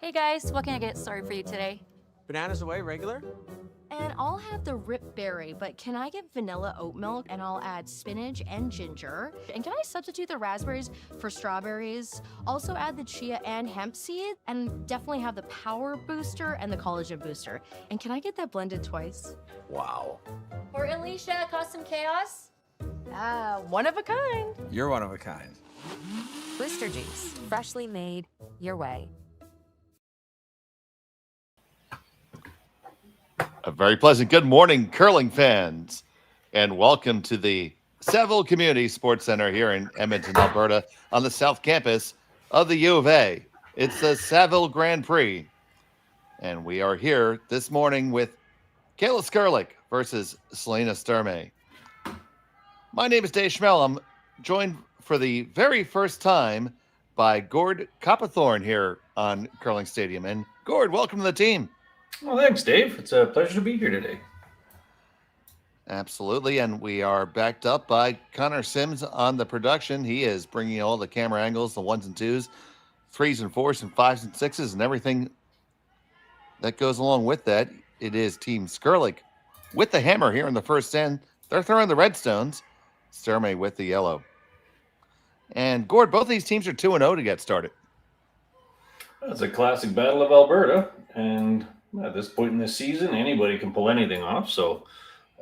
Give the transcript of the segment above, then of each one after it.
Hey guys, what can I get started for you today? Bananas away, regular? And I'll have the rip berry, but can I get vanilla oat milk and I'll add spinach and ginger? And can I substitute the raspberries for strawberries? Also add the chia and hemp seed and definitely have the power booster and the collagen booster. And can I get that blended twice? Wow. For Alicia, Custom Chaos? One of a kind. You're one of a kind. Booster Juice, freshly made your way. A very pleasant good morning, curling fans, and welcome to the Saville Community Sports Center here in Edmonton, Alberta, on the South Campus of the U of A. It's the Saville Grand Prix, and we are here this morning with Kayla Skrlik versus Selena Sturmay. My name is Dave Schmel. I'm joined for the very first time by Gord Coppathorne here on Curling Stadium. And Gord, welcome to the team. Well, thanks, Dave. It's a pleasure to be here today. Absolutely, and we are backed up by Connor Sims on the production. He is bringing all the camera angles, the ones and twos, threes and fours and fives and sixes, and everything that goes along with that. It is Team Skrlik with the hammer here in the first end. They're throwing the red stones. Sturmay with the yellow. And Gord, both these teams are 2-0 to get started. It's a classic battle of Alberta, and at this point in the season, anybody can pull anything off. So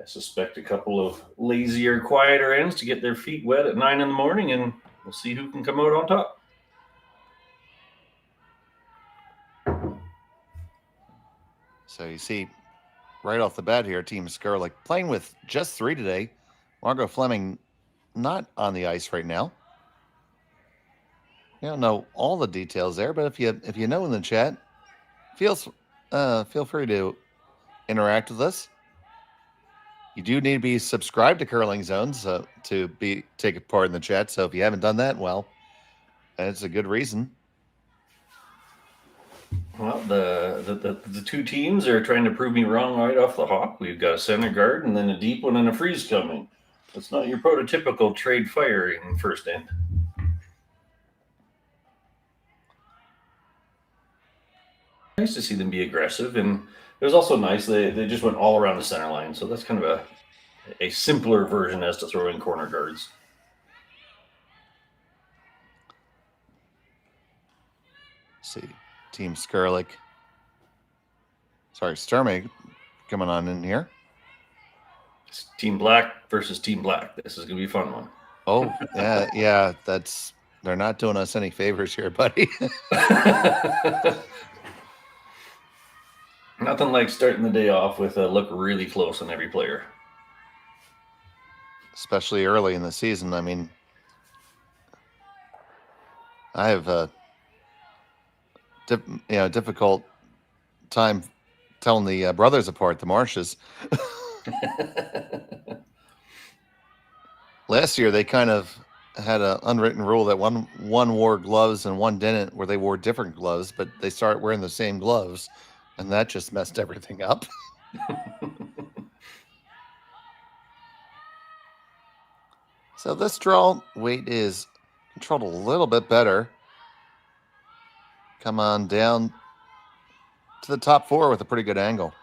I suspect a couple of lazier, quieter ends to get their feet wet at 9 in the morning, and we'll see who can come out on top. So you see right off the bat here, Team Skrlik playing with just three today. Margot Fleming not on the ice right now. You don't know all the details there, but if you know in the chat, feel free to interact with us. You do need to be subscribed to Curling Zones to take a part in the chat. So if you haven't done that, well, that's a good reason. Well, the two teams are trying to prove me wrong right off the hop. We've got a center guard and then a deep one and a freeze coming. It's not your prototypical trade fire in first end. Nice to see them be aggressive, and it was also nice they just went all around the center line. So that's kind of a simpler version as to throw in corner guards. Let's see, Team Skrlik. Sorry, Sturmay coming on in here. It's Team Black versus Team Black. This is gonna be a fun one. Oh, yeah. They're not doing us any favors here, buddy. Nothing like starting the day off with a look really close on every player. Especially early in the season. I mean, I have a difficult time telling the brothers apart, the Marshes. Last year, they kind of had an unwritten rule that one wore gloves and one didn't, where they wore different gloves, but they started wearing the same gloves, and that just messed everything up. So this draw weight is controlled a little bit better. Come on down to the top four with a pretty good angle.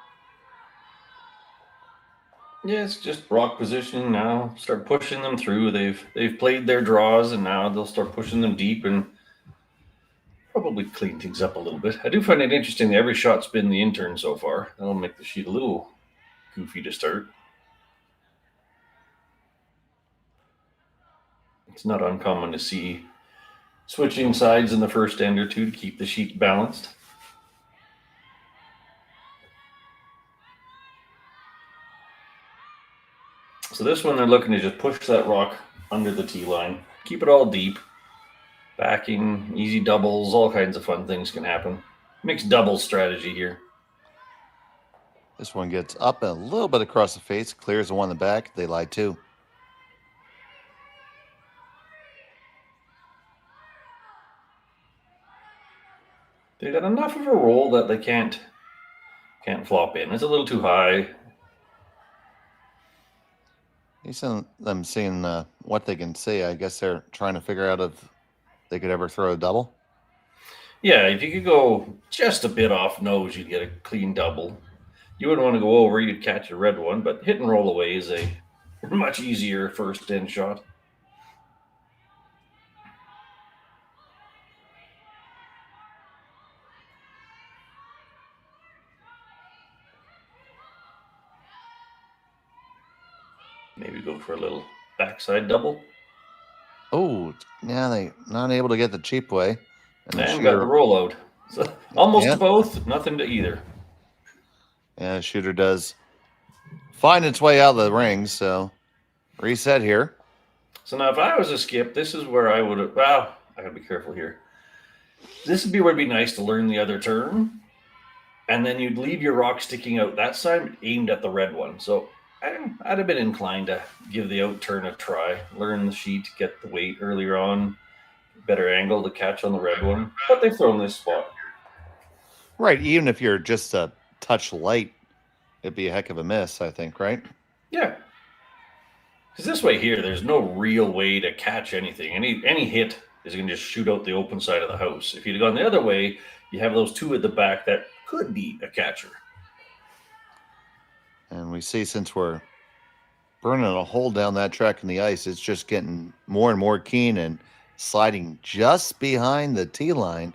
Yeah, it's just rock positioning now. Start pushing them through. They've played their draws, and now they'll start pushing them deep and probably clean things up a little bit. I do find it interesting that every shot's been the intern so far. That'll make the sheet a little goofy to start. It's not uncommon to see switching sides in the first end or two to keep the sheet balanced. So this one, they're looking to just push that rock under the tee line, keep it all deep, backing, easy doubles, all kinds of fun things can happen. Mixed doubles strategy here. This one gets up and a little bit across the face, clears the one in the back. They lie too. They got enough of a roll that they can't flop in. It's a little too high. You send them seeing what they can see. I guess they're trying to figure out if they could ever throw a double. Yeah, if you could go just a bit off nose, you'd get a clean double. You wouldn't want to go over, you'd catch a red one, but hit and roll away is a much easier first end shot. Maybe go for a little backside double. Oh, yeah, they not able to get the cheap way. And got the rollout. So almost to both, nothing to either. Yeah, shooter does find its way out of the ring, so reset here. So now if I was a skip, this is where I would have, well, I gotta be careful here. This would be where it'd be nice to learn the other turn. And then you'd leave your rock sticking out that side, aimed at the red one. So I'd have been inclined to give the out turn a try, learn the sheet, get the weight earlier on, better angle to catch on the red one. But they've thrown this spot. Right, even if you're just a touch light, it'd be a heck of a miss, I think, right? Yeah. Because this way here, there's no real way to catch anything. Any hit is going to just shoot out the open side of the house. If you'd gone the other way, you have those two at the back that could be a catcher. And we see since we're burning a hole down that track in the ice, it's just getting more and more keen and sliding just behind the tee line.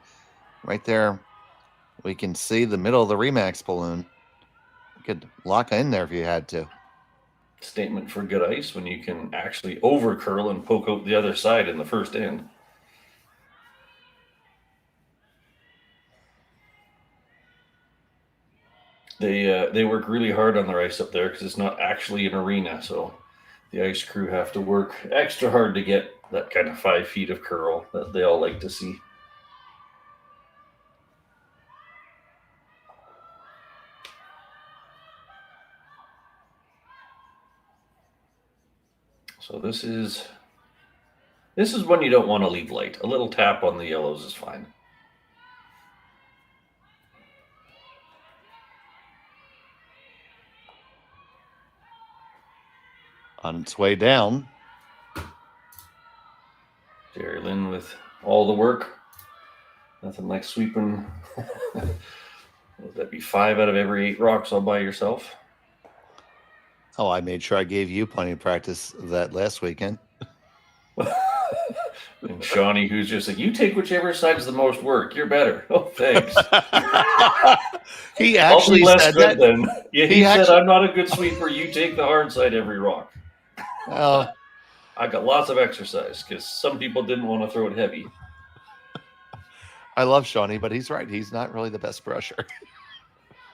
Right there, we can see the middle of the Remax balloon. You could lock in there if you had to. Statement for good ice when you can actually over curl and poke out the other side in the first end. They work really hard on their ice up there because it's not actually an arena, so the ice crew have to work extra hard to get that kind of 5 feet of curl that they all like to see. So this is when you don't want to leave light. A little tap on the yellows is fine. On its way down. Jerry Lynn with all the work. Nothing like sweeping. Would that be 5 out of every 8 rocks all by yourself? Oh, I made sure I gave you plenty of practice of that last weekend. And Shawnee, who's just like, you take whichever side is the most work. You're better. Oh, thanks. He actually said that. Then. Yeah, he said, I'm not a good sweeper. You take the hard side every rock. Well, I got lots of exercise because some people didn't want to throw it heavy. I love Shawnee, but he's right. He's not really the best brusher.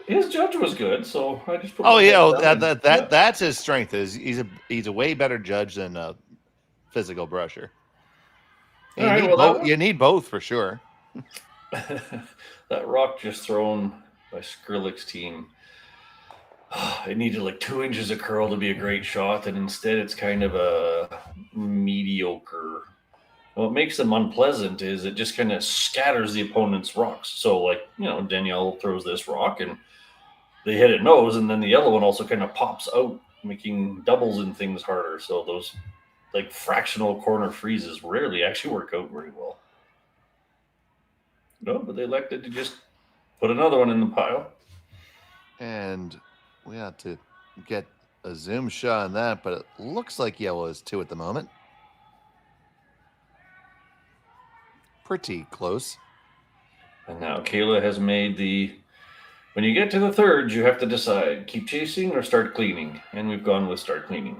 His judge was good, so I just put. Oh yeah, that's his strength. Is he's a way better judge than a physical brusher. You need both for sure. That rock just thrown by Skrlik's team. It needed like 2 inches of curl to be a great shot, and instead it's kind of a mediocre. What makes them unpleasant is it just kind of scatters the opponent's rocks. So, like, Danielle throws this rock and they hit it nose, and then the yellow one also kind of pops out, making doubles and things harder. So those like fractional corner freezes rarely actually work out very well. No, but they elected to just put another one in the pile. And we have to get a zoom shot on that, but it looks like yellow is 2 at the moment. Pretty close. And now Kayla has made when you get to the third, you have to decide, keep chasing or start cleaning. And we've gone with start cleaning,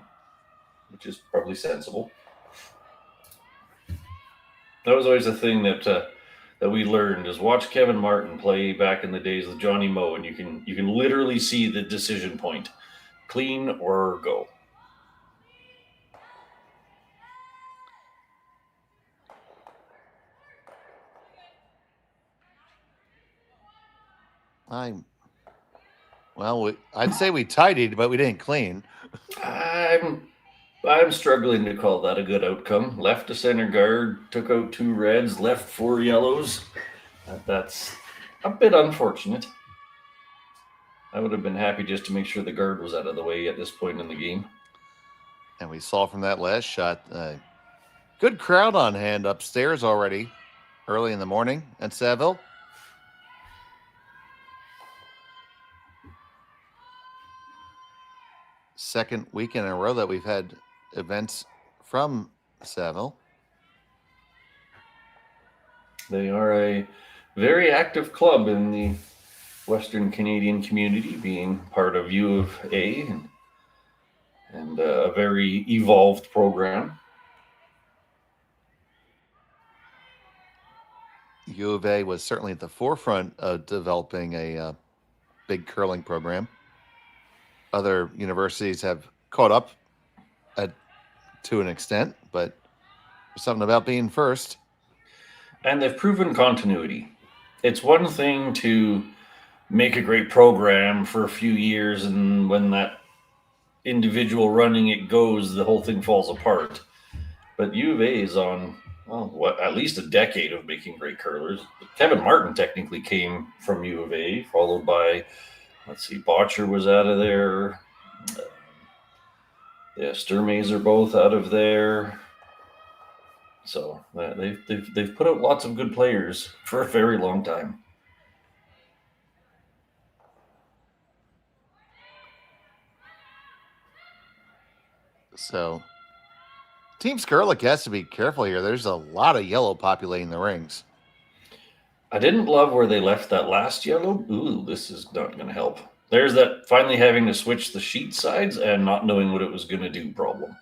which is probably sensible. That was always a thing that we learned is watch Kevin Martin play back in the days with Johnny Moe, and you can literally see the decision point. Clean or go. I'd say we tidied, but we didn't clean. I'm struggling to call that a good outcome. Left to center guard, took out 2 reds, left 4 yellows. That's a bit unfortunate. I would have been happy just to make sure the guard was out of the way at this point in the game. And we saw from that last shot, good crowd on hand upstairs already. early in the morning at Saville. Second weekend in a row that we've had events from Saville. They are a very active club in the Western Canadian community, being part of U of A and a very evolved program. U of A was certainly at the forefront of developing a big curling program. Other universities have caught up to an extent, but there's something about being first. And they've proven continuity. It's one thing to make a great program for a few years, and when that individual running it goes, the whole thing falls apart. But U of A is on, at least a decade of making great curlers. Kevin Martin technically came from U of A, followed by, Botcher was out of there. Sturmays are both out of there. So they've put out lots of good players for a very long time. So Team Skrlik has to be careful here. There's a lot of yellow populating the rings. I didn't love where they left that last yellow. Ooh, this is not going to help. There's that finally having to switch the sheet sides and not knowing what it was going to do problem.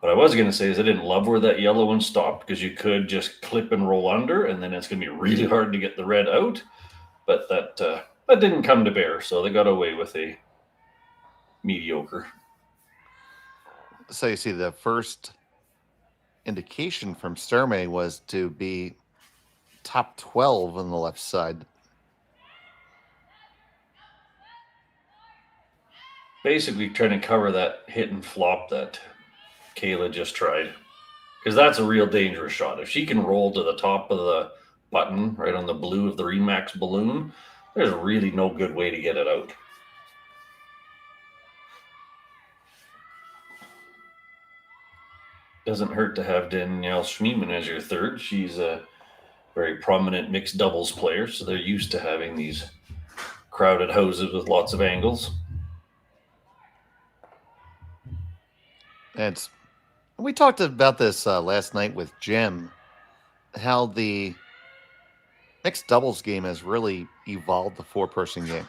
What I was going to say is I didn't love where that yellow one stopped, because you could just clip and roll under, and then it's going to be really hard to get the red out. But that didn't come to bear, so they got away with a mediocre. So you see, the first indication from Sturmay was to be top 12 on the left side. Basically trying to cover that hit and flop that Kayla just tried, because that's a real dangerous shot. If she can roll to the top of the button right on the blue of the Remax balloon, there's really no good way to get it out. Doesn't hurt to have Danielle Schmiemann as your third. She's a very prominent mixed doubles player, so they're used to having these crowded houses with lots of angles. And we talked about this last night with Jim, how the mixed doubles game has really evolved the four-person game.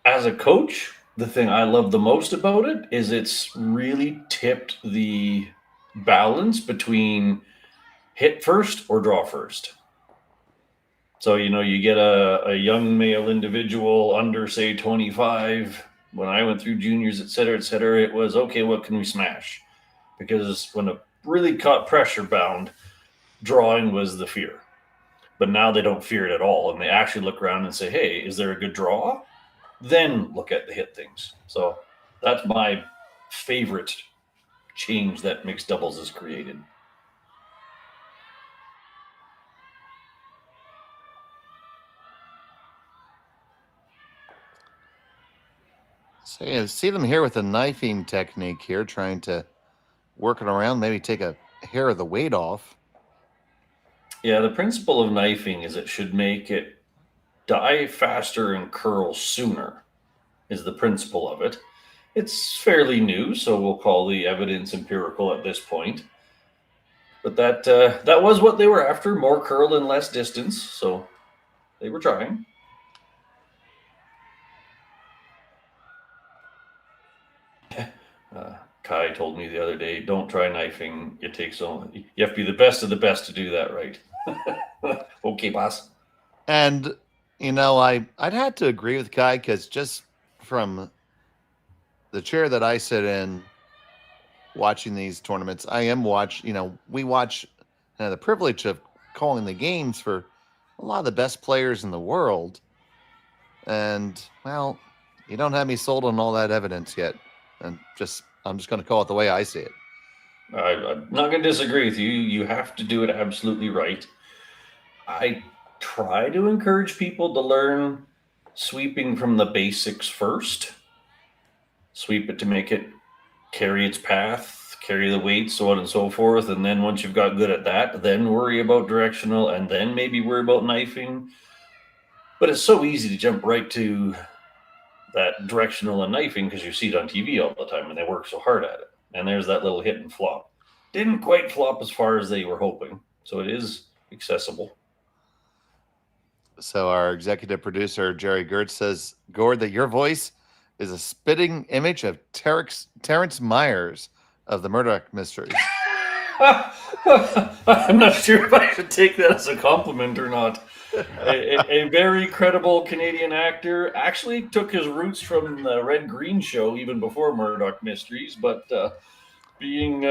As a coach, the thing I love the most about it is it's really tipped the balance between hit first or draw first. So, you get a young male individual under, say, 25. When I went through juniors, et cetera, it was, okay, what can we smash? Because when a really caught pressure bound, drawing was the fear. But now they don't fear it at all. And they actually look around and say, hey, is there a good draw? Then look at the hit things. So that's my favorite change that mixed doubles has created. So you see them here with a knifing technique here, trying to work it around, maybe take a hair of the weight off. Yeah, the principle of knifing is it should make it die faster and curl sooner, is the principle of it. It's fairly new, so we'll call the evidence empirical at this point. But that was what they were after, more curl and less distance, so they were trying. Kai told me the other day, don't try knifing. It takes only, you have to be the best of the best to do that right. Okay, boss. And, I'd had to agree with Kai, because just from the chair that I sit in watching these tournaments, we watch the privilege of calling the games for a lot of the best players in the world. And, well, you don't have me sold on all that evidence yet. And I'm just going to call it the way I see it. I'm not going to disagree with you. You have to do it absolutely right. I try to encourage people to learn sweeping from the basics first. Sweep it to make it carry its path, carry the weight, so on and so forth. And then once you've got good at that, then worry about directional, and then maybe worry about knifing. But it's so easy to jump right to that directional and knifing because you see it on TV all the time and they work so hard at it. And there's that little hit and flop. Didn't quite flop as far as they were hoping. So it is accessible. So our executive producer, Jerry Gertz, says, Gord, that your voice is a spitting image of Terrence Myers of the Murdoch Mysteries. I'm not sure if I should take that as a compliment or not. A very credible Canadian actor. Actually took his roots from the Red Green Show even before Murdoch Mysteries, but being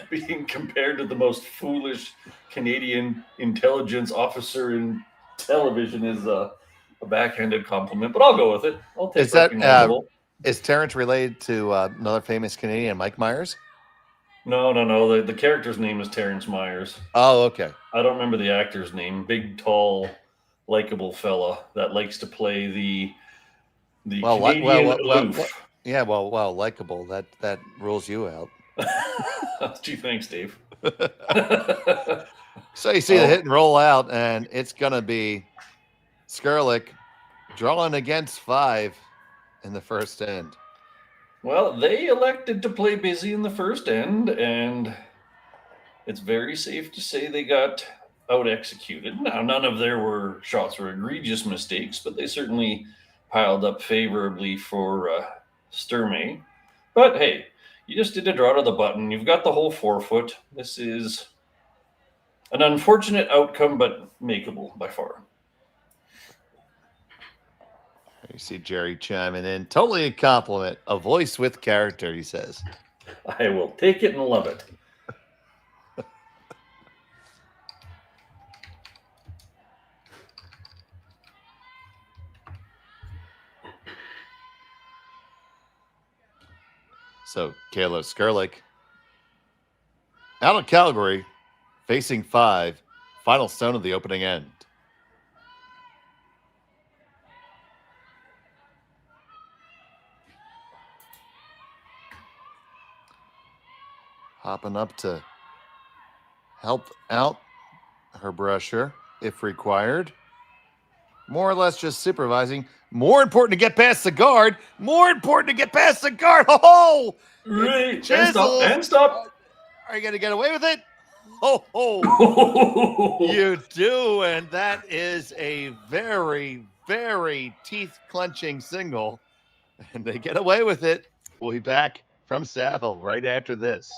being compared to the most foolish Canadian intelligence officer in television is a backhanded compliment, but I'll go with it. I'll take recognizable. Is Terrence related to another famous Canadian, Mike Myers? No. The character's name is Terrence Myers. Oh, okay. I don't remember the actor's name. Big, tall, likable fella that likes to play the Canadian aloof. Yeah, well, likable. That rules you out. Gee, thanks, Dave. So you see the hit and roll out, and it's going to be Skrlik drawing against 5 in the first end. Well, they elected to play busy in the first end, and it's very safe to say they got out-executed. Now, none of their shots were egregious mistakes, but they certainly piled up favorably for Sturmay. But hey, you just did a draw to the button. You've got the whole forefoot. This is an unfortunate outcome, but makeable by far. You see Jerry chiming in. Totally a compliment. A voice with character, he says. I will take it and love it. So Kayla Skrlik out of Calgary, facing 5, final stone of the opening end. Hopping up to help out her brusher if required. More or less just supervising. More important to get past the guard. More important to get past the guard. Oh! Right. And stop. Are you going to get away with it? Oh! You do, and that is a very, very teeth-clenching single. And they get away with it. We'll be back from Saville right after this.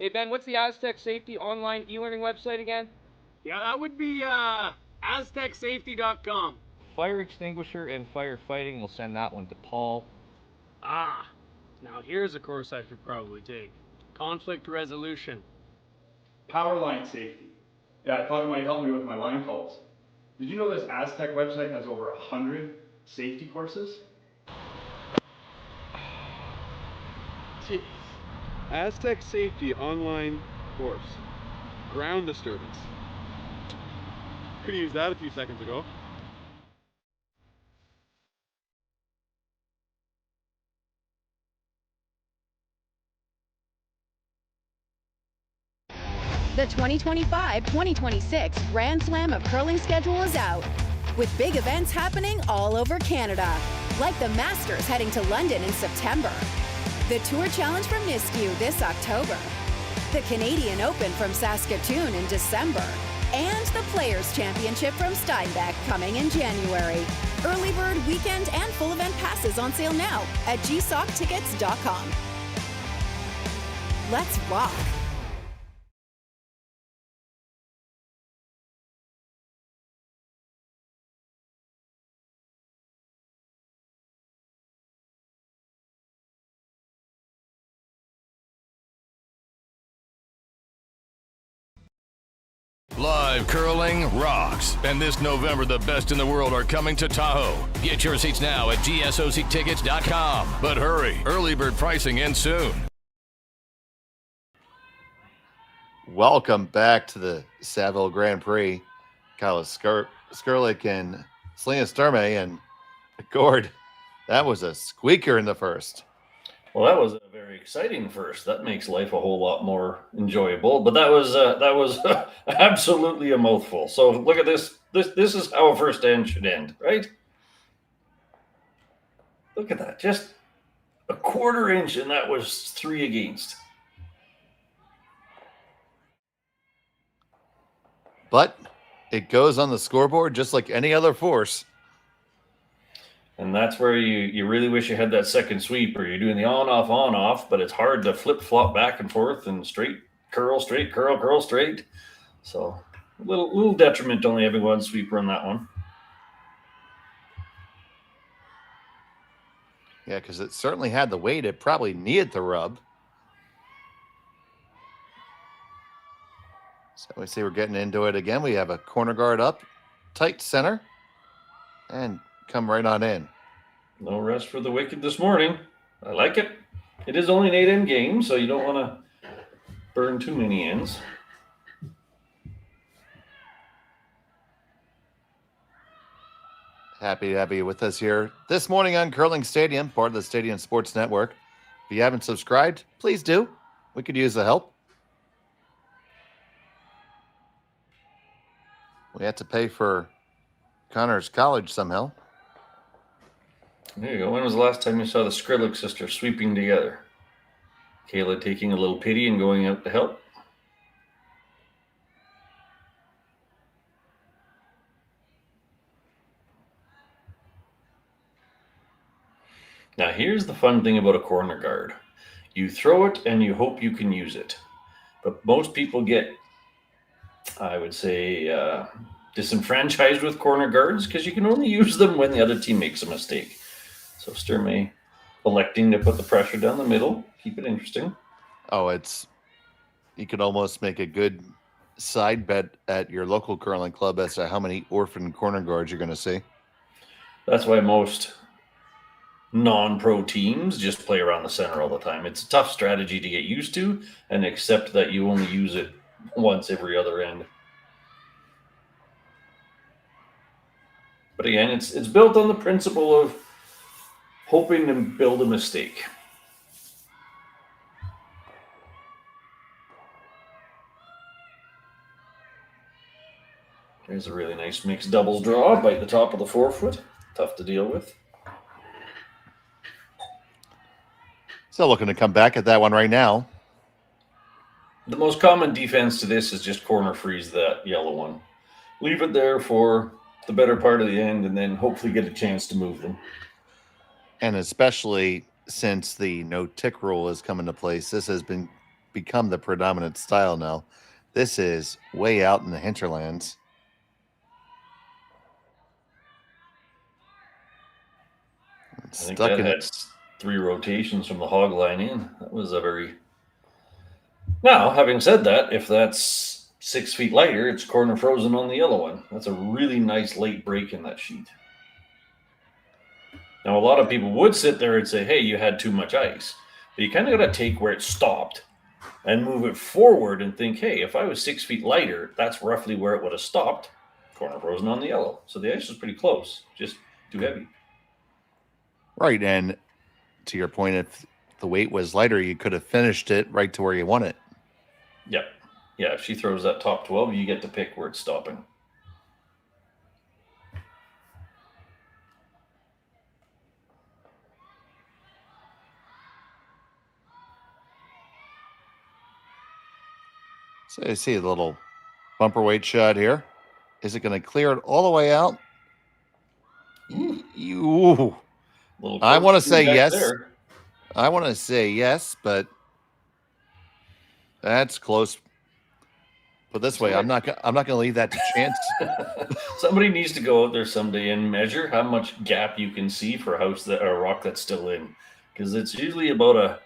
Hey, Ben, what's the Aztec Safety online e-learning website again? Yeah, that would be aztecsafety.com. Fire extinguisher and firefighting. We'll send that one to Paul. Ah, now here's a course I should probably take. Conflict resolution. Power line safety. Yeah, I thought it might help me with my line calls. Did you know this Aztec website has over 100 safety courses? Jeez. Aztec Safety online course. Ground disturbance. Could have used that a few seconds ago. The 2025-2026 Grand Slam of Curling schedule is out, with big events happening all over Canada, like the Masters heading to London in September, the Tour Challenge from Nisku this October, the Canadian Open from Saskatoon in December, and the Players' Championship from Steinbeck coming in January. Early bird weekend and full event passes on sale now at gsoctickets.com. Let's rock! Live curling rocks. And this November, the best in the world are coming to Tahoe. Get your seats now at gsoctickets.com. But hurry, early bird pricing ends soon. Welcome back to the Saville Grand Prix. Kayla Skrlik and Selena Sturmay. And Gord, that was a squeaker in the first. Well, that was a very exciting first. That makes life a whole lot more enjoyable. But that was absolutely a mouthful. So look at this. This is how a first end should end, right? Look at that. Just a quarter inch, and that was 3 against. But it goes on the scoreboard just like any other force. And that's where you really wish you had that second sweep, or you're doing the on off, but it's hard to flip flop back and forth and straight curl, straight. So a little detriment to only having one sweeper on that one. Yeah, because it certainly had the weight. It probably needed the rub. So we see we're getting into it again. We have a corner guard up, tight center, and come right on in. No rest for the wicked this morning. I like it. It is only an 8-end game, so you don't want to burn too many ends. Happy to have you with us here this morning on Curling Stadium, part of the Stadium Sports Network. If you haven't subscribed, please do. We could use the help. We had to pay for Connor's college somehow. There you go. When was the last time you saw the Skrlik sisters sweeping together? Kayla taking a little pity and going out to help. Now, here's the fun thing about a corner guard. You throw it and you hope you can use it. But most people get, I would say, disenfranchised with corner guards because you can only use them when the other team makes a mistake. So Sturmay electing to put the pressure down the middle, keep it interesting. Oh, you could almost make a good side bet at your local curling club as to how many orphan corner guards you're going to see. That's why most non-pro teams just play around the center all the time. It's a tough strategy to get used to and accept that you only use it once every other end. But again, it's built on the principle of hoping to build a mistake. There's a really nice mixed doubles draw by the top of the forefoot. Tough to deal with. Still looking to come back at that one right now. The most common defense to this is just corner freeze that yellow one. Leave it there for the better part of the end and then hopefully get a chance to move them. And especially since the no tick rule has come into place, this has become the predominant style now. This is way out in the hinterlands. I think that had 3 rotations from the hog line in. That was a very... Now, having said that, if that's 6 feet lighter, it's corner frozen on the yellow one. That's a really nice late break in that sheet. Now, a lot of people would sit there and say, hey, you had too much ice. But you kind of got to take where it stopped and move it forward and think, hey, if I was 6 feet lighter, that's roughly where it would have stopped. Corner frozen on the yellow. So the ice was pretty close, just too heavy. Right, and to your point, if the weight was lighter, you could have finished it right to where you want it. Yep. Yeah, if she throws that top 12, you get to pick where it's stopping. So you see a little bumper weight shot here. Is it going to clear it all the way out? Ooh. I want to say yes. There. I want to say yes, but that's close. Put this way, I'm not going to leave that to chance. Somebody needs to go out there someday and measure how much gap you can see for a rock that's still in, because it's usually about a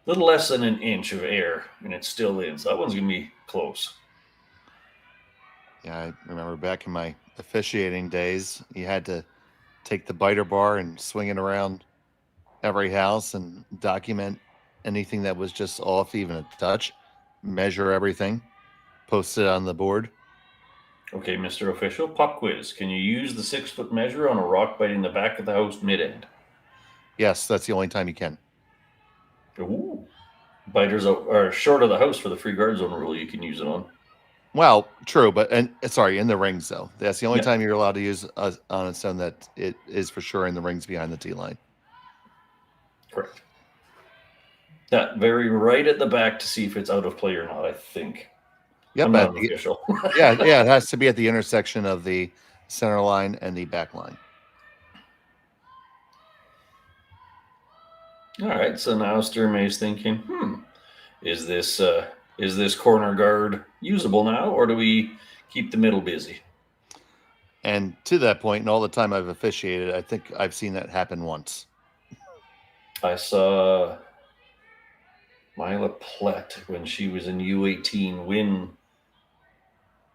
little less than an inch of air, and it's still in. So that one's going to be close. Yeah, I remember back in my officiating days, you had to take the biter bar and swing it around every house and document anything that was just off even a touch, measure everything, post it on the board. Okay, Mr. Official, pop quiz. Can you use the 6-foot measure on a rock biting the back of the house mid-end? Yes, that's the only time you can. Ooh. Biters are short of the house for the free guard zone rule. You can use it on. Well, true, but sorry, in the rings though. That's the only Yeah. time you're allowed to use on a stone that it is for sure in the rings behind the tee line. Correct. That very right at the back to see if it's out of play or not, I think. Yep, I'm not an official. yeah, it has to be at the intersection of the center line and the back line. All right, so now Sturmay's thinking, is this corner guard usable now, or do we keep the middle busy? And to that point, and all the time I've officiated, I think I've seen that happen once. I saw Mila Plett, when she was in U18, win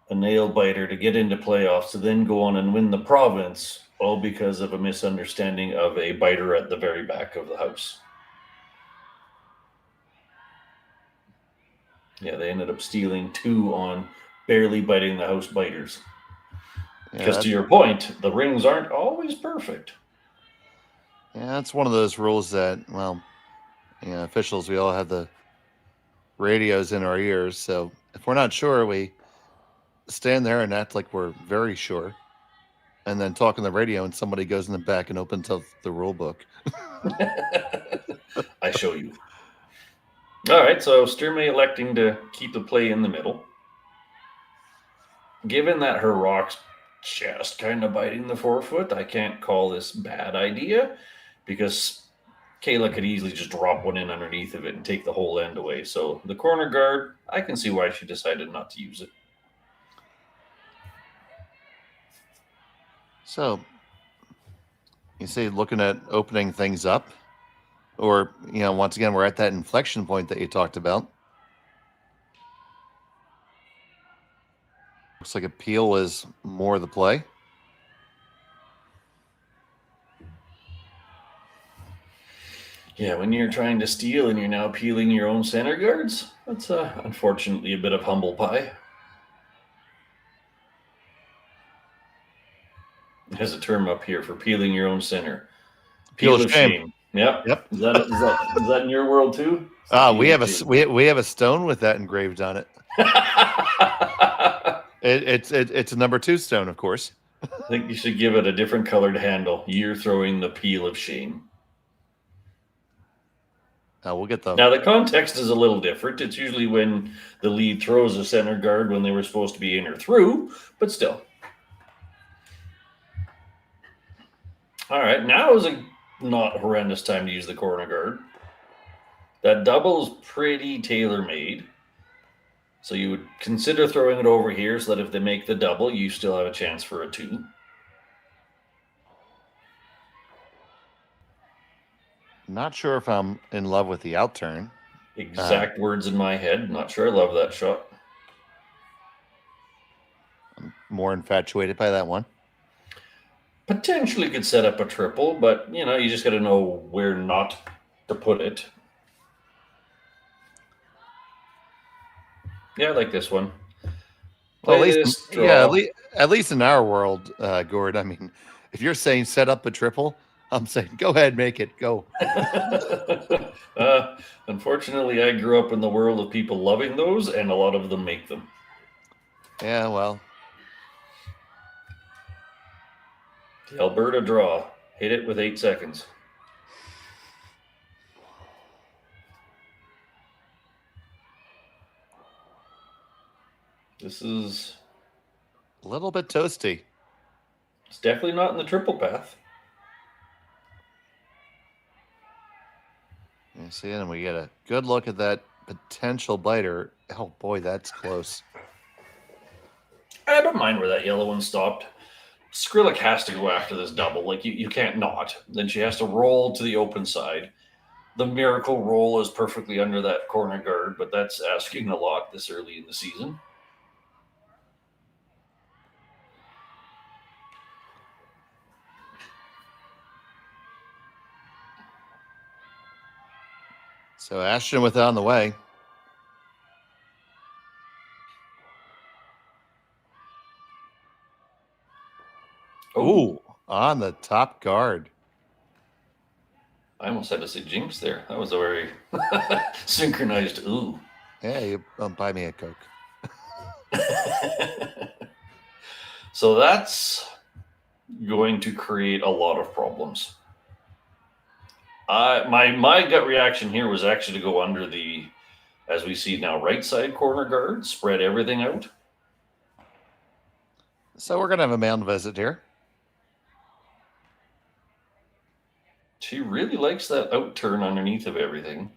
a nail biter to get into playoffs to then go on and win the province, all because of a misunderstanding of a biter at the very back of the house. Yeah, they ended up stealing 2 on barely biting the house biters. Because to your point, the rings aren't always perfect. Yeah, that's one of those rules that, officials, we all have the radios in our ears. So if we're not sure, we stand there and act like we're very sure. And then talk on the radio, and somebody goes in the back and opens up the rule book. I show you. All right, so Sturmay electing to keep the play in the middle. Given that her rock's just kind of biting the forefoot, I can't call this bad idea, because Kayla could easily just drop one in underneath of it and take the whole end away. So the corner guard, I can see why she decided not to use it. So you say looking at opening things up, or, once again, we're at that inflection point that you talked about. Looks like a peel is more the play. Yeah, when you're trying to steal and you're now peeling your own center guards, that's unfortunately a bit of humble pie. There's a term up here for peeling your own center. Peel of shame. Yep. Is that in your world too? We have a stone with that engraved on it. It's a number 2 stone, of course. I think you should give it a different colored handle. You're throwing the peel of shame. We'll get the. Now the context is a little different. It's usually when the lead throws a center guard when they were supposed to be in or through, but still. All right, now is a not horrendous time to use the corner guard. That double is pretty tailor-made. So you would consider throwing it over here so that if they make the double, you still have a chance for a 2. Not sure if I'm in love with the outturn. Exact words in my head. Not sure I love that shot. I'm more infatuated by that one. Potentially could set up a triple, but, you just got to know where not to put it. Yeah, I like this one. Well, at least in our world, Gord. I mean, if you're saying set up a triple, I'm saying go ahead, make it go. Unfortunately, I grew up in the world of people loving those, and a lot of them make them. Yeah, well. The Alberta draw. Hit it with 8 seconds. This is a little bit toasty. It's definitely not in the triple path. You see, and we get a good look at that potential biter. Oh boy, that's close. I don't mind where that yellow one stopped. Skrlik has to go after this double. Like, you can't not. Then she has to roll to the open side. The miracle roll is perfectly under that corner guard, but that's asking a lot this early in the season. So Ashton with it on the way. Ooh, on the top guard. I almost had to say jinx there. That was a very synchronized ooh. Yeah, you buy me a Coke. So that's going to create a lot of problems. My gut reaction here was actually to go under the, as we see now, right side corner guard, spread everything out. So we're going to have a mound visit here. She really likes that out turn underneath of everything,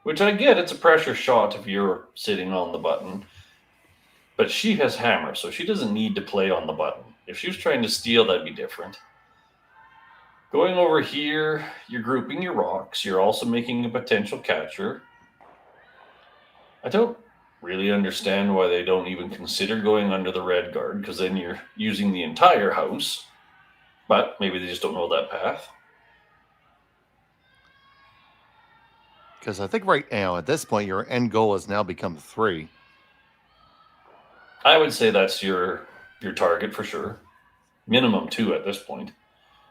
which I get. It's a pressure shot if you're sitting on the button. But she has hammer, so she doesn't need to play on the button. If she was trying to steal, that'd be different. Going over here, you're grouping your rocks. You're also making a potential catcher. I don't really understand why they don't even consider going under the red guard, because then you're using the entire house. But maybe they just don't know that path. Because I think right now, at this point, your end goal has now become 3. I would say that's your target for sure. Minimum 2 at this point.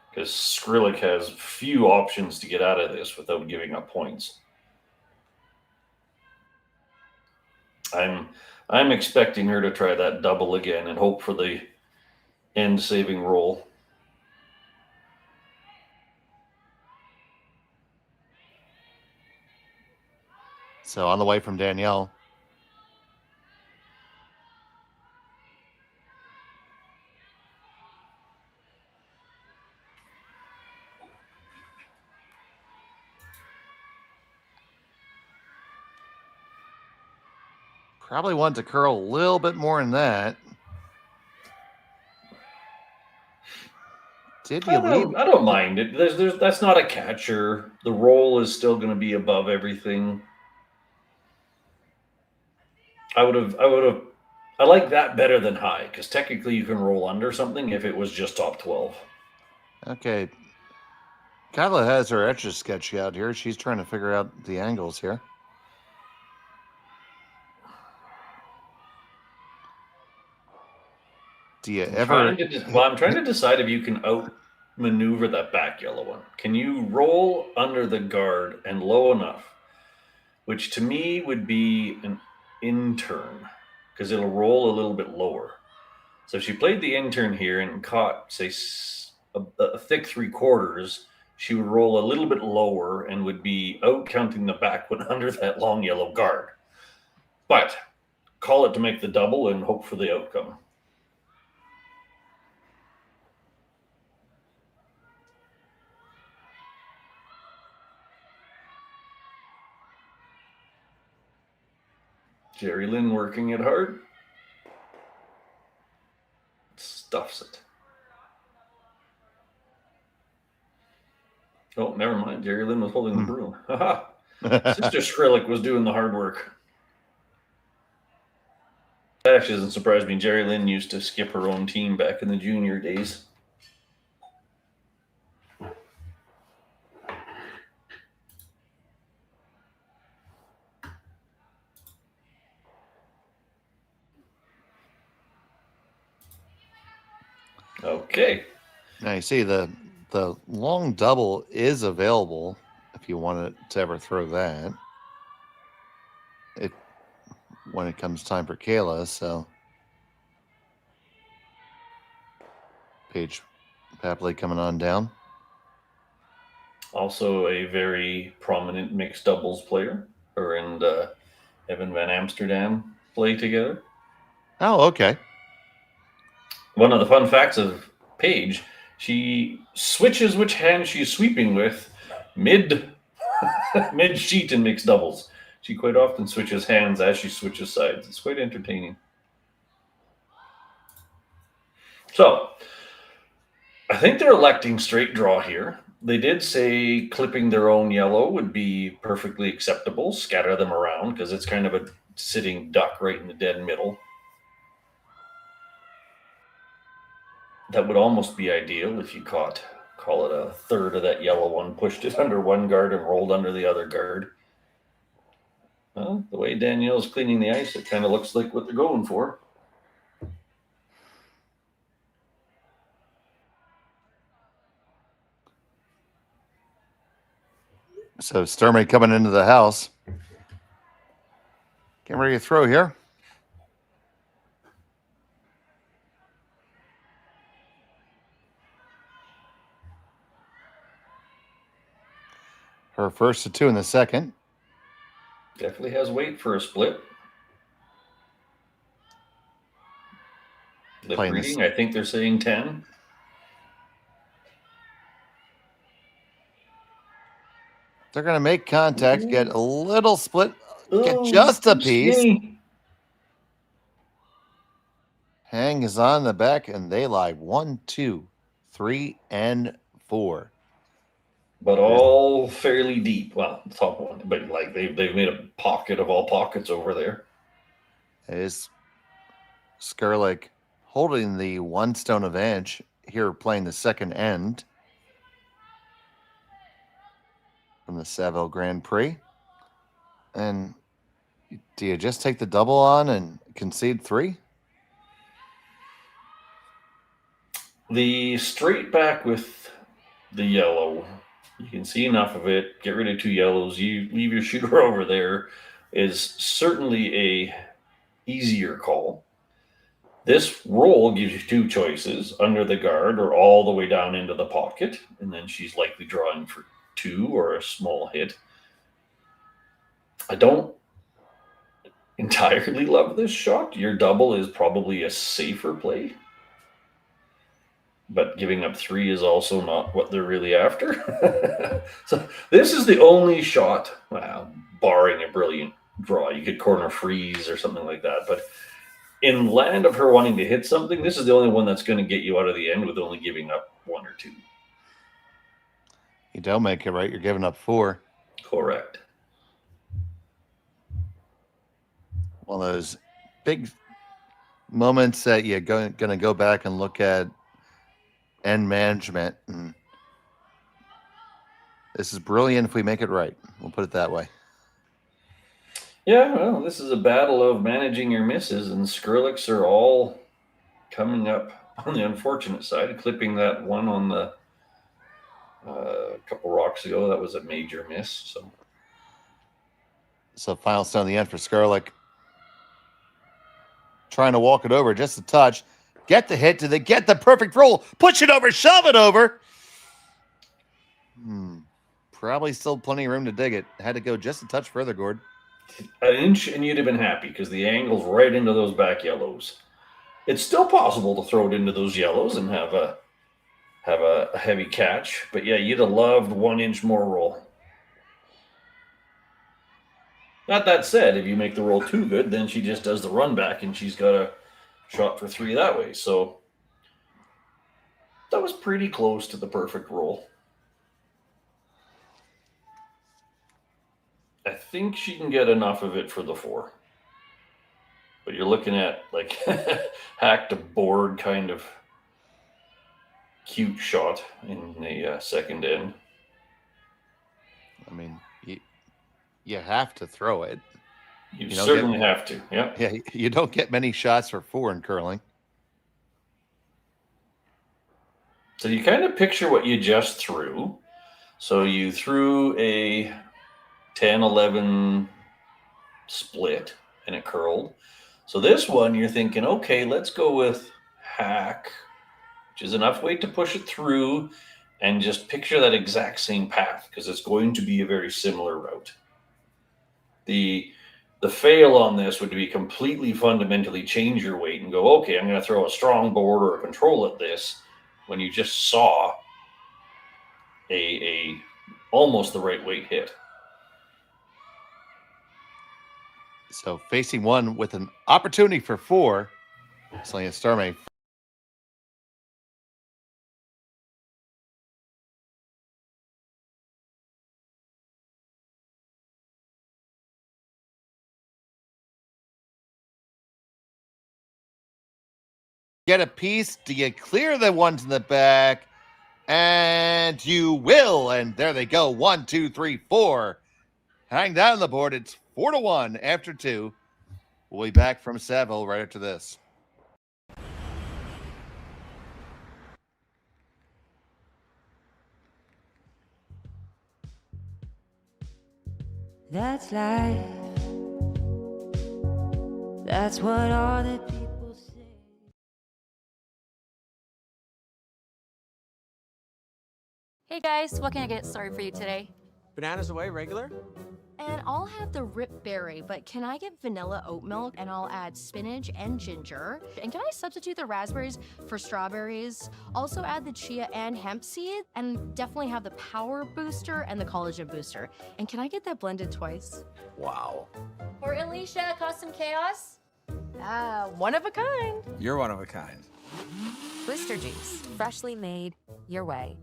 Because Skrlik has few options to get out of this without giving up points. I'm expecting her to try that double again and hope for the end-saving roll. So on the way from Danielle. Probably want to curl a little bit more than that. Did you leave? I don't mind it. That's not a catcher. The roll is still going to be above everything. I like that better than high, because technically you can roll under something if it was just top 12. Okay. Kayla has her etch a sketch out here. She's trying to figure out the angles here. Do you ever? I'm trying to decide if you can outmaneuver that back yellow one. Can you roll under the guard and low enough, which to me would be an intern, because it'll roll a little bit lower. So if she played the intern here and caught, say, a thick 3/4, she would roll a little bit lower and would be out counting the back one under that long yellow guard. But call it to make the double and hope for the outcome. Jerry Lynn working it hard. Stuffs it. Oh, never mind. Jerry Lynn was holding the broom. Haha. Sister Skrlik was doing the hard work. That actually doesn't surprise me. Jerry Lynn used to skip her own team back in the junior days. Okay. Now you see the long double is available if you wanted to ever throw that. When it comes time for Kayla, so Paige Papley coming on down. Also a very prominent mixed doubles player. Her and Evan Van Amsterdam play together. Oh, okay. One of the fun facts of Paige, she switches which hand she's sweeping with mid sheet in mixed doubles. She quite often switches hands as she switches sides. It's quite entertaining. So, I think they're electing straight draw here. They did say clipping their own yellow would be perfectly acceptable. Scatter them around because it's kind of a sitting duck right in the dead middle. That would almost be ideal if you call it a third of that yellow one, pushed it under one guard and rolled under the other guard. Well, the way Danielle's cleaning the ice, it kind of looks like what they're going for. So Sturmay coming into the house. Getting ready to throw here. Her first to 2 in the second. Definitely has weight for a split. Lip Playing reading, this. I think they're saying 10. They're going to make contact, get a little split, get Oh, just a piece. skinny. Hang is on the back, and they lie 1, 2, 3, and 4. But all fairly deep. Well, the top one, but like they've made a pocket of all pockets over there. Is Skrlik holding the 1 stone advantage here, playing the second end from the Saville Grand Prix. And do you just take the double on and concede 3? The straight back with the yellow, you can see enough of it. Get rid of 2 yellows. You leave your shooter over there is certainly a easier call. This roll gives you 2 choices, under the guard or all the way down into the pocket, and then she's likely drawing for 2 or a small hit. I don't entirely love this shot. Your double is probably a safer play, but giving up 3 is also not what they're really after. So this is the only shot, well, barring a brilliant draw. You could corner freeze or something like that, but in land of her wanting to hit something, this is the only one that's going to get you out of the end with only giving up 1 or 2. You don't make it right. You're giving up 4. Correct. One of those big moments that you're going to go back and look at end management. And this is brilliant if we make it right. We'll put it that way. Yeah, well, this is a battle of managing your misses, and Skrliks are all coming up on the unfortunate side, clipping that one on the couple rocks ago. That was a major miss. So final stone in the end for Skrlik. Trying to walk it over just a touch. Get the hit. Do they get the perfect roll? Push it over, shove it over. Probably still plenty of room to dig it. Had to go just a touch further, Gord. An inch and you'd have been happy because the angle's right into those back yellows. It's still possible to throw it into those yellows and have a heavy catch, but yeah, you'd have loved 1 inch more roll. Not that said, if you make the roll too good, then she just does the run back and she's got a shot for 3 that way. So that was pretty close to the perfect roll. I think she can get enough of it for the 4. But you're looking at like hacked a board kind of cute shot in the second end. I mean, you have to throw it. You certainly have to. Yeah. Yeah, you don't get many shots for 4 in curling. So you kind of picture what you just threw. So you threw a 10-11 split and it curled. So this one you're thinking, okay, let's go with hack, which is enough weight to push it through, and just picture that exact same path because it's going to be a very similar route. The fail on this would be completely fundamentally change your weight and go, okay, I'm going to throw a strong board or a control at this when you just saw a almost the right weight hit. So facing one with an opportunity for 4, Selena Sturmay. Get a piece. Do you clear the ones in the back? And you will. And there they go. 1, 2, 3, 4. Hang down on the board. It's 4-1 after 2. We'll be back from Saville right after this. That's life. That's what all the people say. Hey guys, what can I get started for you today? Bananas away, regular? And I'll have the rip berry, but can I get vanilla oat milk and I'll add spinach and ginger? And can I substitute the raspberries for strawberries? Also add the chia and hemp seed, and definitely have the power booster and the collagen booster. And can I get that blended twice? Wow. For Alicia, custom chaos? One of a kind. You're one of a kind. Blister juice, freshly made your way.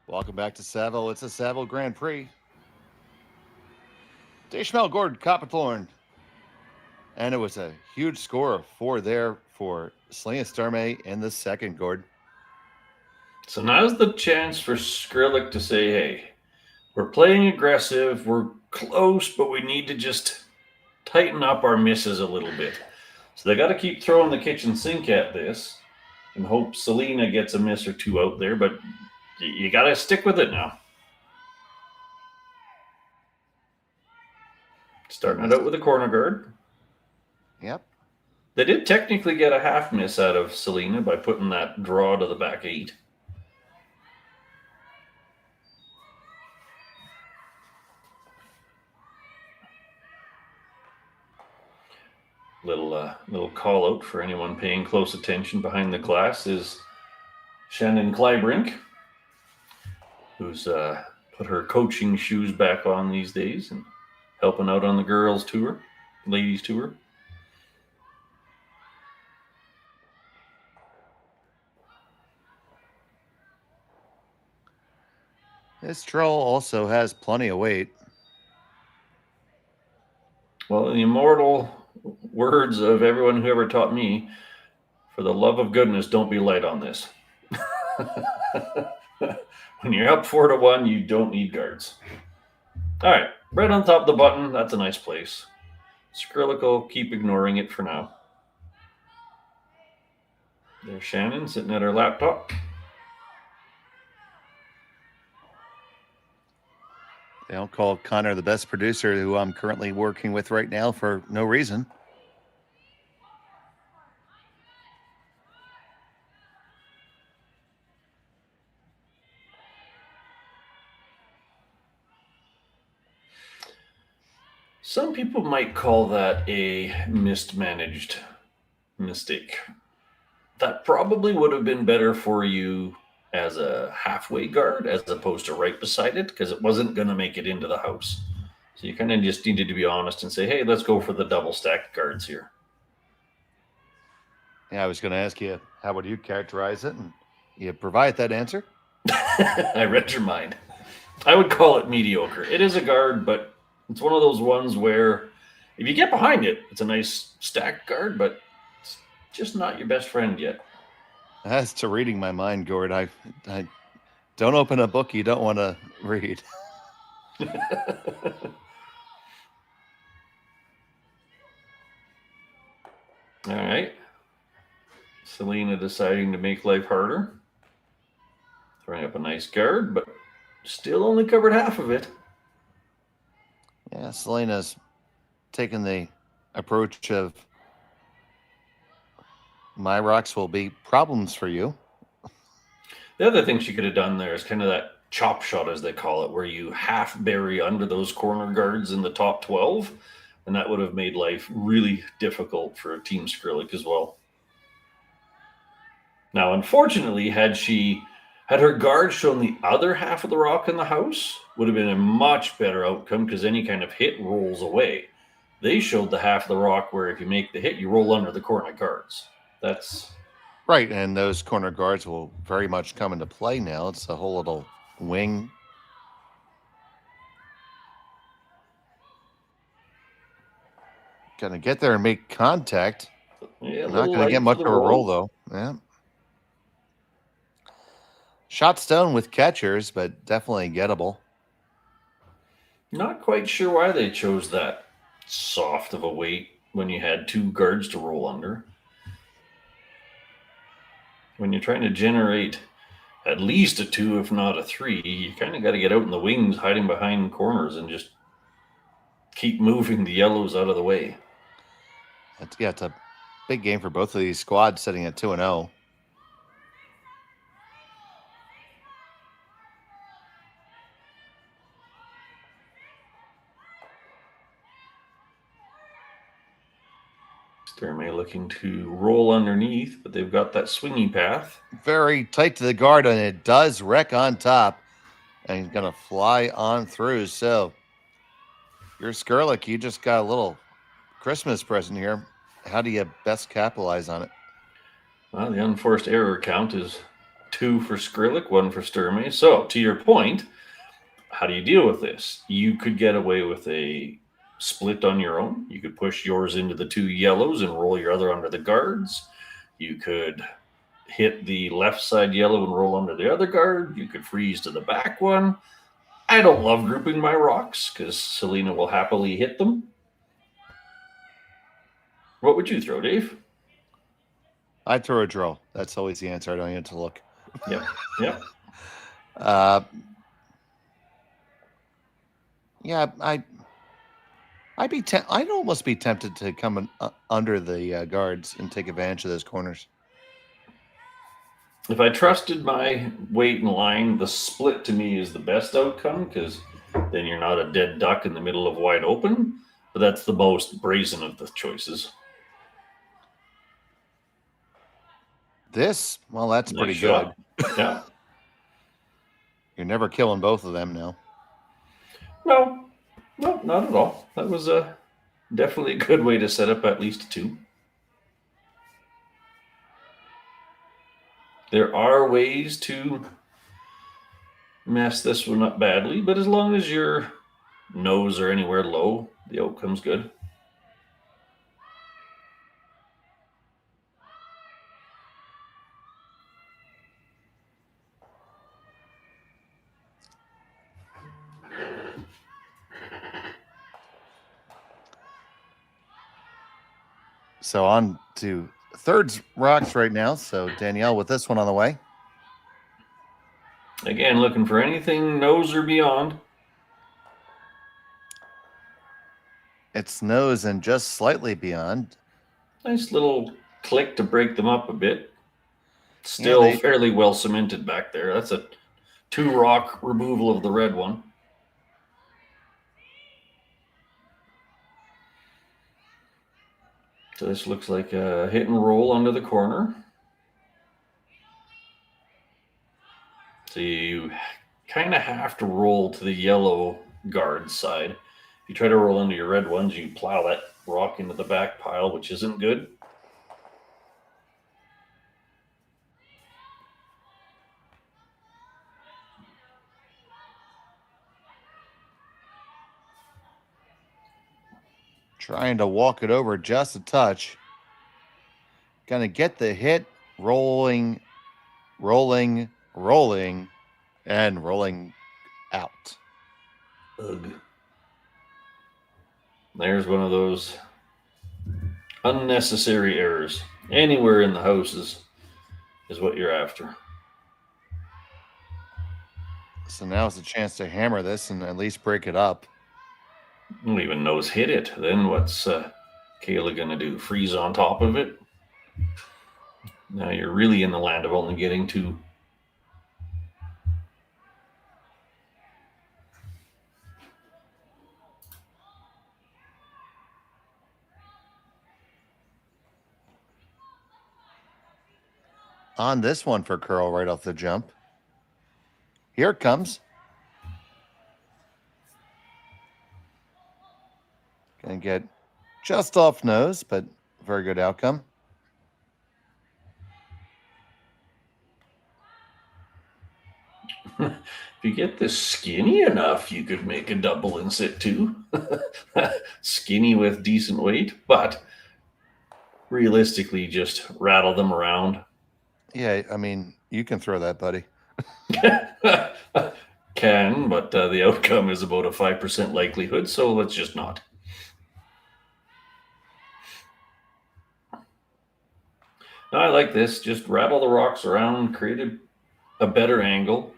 Welcome back to Saville. It's a Saville Grand Prix. Deschamel, Gord, Copperthorne. And it was a huge score of 4 there for Selena Sturmay in the second, Gord. So now's the chance for Skrlik to say, hey, we're playing aggressive, we're close, but we need to just tighten up our misses a little bit. So they got to keep throwing the kitchen sink at this and hope Selena gets a miss or two out there, but you got to stick with it now. Starting it out with a corner guard. Yep. They did technically get a half miss out of Selena by putting that draw to the back 8. Little call out for anyone paying close attention behind the glass is Shannon Kleibrink, who's put her coaching shoes back on these days and helping out on the girls' tour, ladies' tour. This troll also has plenty of weight. Well, the immortal words of everyone who ever taught me, for the love of goodness, don't be light on this. When you're up 4-1, you don't need guards. All right, right on top of the button. That's a nice place. Skrlik will keep ignoring it for now. There's Shannon sitting at her laptop. They don't call Connor the best producer, who I'm currently working with right now, for no reason. Some people might call that a mismanaged mistake. That probably would have been better for you as a halfway guard as opposed to right beside it, because it wasn't going to make it into the house. So you kind of just needed to be honest and say, hey, let's go for the double stacked guards here. Yeah, I was going to ask you, how would you characterize it? And you provide that answer. I read your mind. I would call it mediocre. It is a guard, but it's one of those ones where if you get behind it, it's a nice stacked guard, but it's just not your best friend yet. As to reading my mind, Gord, I don't open a book you don't want to read. All right. Selena deciding to make life harder. Throwing up a nice guard, but still only covered half of it. Yeah, Selena's taken the approach of my rocks will be problems for you. The other thing she could have done there is kind of that chop shot, as they call it, where you half bury under those corner guards in the top 12. And that would have made life really difficult for Team Skrlik as well. Now, unfortunately, had her guard shown the other half of the rock in the house, would have been a much better outcome because any kind of hit rolls away. They showed the half of the rock where if you make the hit, you roll under the corner guards. That's right, and those corner guards will very much come into play now. It's a whole little wing. Gonna get there and make contact. Yeah, not gonna get much of a roll though. Yeah. Shot stone with catchers, but definitely gettable. Not quite sure why they chose that soft of a weight when you had two guards to roll under. When you're trying to generate at least a 2, if not a 3, you kind of got to get out in the wings, hiding behind corners, and just keep moving the yellows out of the way. It's a big game for both of these squads, sitting at 2-0. Sturmay looking to roll underneath, but they've got that swingy path. Very tight to the guard, and it does wreck on top. And he's going to fly on through. So, you're Skrlik. You just got a little Christmas present here. How do you best capitalize on it? Well, the unforced error count is 2 for Skrlik, 1 for Sturmay. So, to your point, how do you deal with this? You could get away with a split on your own. You could push yours into the 2 yellows and roll your other under the guards. You could hit the left side yellow and roll under the other guard. You could freeze to the back one. I don't love grouping my rocks because Selena will happily hit them. What would you throw, Dave? I'd throw a drill. That's always the answer. I don't need to look. Yep. Yep. Yeah, I'd almost be tempted to come under the guards and take advantage of those corners. If I trusted my weight and line, the split to me is the best outcome because then you're not a dead duck in the middle of wide open. But that's the most brazen of the choices. That's Nice pretty shot. good. Yeah. You're never killing both of them now. No, not at all. That was definitely a good way to set up at least 2. There are ways to mess this one up badly, but as long as your nose are anywhere low, the outcome's good. So on to thirds rocks right now. So Danielle with this one on the way. Again, looking for anything nose or beyond. It's nose and just slightly beyond. Nice little click to break them up a bit. Still fairly well cemented back there. That's a 2 rock removal of the red one. So this looks like a hit and roll under the corner. So you kind of have to roll to the yellow guard side. If you try to roll into your red ones, you plow that rock into the back pile, which isn't good. Trying to walk it over just a touch. Gonna get the hit, rolling, and rolling out. Ugh. There's one of those unnecessary errors. Anywhere in the house is what you're after. So now is a chance to hammer this and at least break it up. Who even knows hit it? Then what's Kayla going to do? Freeze on top of it? Now you're really in the land of only getting 2. on this one for curl right off the jump. Here it comes. Gonna get just off nose, but very good outcome. If you get this skinny enough, you could make a double in sit too. Skinny with decent weight, but realistically, just rattle them around. Yeah, I mean, you can throw that, buddy. Can, but the outcome is about a 5% likelihood, so let's just not. No, I like this. Just rattle the rocks around, create a better angle.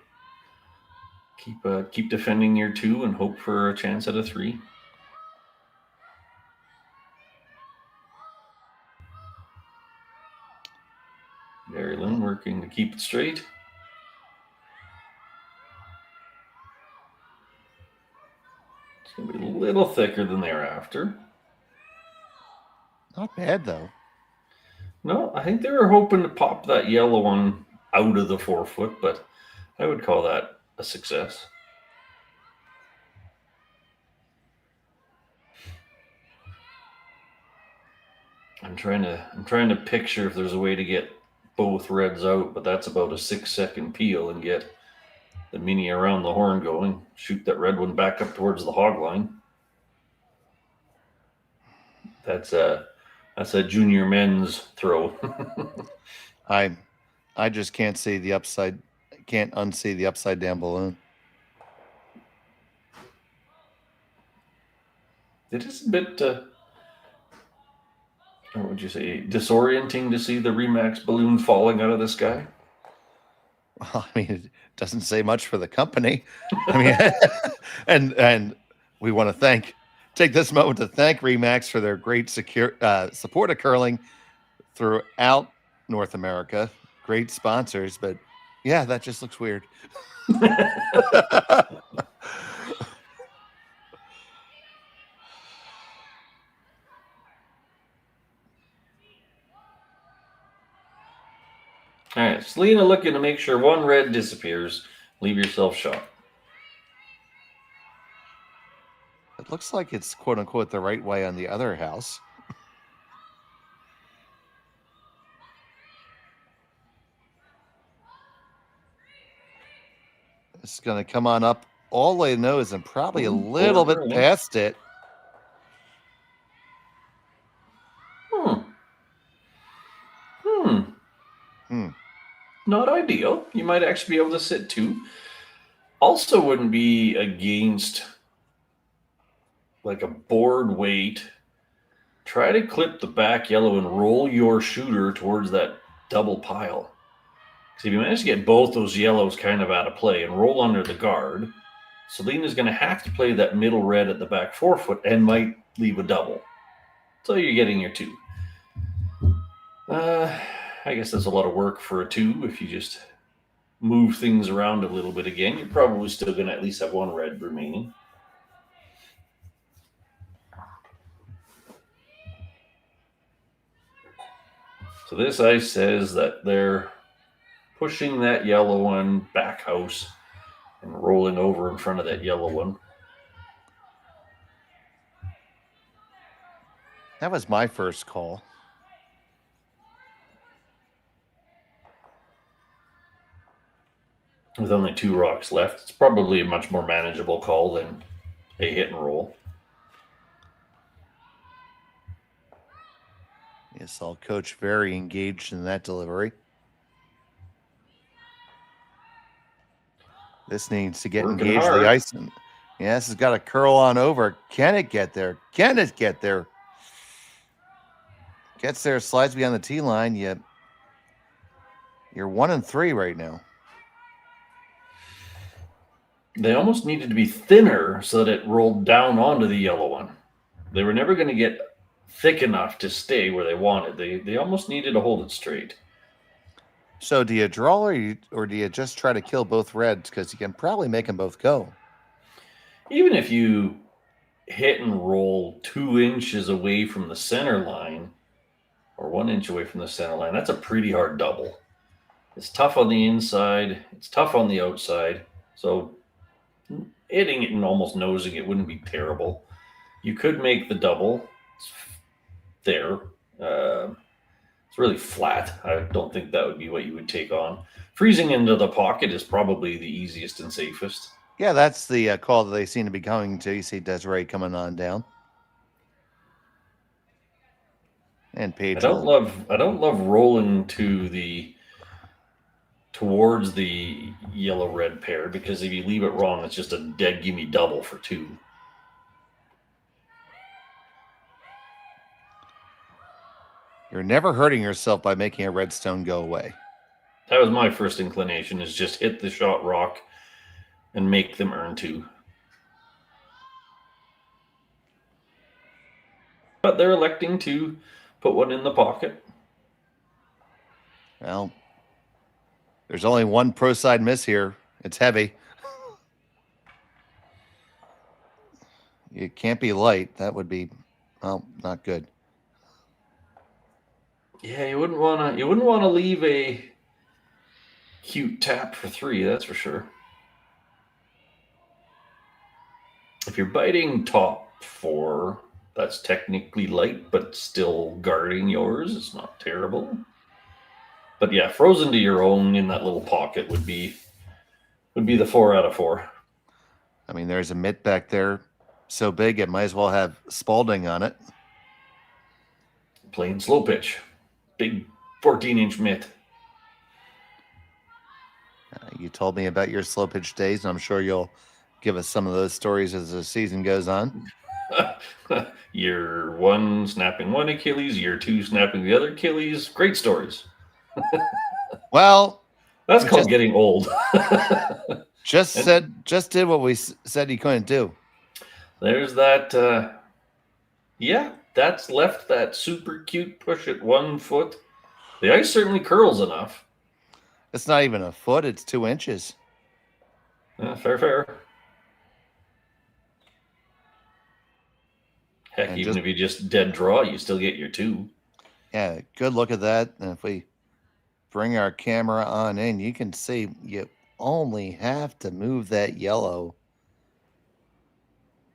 Keep defending your 2 and hope for a chance at a 3. Marilyn working to keep it straight. It's going to be a little thicker than they're after. Not bad, though. No, I think they were hoping to pop that yellow one out of the 4 foot, but I would call that a success. I'm trying to picture if there's a way to get both reds out, but that's about a 6-second peel and get the mini around the horn going. Shoot that red one back up towards the hog line. That's a junior men's throw. I just can't see the upside. Can't unsee the upside down balloon. It is a bit, what would you say, disorienting to see the Remax balloon falling out of the sky. Well, I mean, it doesn't say much for the company. I mean, and we want to take this moment to thank Remax for their great support of curling throughout North America. Great sponsors, but yeah, that just looks weird. All right, Selena looking to make sure one red disappears. Leave yourself shot. It looks like it's quote unquote the right way on the other house. It's going to come on up all the way to nose and probably a little bit past it. Not ideal. You might actually be able to sit 2. Also wouldn't be against like a board weight. Try to clip the back yellow and roll your shooter towards that double pile. Because if you manage to get both those yellows kind of out of play and roll under the guard, Selena's going to have to play that middle red at the back 4 foot and might leave a double. So you're getting your 2. I guess that's a lot of work for a 2. If you just move things around a little bit again, you're probably still going to at least have 1 red remaining. So this ice says that they're pushing that yellow one back house and rolling over in front of that yellow one. That was my first call. With only 2 rocks left, it's probably a much more manageable call than a hit and roll. Yes, I'll coach very engaged in that delivery. This needs to get Working engaged hard. the ice. And yeah, this has got to curl on over. Can it get there? Can it get there? Gets there, slides beyond the tee line. Yet you're 1-3 right now. They almost needed to be thinner so that it rolled down onto the yellow one. They were never going to get thick enough to stay where they wanted. They almost needed to hold it straight. So do you draw or do you just try to kill both reds? Because you can probably make them both go. Even if you hit and roll 2 inches away from the center line or 1 inch away from the center line, that's a pretty hard double. It's tough on the inside. It's tough on the outside. So hitting it and almost nosing it wouldn't be terrible. You could make the double. It's there. It's really flat. I don't think that would be what you would take on. Freezing into the pocket is probably the easiest and safest. Yeah, that's the call that they seem to be going to. You see Desiree coming on down. And Paige. I don't love rolling towards the yellow-red pair, because if you leave it wrong, it's just a dead gimme double for 2. You're never hurting yourself by making a redstone go away. That was my first inclination, is just hit the shot rock and make them earn 2. But they're electing to put one in the pocket. Well, there's only one pro side miss here. It's heavy. It can't be light. That would be, well, not good. Yeah, you wouldn't want to leave a cute tap for 3, that's for sure. If you're biting top 4, that's technically light, but still guarding yours. It's not terrible. But yeah, frozen to your own in that little pocket would be the 4 out of 4. I mean, there's a mitt back there so big it might as well have Spalding on it. Playing slow pitch. Big 14-inch mitt. You told me about your slow pitch days, and I'm sure you'll give us some of those stories as the season goes on. Year 1 snapping one Achilles, year 2 snapping the other Achilles. Great stories. Well, that's called getting old. just did what we said he couldn't do. There's that. That's left that super cute push at 1 foot. The ice certainly curls enough. It's not even a foot; it's 2 inches. Fair. Heck, and even if you just dead draw, you still get your 2. Yeah, good look at that. And if we bring our camera on in, you can see you only have to move that yellow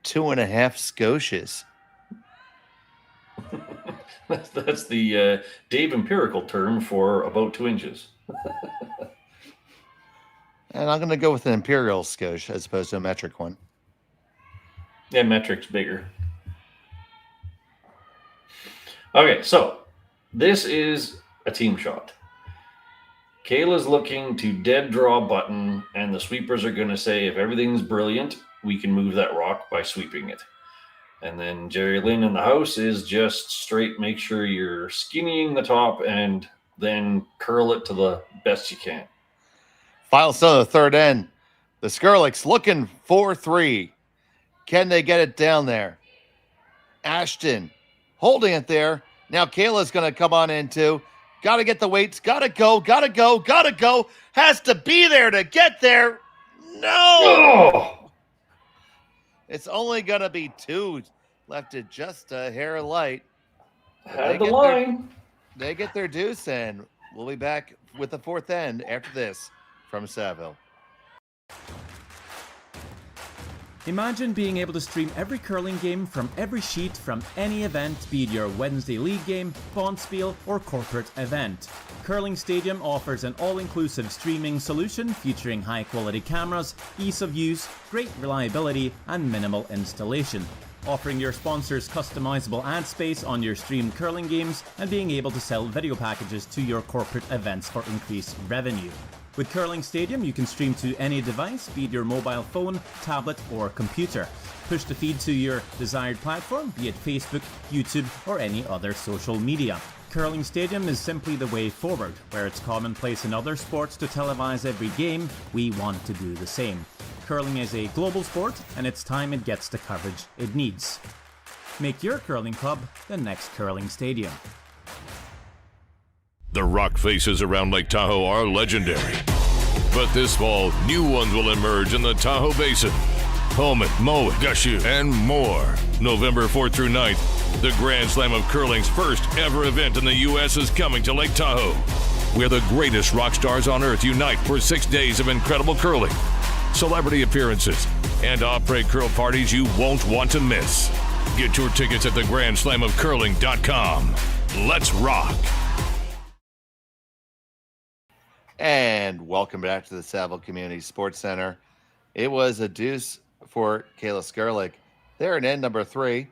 2.5 scotias. That's the Dave empirical term for about 2 inches. And I'm going to go with an imperial scotia as opposed to a metric one. Yeah, metric's bigger. Okay, so this is a team shot. Kayla's looking to dead draw button, and the sweepers are going to say, if everything's brilliant, we can move that rock by sweeping it. And then Jerry Lynn in the house is just straight, make sure you're skinnying the top and then curl it to the best you can. Final stone of the third end. The Skrlik's looking for 3. Can they get it down there? Ashton holding it there. Now Kayla's going to come on in too. Got to get the weights. Got to go. Has to be there to get there. No. Oh! It's only going to be 2. Left it just a hair light. Had the line. They get their deuce, and we'll be back with the fourth end after this from Saville. Imagine being able to stream every curling game from every sheet from any event, be it your Wednesday league game, bonspiel, or corporate event. Curling Stadium offers an all-inclusive streaming solution featuring high-quality cameras, ease of use, great reliability, and minimal installation. Offering your sponsors customizable ad space on your streamed curling games and being able to sell video packages to your corporate events for increased revenue. With Curling Stadium, you can stream to any device, be it your mobile phone, tablet, or computer. Push the feed to your desired platform, be it Facebook, YouTube, or any other social media. Curling Stadium is simply the way forward. Where it's commonplace in other sports to televise every game, we want to do the same. Curling is a global sport, and it's time it gets the coverage it needs. Make your curling club the next Curling Stadium. The rock faces around Lake Tahoe are legendary. But this fall, new ones will emerge in the Tahoe Basin. Pullman, Mowat, Gushu, and more. November 4th through 9th, the Grand Slam of Curling's first ever event in the U.S. is coming to Lake Tahoe. where the greatest rock stars on earth unite for 6 days of incredible curling, celebrity appearances, and après curl parties you won't want to miss. Get your tickets at thegrandslamofcurling.com. Let's rock. And welcome back to the Saville Community Sports Center. It was a deuce for Kayla Skrlik. They're in end number 3.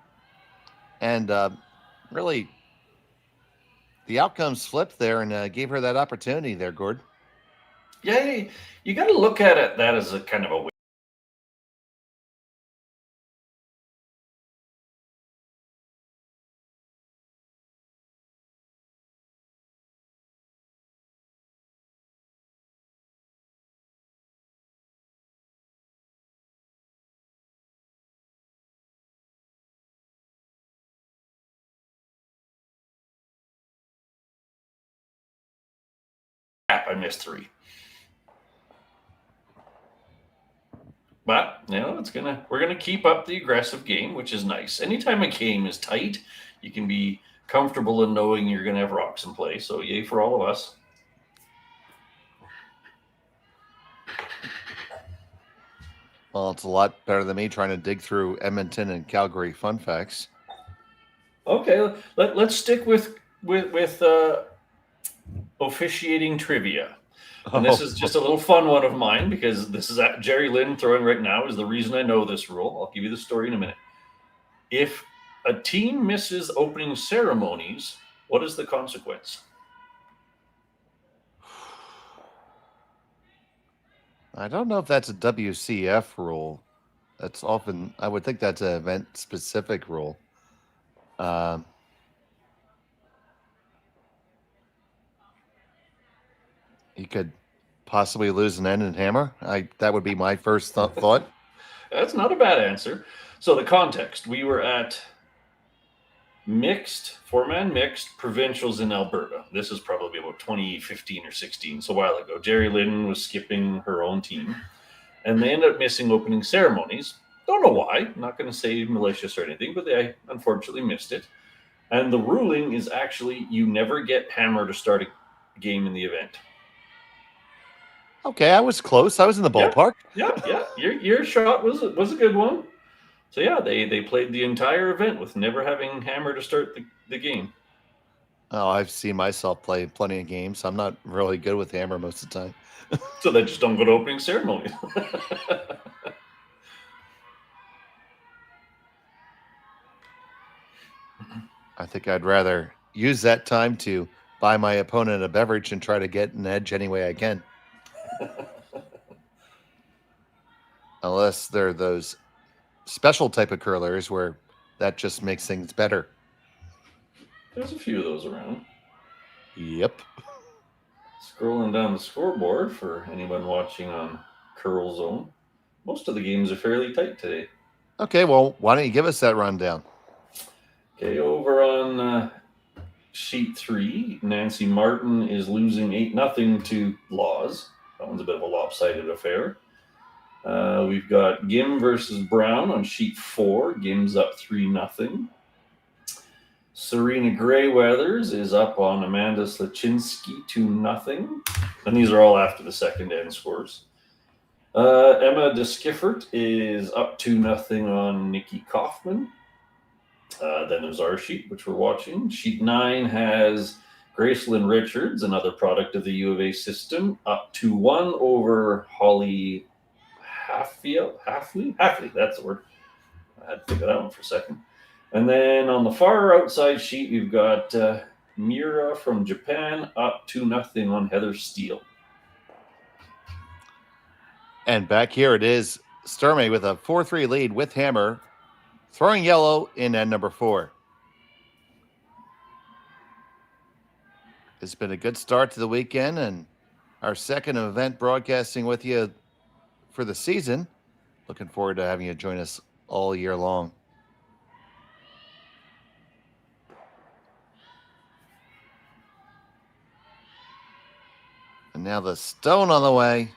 And really, the outcomes flipped there and gave her that opportunity there, Gord. Yeah, you got to look at it that as a kind of a I missed 3. But we're gonna keep up the aggressive game, which is nice. Anytime a game is tight, you can be comfortable in knowing you're gonna have rocks in play. So yay for all of us. Well, it's a lot better than me trying to dig through Edmonton and Calgary fun facts. Okay, let's stick with officiating trivia. And this is just a little fun one of mine because this is Jerry Lynn throwing right now is the reason I know this rule. I'll give you the story in a minute. If a team misses opening ceremonies, what is the consequence? I don't know if that's a WCF rule. That's often, I would think that's an event-specific rule. You could possibly lose an end and hammer. That would be my first thought. That's not a bad answer. So the context, we were at mixed, 4-man mixed provincials in Alberta. This is probably about 2015 or 16, so a while ago. Jerry Lynn was skipping her own team, and they ended up missing opening ceremonies. Don't know why. I'm not going to say malicious or anything, but they unfortunately missed it. And the ruling is actually you never get hammer to start a game in the event. Okay, I was close. I was in the ballpark. Yeah. Your shot was a good one. So yeah, they played the entire event with never having hammer to start the game. Oh, I've seen myself play plenty of games. I'm not really good with hammer most of the time. So they just don't go to opening ceremony. I think I'd rather use that time to buy my opponent a beverage and try to get an edge any way I can. Unless they're those special type of curlers where that just makes things better. There's a few of those around. Yep. Scrolling down the scoreboard for anyone watching on Curl Zone. Most of the games are fairly tight today. Okay, well, why don't you give us that rundown? Okay, over on sheet 3, Nancy Martin is losing 8-0 to Laws. That one's a bit of a lopsided affair. We've got Gim versus Brown on sheet 4. Gim's up 3-0. Serena Greyweathers is up on Amanda Slaczynski 2-0. And these are all after the second end scores. Emma DeSkiffert is up 2-0 on Nikki Kaufman. Then there's our sheet, which we're watching. Sheet 9 has Gracelyn Richards, another product of the U of A system, up 2-1 over Holly Hafley, that's the word. I had to think of that one for a second. And then on the far outside sheet, we've got Mira from Japan up 2-0 on Heather Steele. And back here it is Sturmay with a 4-3 lead with hammer, throwing yellow in end number 4. It's been a good start to the weekend and our second event broadcasting with you for the season. Looking forward to having you join us all year long. And now the stone on the way.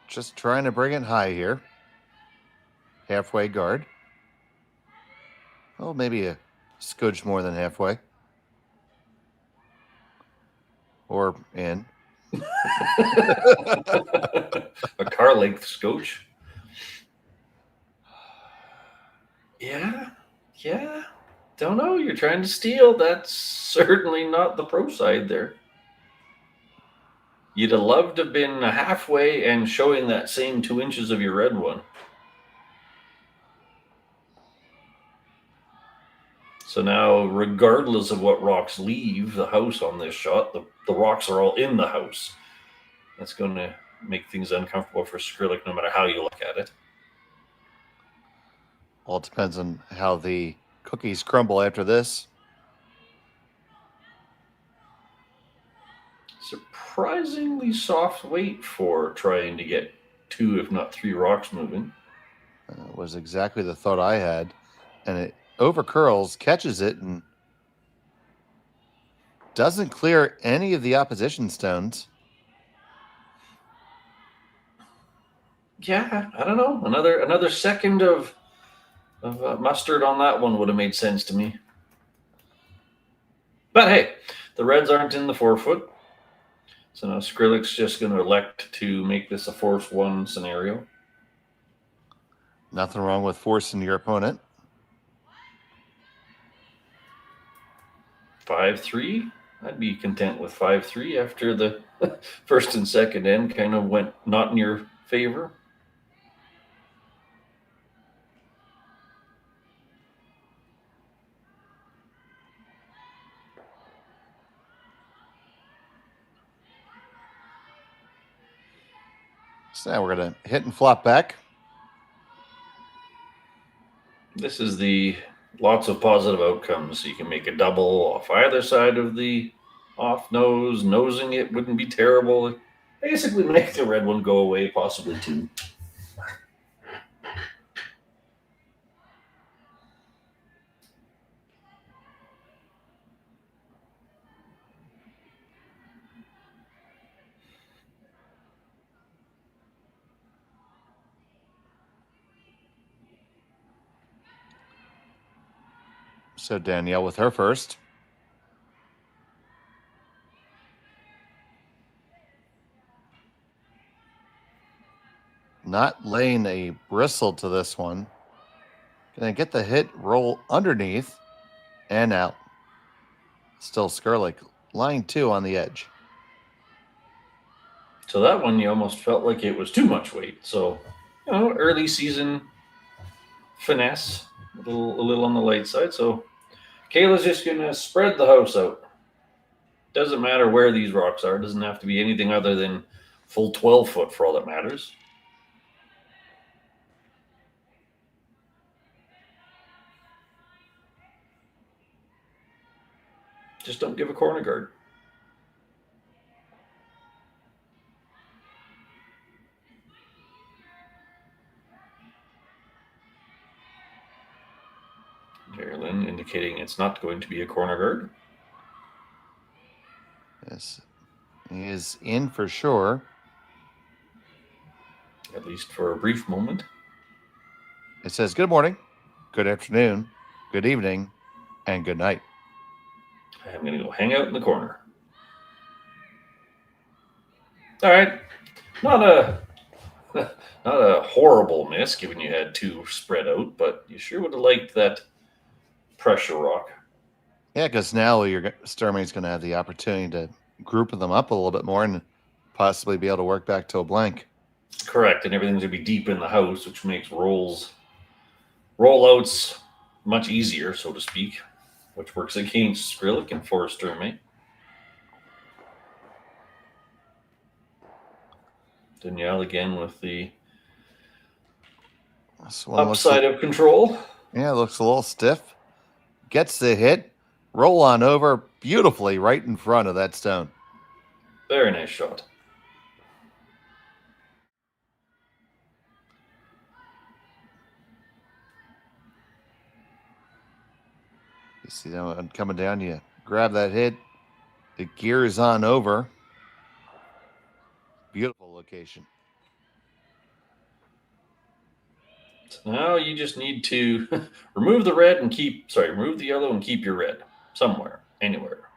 Just trying to bring it high here. Halfway guard. Oh, maybe a scotch more than halfway. Or in. A car length scotch. Yeah. Don't know. You're trying to steal. That's certainly not the pro side there. You'd have loved to have been halfway and showing that same 2 inches of your red one. So now, regardless of what rocks leave the house on this shot, the rocks are all in the house. That's going to make things uncomfortable for Skrlik no matter how you look at it. All depends on how the cookies crumble after this. Surprisingly soft weight for trying to get 2, if not 3 rocks moving. Was exactly the thought I had. And it over curls, catches it, and doesn't clear any of the opposition stones. Yeah, I don't know. Another second of mustard on that one would have made sense to me. But hey, the reds aren't in the 4-foot. So now Skrlik's just going to elect to make this a force 1 scenario. Nothing wrong with forcing your opponent. 5-3. I'd be content with 5-3 after the first and second end kind of went not in your favor. So now we're going to hit and flop back. This is the lots of positive outcomes. You can make a double off either side of the off nose. Nosing it wouldn't be terrible. Basically make the red one go away, possibly 2. So Danielle with her first. Not laying a bristle to this one. Gonna get the hit, roll underneath, and out. Still Skrlik, line 2 on the edge. So that one, you almost felt like it was too much weight. So, early season finesse, a little on the light side. So Kayla's just going to spread the house out. Doesn't matter where these rocks are. It doesn't have to be anything other than full 12-foot for all that matters. Just don't give a corner guard. Marilyn indicating it's not going to be a corner guard. Yes, he is in for sure. At least for a brief moment. It says good morning, good afternoon, good evening, and good night. I'm going to go hang out in the corner. All right. Not a horrible miss, given you had 2 spread out, but you sure would have liked that pressure rock. Yeah, because now Sturmay's going to have the opportunity to group them up a little bit more and possibly be able to work back to a blank. Correct, and everything's going to be deep in the house, which makes rollouts much easier, so to speak, which works against Skrlik and for Sturmay. Danielle again with the upside of control. Yeah, looks a little stiff. Gets the hit. Roll on over beautifully right in front of that stone. Very nice shot. You see that one coming down, you grab that hit. The gear is on over. Beautiful location. So Now you just need to remove the remove the yellow and keep your red somewhere, anywhere.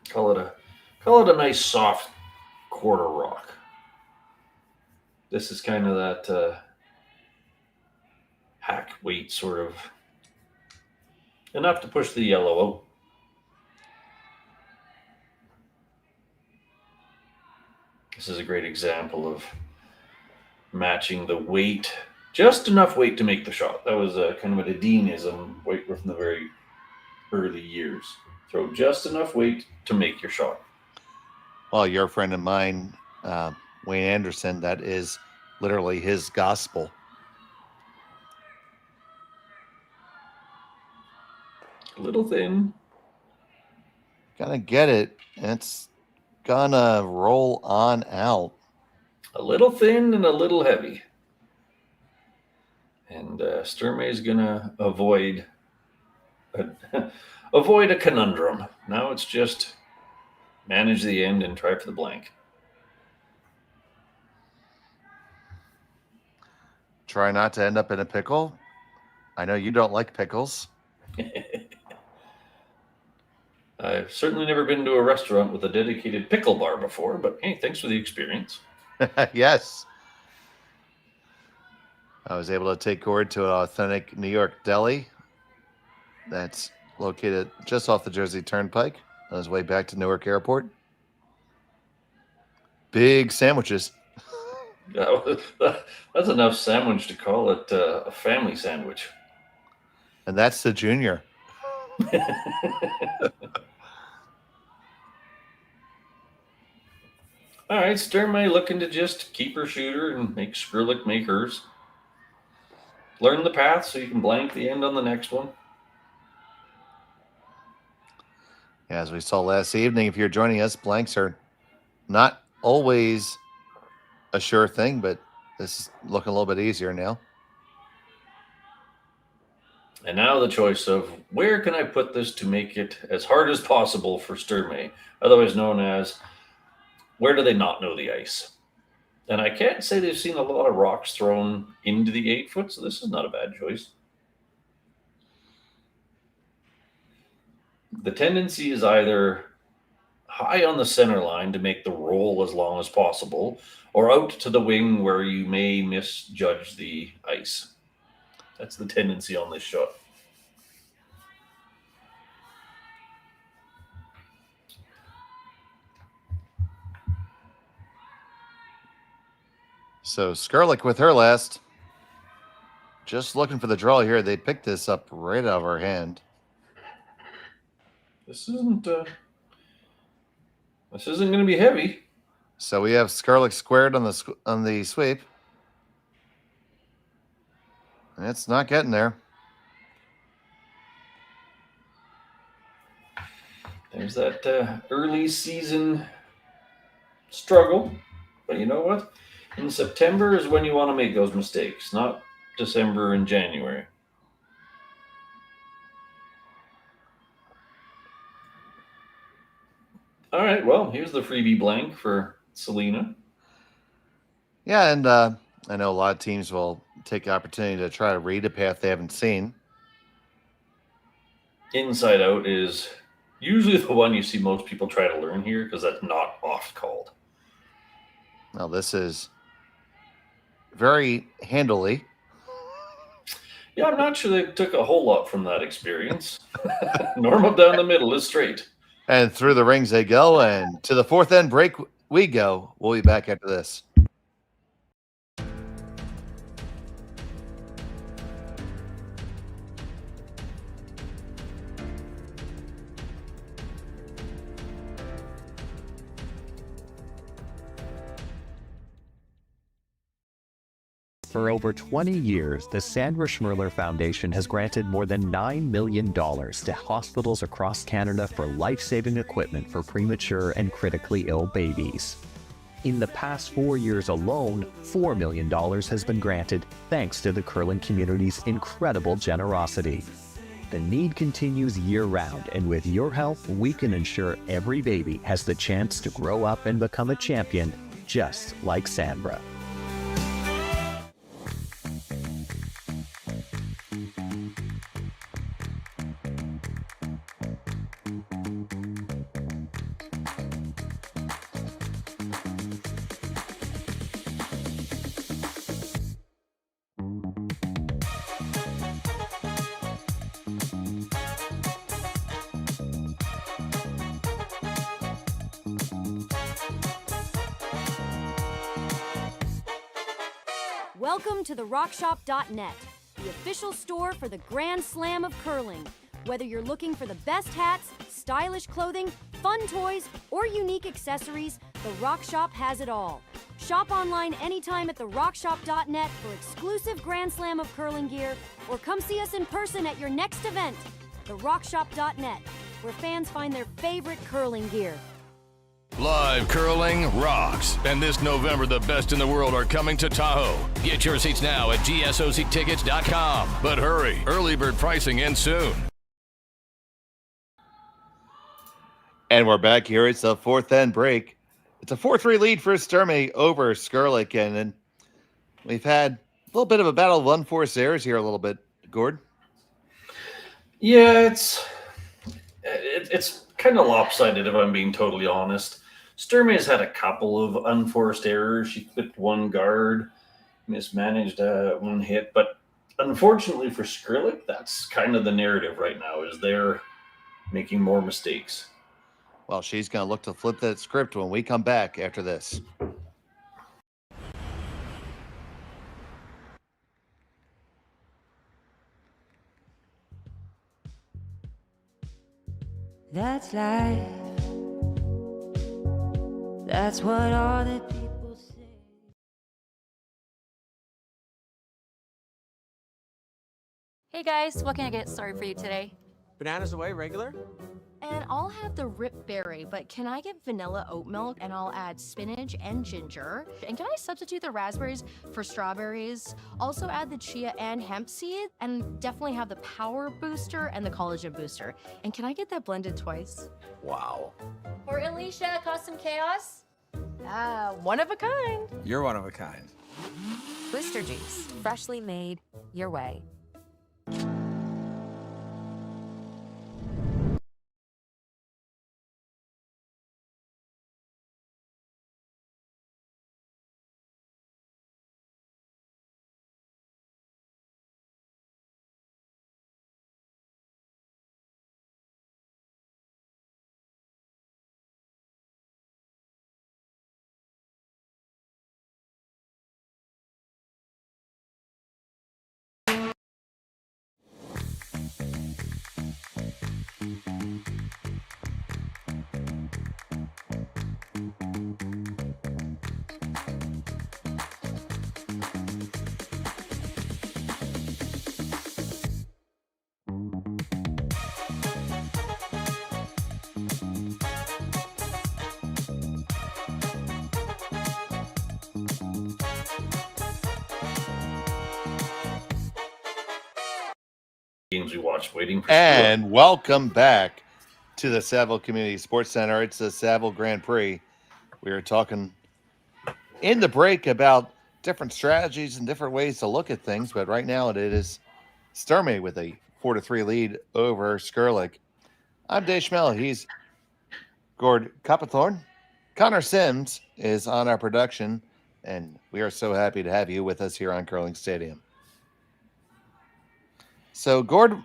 Call it a nice soft quarter rock. This is kind of that hack weight sort of, enough to push the yellow out. This is a great example of matching the weight, just enough weight to make the shot. That was kind of a Deanism weight from the very early years. Throw just enough weight to make your shot. Well, you're a friend of mine, Wayne Anderson, that is literally his gospel. A little thin. Gonna get it. It's gonna roll on out. A little thin and a little heavy. And Sturmay is gonna avoid a conundrum. Now it's just manage the end and try for the blank. Try not to end up in a pickle. I know you don't like pickles. I've certainly never been to a restaurant with a dedicated pickle bar before, but hey, thanks for the experience. Yes. I was able to take Gord to an authentic New York deli that's located just off the Jersey Turnpike on his way back to Newark Airport. Big sandwiches. That's enough sandwich to call it a family sandwich. And that's the junior. All right, Sturmay looking to just keep her shooter and make Skrlik make hers. Learn the path so you can blank the end on the next one. As we saw last evening, if you're joining us, blanks are not always a sure thing, but this is looking a little bit easier now. And now the choice of where can I put this to make it as hard as possible for Sturmay, otherwise known as where do they not know the ice? And I can't say they've seen a lot of rocks thrown into the 8-foot, so this is not a bad choice. The tendency is either high on the center line to make the roll as long as possible, or out to the wing where you may misjudge the ice. That's the tendency on this shot. So Skrlik with her last. Just looking for the draw here. They picked this up right out of her hand. This isn't going to be heavy. So we have Skrlik squared on the sweep. And it's not getting there. There's that early season struggle. But you know what? In September is when you want to make those mistakes, not December and January. All right, well, here's the freebie blank for Selena. Yeah, and I know a lot of teams will take the opportunity to try to read a path they haven't seen. Inside out is usually the one you see most people try to learn here because that's not oft called. Now this is very handily. Yeah, I'm not sure they took a whole lot from that experience. Normal down the middle is straight. And through the rings they go, and to the fourth end break we go. We'll be back after this. For over 20 years, the Sandra Schmirler Foundation has granted more than $9 million to hospitals across Canada for life-saving equipment for premature and critically ill babies. In the past 4 years alone, $4 million has been granted thanks to the curling community's incredible generosity. The need continues year-round, and with your help, we can ensure every baby has the chance to grow up and become a champion just like Sandra. Welcome to therockshop.net, the official store for the Grand Slam of curling. Whether you're looking for the best hats, stylish clothing, fun toys, or unique accessories, the Rock Shop has it all. Shop online anytime at therockshop.net for exclusive Grand Slam of curling gear, or come see us in person at your next event. Therockshop.net, where fans find their favorite curling gear. Live curling rocks. And this November, the best in the world are coming to Tahoe. Get your seats now at gsoctickets.com. But hurry, early bird pricing ends soon. And we're back here. It's a fourth end break. It's a 4-3 lead for Sturmay over Skrlik. And then we've had a little bit of a battle of unforced errors here a little bit. Gord? Yeah, it's kind of lopsided if I'm being totally honest. Sturmay has had a couple of unforced errors. She clipped one guard, mismanaged one hit, but unfortunately for Skrlik, that's kind of the narrative right now, is they're making more mistakes. Well, she's going to look to flip that script when we come back after this. That's life. That's what all the people say. Hey guys, what can I get started for you today? Bananas away, regular? And I'll have the rip berry, but can I get vanilla oat milk and I'll add spinach and ginger? And can I substitute the raspberries for strawberries? Also add the chia and hemp seed, and definitely have the power booster and the collagen booster. And can I get that blended twice? Wow. For Alicia, Custom Chaos? One of a kind. You're one of a kind. Twister juice, freshly made your way. Games we watched waiting for. And welcome back to the Saville Community Sports Center. It's the Saville Grand Prix. We were talking in the break about different strategies and different ways to look at things, but right now it is Sturmay with a 4-3 lead over Skrlik. I'm Dave Schmel. He's Gord Copperthorne. Connor Sims is on our production, and we are so happy to have you with us here on Curling Stadium. So, Gord,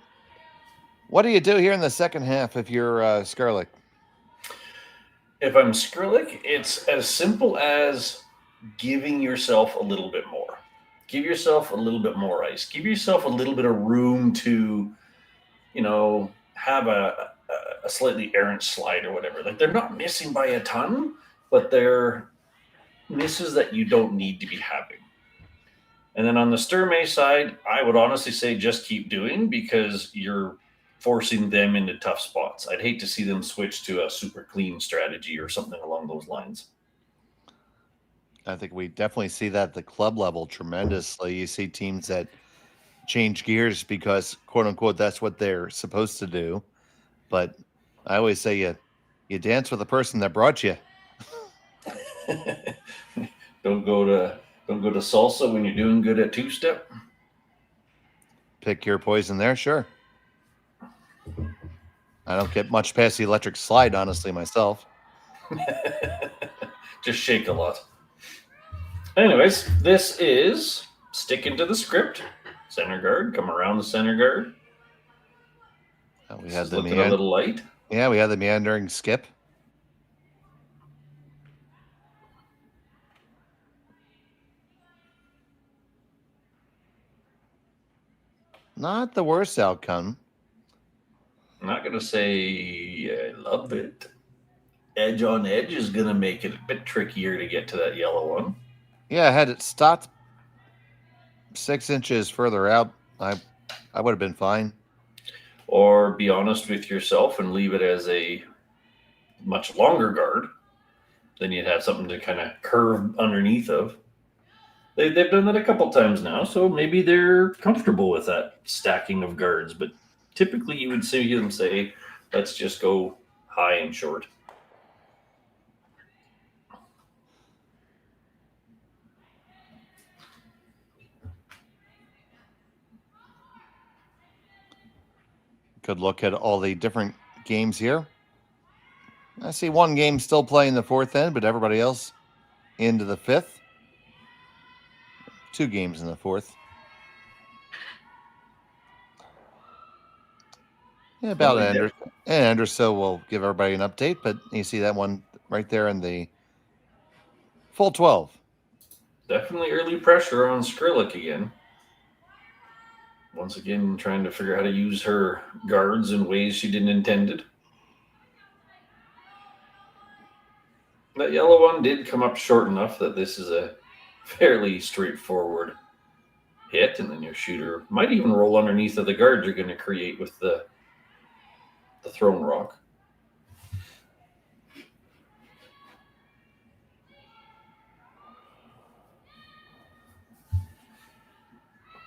what do you do here in the second half if you're Skrlik? If I'm Skrlik, it's as simple as giving yourself a little bit more. Give yourself a little bit more ice. Give yourself a little bit of room to, have a slightly errant slide or whatever. Like, they're not missing by a ton, but they're misses that you don't need to be having. And then on the Sturmay side, I would honestly say just keep doing, because you're forcing them into tough spots. I'd hate to see them switch to a super clean strategy or something along those lines. I think we definitely see that at the club level tremendously. You see teams that change gears because, quote unquote, that's what they're supposed to do. But I always say you dance with the person that brought you. Don't go to salsa when you're doing good at two-step. Pick your poison there, sure. I don't get much past the electric slide, honestly, myself. Just shake a lot. Anyways, this is sticking to the script. Center guard, come around the center guard. We had the looking a little light. Yeah, we had the meandering skip. Not the worst outcome. I'm not going to say I love it. Edge on edge is going to make it a bit trickier to get to that yellow one. Yeah, had it stopped 6 inches further out, I would have been fine. Or be honest with yourself and leave it as a much longer guard. Then you'd have something to kind of curve underneath of. They've done that a couple times now, so maybe they're comfortable with that stacking of guards. But typically you would see them say, let's just go high and short. Good look at all the different games here. I see one game still playing the 4th end, but everybody else into the 5th. 2 games in the 4th. Yeah, about an end or so we'll give everybody an update, but you see that one right there in the full 12. Definitely early pressure on Skrlik again. Once again, trying to figure out how to use her guards in ways she didn't intended. That yellow one did come up short enough that this is a fairly straightforward hit, and then your shooter might even roll underneath of the guard you're going to create with the thrown rock.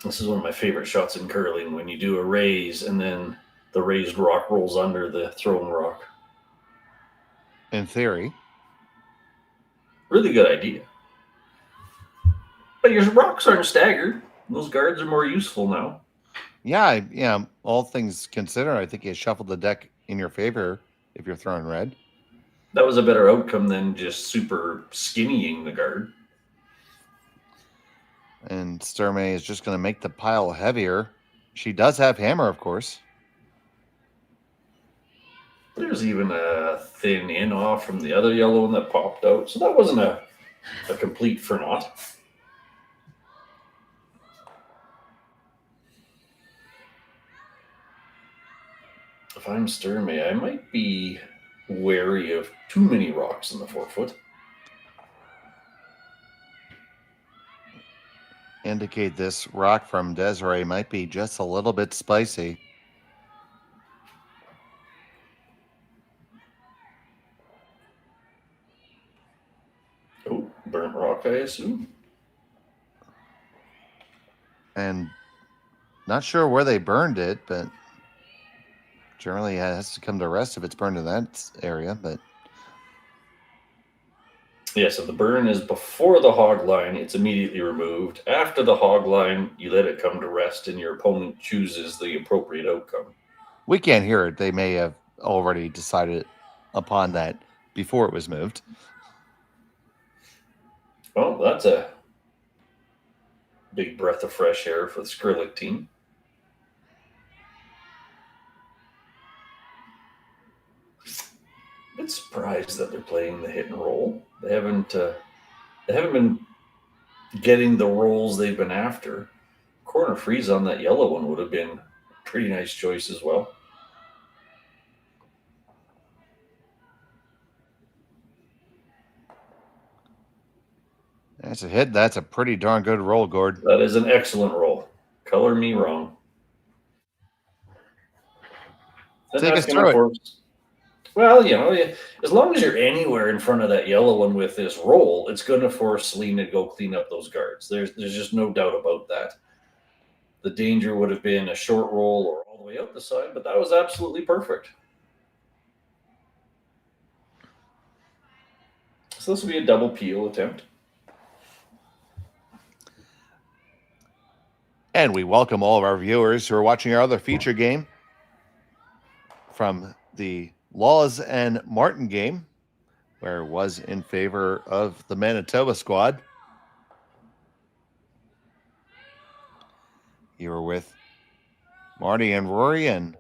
This is one of my favorite shots in curling, when you do a raise and then the raised rock rolls under the thrown rock. In theory. Really good idea. But your rocks aren't staggered. Those guards are more useful now. Yeah, all things considered, I think you shuffled the deck in your favor if you're throwing red. That was a better outcome than just super skinnying the guard. And Sturmay is just going to make the pile heavier. She does have hammer, of course. There's even a thin in off from the other yellow one that popped out. So that wasn't a complete for naught. If I'm Sturmay, I might be wary of too many rocks in the 4-foot. Indicate this rock from Desiree might be just a little bit spicy. Oh, burnt rock, I assume. And not sure where they burned it, but generally it has to come to rest if it's burned in that area. But yeah, so the burn is before the hog line. It's immediately removed. After the hog line, you let it come to rest and your opponent chooses the appropriate outcome. We can't hear it. They may have already decided upon that before it was moved. Well, that's a big breath of fresh air for the Skrlik team. A bit surprised that they're playing the hit and roll. They haven't been getting the rolls they've been after. Corner freeze on that yellow one would have been a pretty nice choice as well. That's a hit. That's a pretty darn good roll, Gord. That is an excellent roll. Color me wrong. Take us through it. Well, as long as you're anywhere in front of that yellow one with this roll, it's going to force Selena to go clean up those guards. There's just no doubt about that. The danger would have been a short roll or all the way out the side, but that was absolutely perfect. So this will be a double peel attempt. And we welcome all of our viewers who are watching our other feature game from the Laws and Martin game, where it was in favor of the Manitoba squad. You were with Marty and Rory, and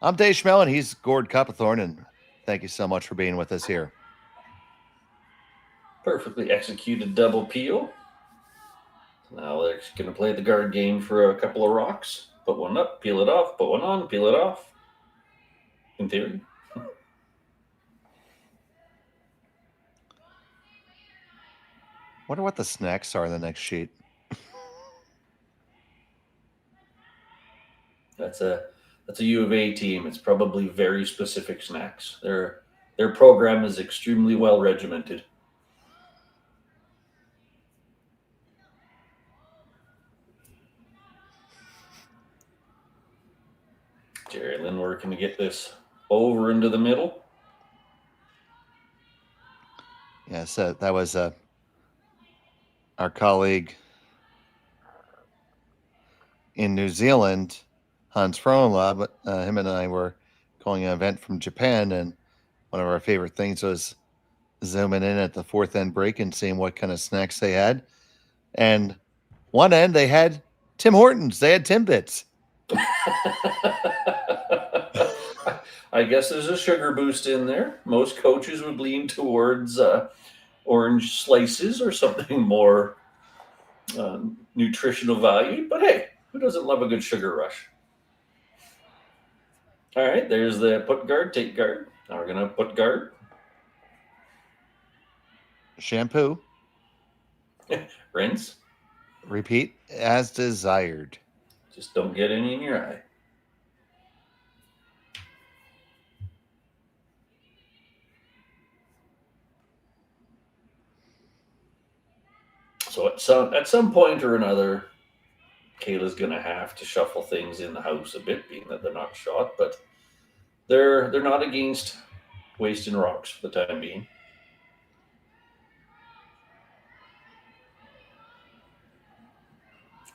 I'm Dave Schmel, and he's Gord Cupathorn, and thank you so much for being with us here. Perfectly executed double peel. Now they're going to play the guard game for a couple of rocks. Put one up, peel it off, put one on, peel it off. In theory. Wonder what the snacks are in the next sheet. That's a U of A team. It's probably very specific snacks. Their program is extremely well regimented. Jerry Lynn working to get this over into the middle. Yeah, so that was our colleague in New Zealand, Hans Frohnla, but him and I were calling an event from Japan, and one of our favorite things was zooming in at the fourth end break and seeing what kind of snacks they had. And one end, they had Tim Hortons. They had Timbits. I guess there's a sugar boost in there. Most coaches would lean towards orange slices or something more nutritional value. But hey, who doesn't love a good sugar rush? All right, there's the put guard, take guard. Now we're going to put guard. Shampoo. Rinse. Repeat as desired. Just don't get any in your eye. So at some point or another, Kayla's going to have to shuffle things in the house a bit, being that they're not shot, but they're not against wasting rocks for the time being.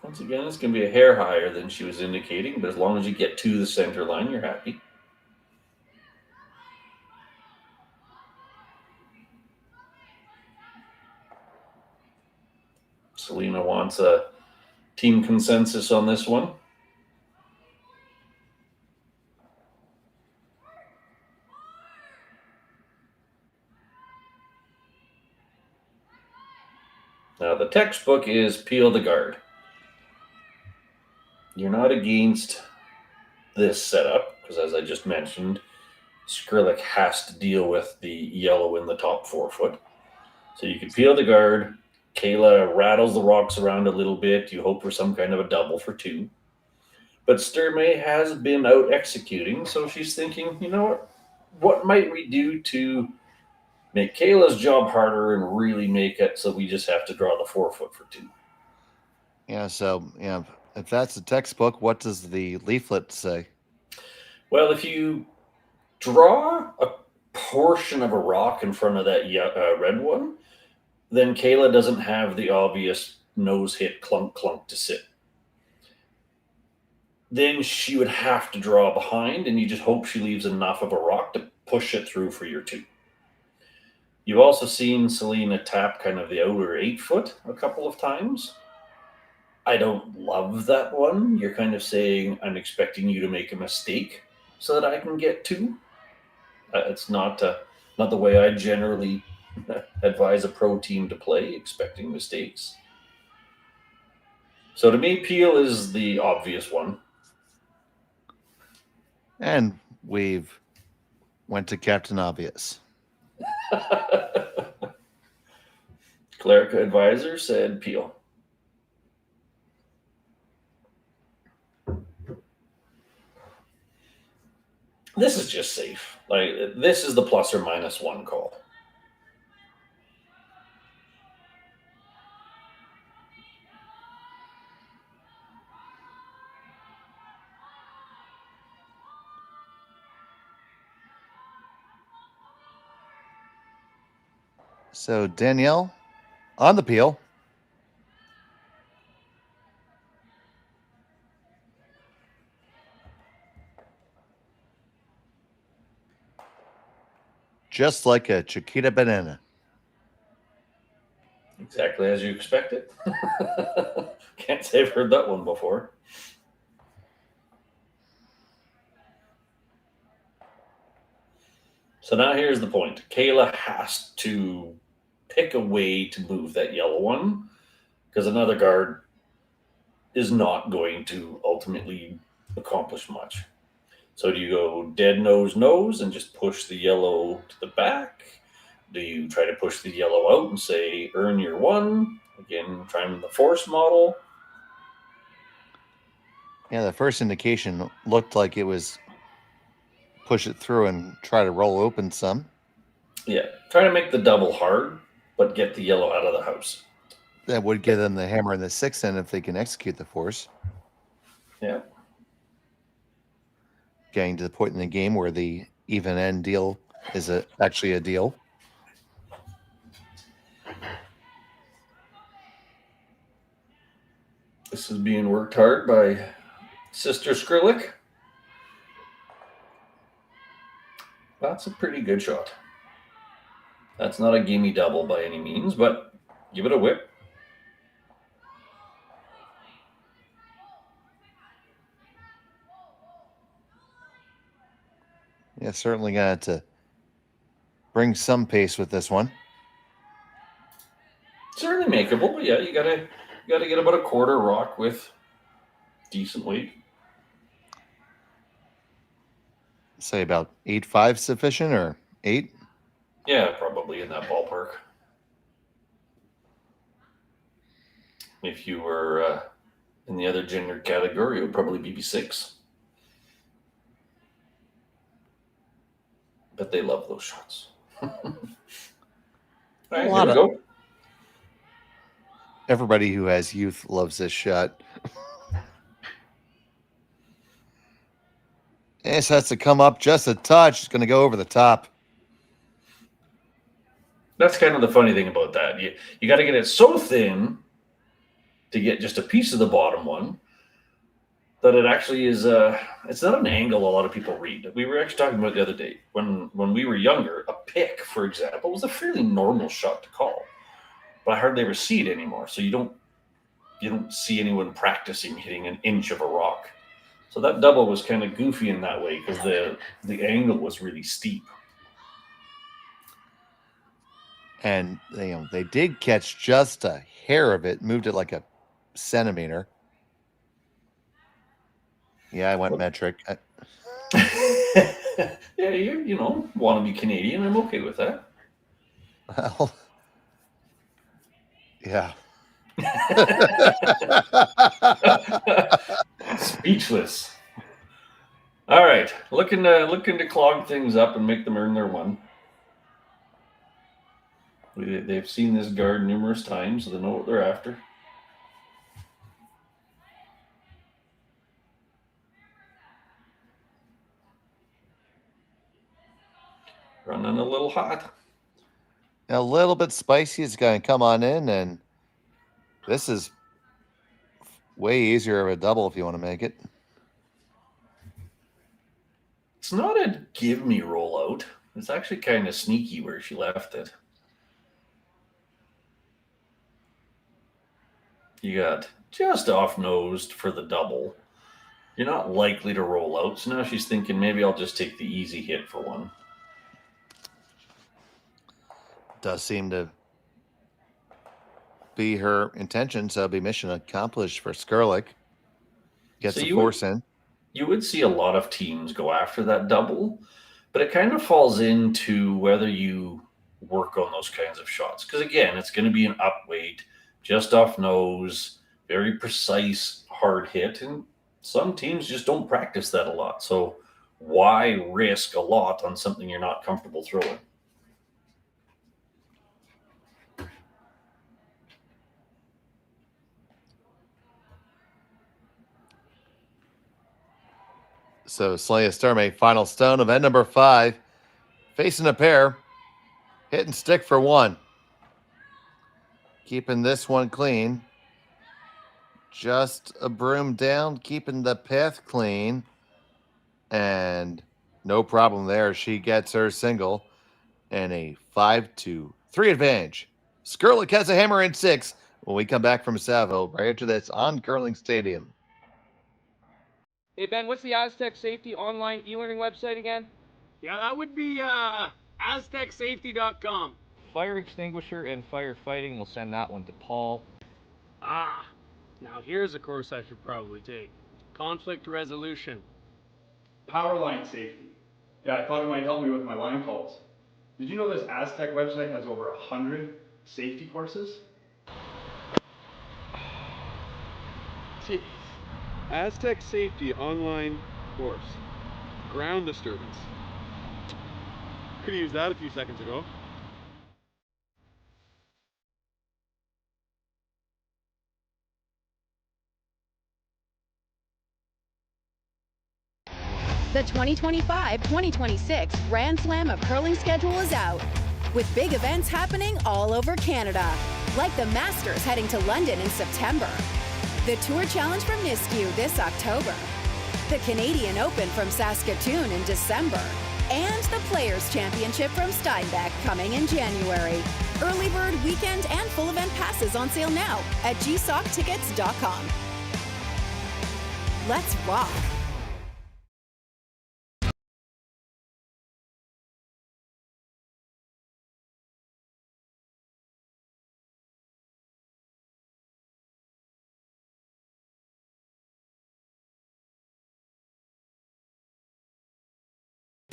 Once again, it's going to be a hair higher than she was indicating, but as long as you get to the center line, you're happy. Selena wants a team consensus on this one. Now, the textbook is peel the guard. You're not against this setup, because as I just mentioned, Skrlik has to deal with the yellow in the top 4 foot. So you can peel the guard. Kayla rattles the rocks around a little bit. You hope for some kind of a double for 2. But Sturmay has been out executing, so she's thinking, you know what might we do to make Kayla's job harder and really make it so we just have to draw the 4 foot for 2? Yeah, so, yeah, if that's the textbook, what does the leaflet say? Well, if you draw a portion of a rock in front of that red one, then Kayla doesn't have the obvious nose hit clunk to sit. Then she would have to draw behind, and you just hope she leaves enough of a rock to push it through for your 2. You've also seen Selena tap kind of the outer 8 foot a couple of times. I don't love that one. You're kind of saying, I'm expecting you to make a mistake so that I can get 2. It's not the way I generally advise a pro team to play, expecting mistakes. So to me, peel is the obvious one. And we've went to Captain Obvious. Clerica advisor said peel. This is just safe. Like, this is the plus or minus 1 call. So Danielle on the peel. Just like a Chiquita banana. Exactly as you expected. Can't say I've heard that one before. So now here's the point. Kayla has to pick a way to move that yellow one because another guard is not going to ultimately accomplish much. So do you go dead nose and just push the yellow to the back? Do you try to push the yellow out and say, earn your one? Again, trying the force model. Yeah, the first indication looked like it was push it through and try to roll open some. Yeah, try to make the double hard, but get the yellow out of the house. That would give them the hammer and the 6 in if they can execute the force. Yeah. Getting to the point in the game where the even end deal is actually a deal. This is being worked hard by Sister Skrlik. That's a pretty good shot. That's not a gimme double by any means, but give it a whip. Yeah, certainly got to bring some pace with this one. Certainly makeable, but yeah, you gotta get about a quarter rock with decent weight. Say about 8.5 sufficient or 8? Yeah, probably in that ballpark. If you were in the other gender category, it would probably be 6. But they love those shots. All right, here we go. Everybody who has youth loves this shot. This has to come up just a touch. It's going to go over the top. That's kind of the funny thing about that. You got to get it so thin to get just a piece of the bottom one that it actually is it's not an angle a lot of people read. We were actually talking about the other day. When we were younger, a pick, for example, was a fairly normal shot to call. But I hardly ever see it anymore. So you don't see anyone practicing hitting an inch of a rock. So that double was kind of goofy in that way because the angle was really steep. And they did catch just a hair of it, moved it like a centimeter. Yeah, I went metric. Yeah, you want to be Canadian. I'm okay with that. Well, yeah. Speechless. All right, looking to clog things up and make them earn their one. They've seen this guard numerous times, so they know what they're after. Running a little hot. A little bit spicy is going to come on in, and this is way easier of a double if you want to make it. It's not a give me rollout. It's actually kind of sneaky where she left it. You got just off-nosed for the double. You're not likely to roll out, so now she's thinking maybe I'll just take the easy hit for one. Does seem to be her intention, so it'll be mission accomplished for Skrlik. Gets the force in. You would see a lot of teams go after that double, but it kind of falls into whether you work on those kinds of shots. Because again, it's going to be an up weight, just off nose, very precise, hard hit, and some teams just don't practice that a lot. So why risk a lot on something you're not comfortable throwing? So Selena Sturmay, final stone of end number 5, facing a pair, hit and stick for one. keeping this one clean. Just a broom down, keeping the path clean. And no problem there. She gets her single and a 5-3 advantage. Skrlik has a hammer in 6 when we come back from Saville right after this on Curling Stadium. Hey Ben, what's the Aztec Safety online e-learning website again? Yeah, that would be aztecsafety.com. Fire extinguisher and firefighting, we'll send that one to Paul. Ah, now here's a course I should probably take. Conflict resolution. Power line safety. Yeah, I thought it might help me with my line calls. Did you know this Aztec website has over 100 safety courses? Jeez. Aztec Safety online course. Ground disturbance. Could have used that a few seconds ago. The 2025-2026 Grand Slam of Curling schedule is out, with big events happening all over Canada, like the Masters heading to London in September, the Tour Challenge from Nisku this October, the Canadian Open from Saskatoon in December, and the Players' Championship from Steinbeck coming in January. Early bird weekend and full event passes on sale now at gsoctickets.com. Let's rock!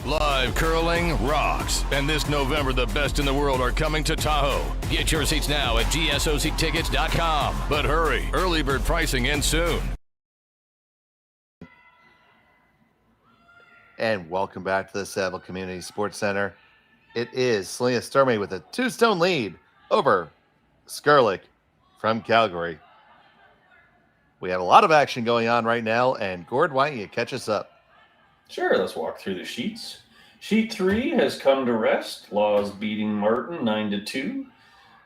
Live curling rocks. And this November, the best in the world are coming to Tahoe. Get your seats now at gsoctickets.com. But hurry, early bird pricing ends soon. And welcome back to the Saville Community Sports Center. It is Selena Sturmay with a 2-stone lead over Skrlik from Calgary. We have a lot of action going on right now, and Gord, why don't you catch us up? Sure, let's walk through the sheets. Sheet 3 has come to rest. Laws beating Martin 9-2.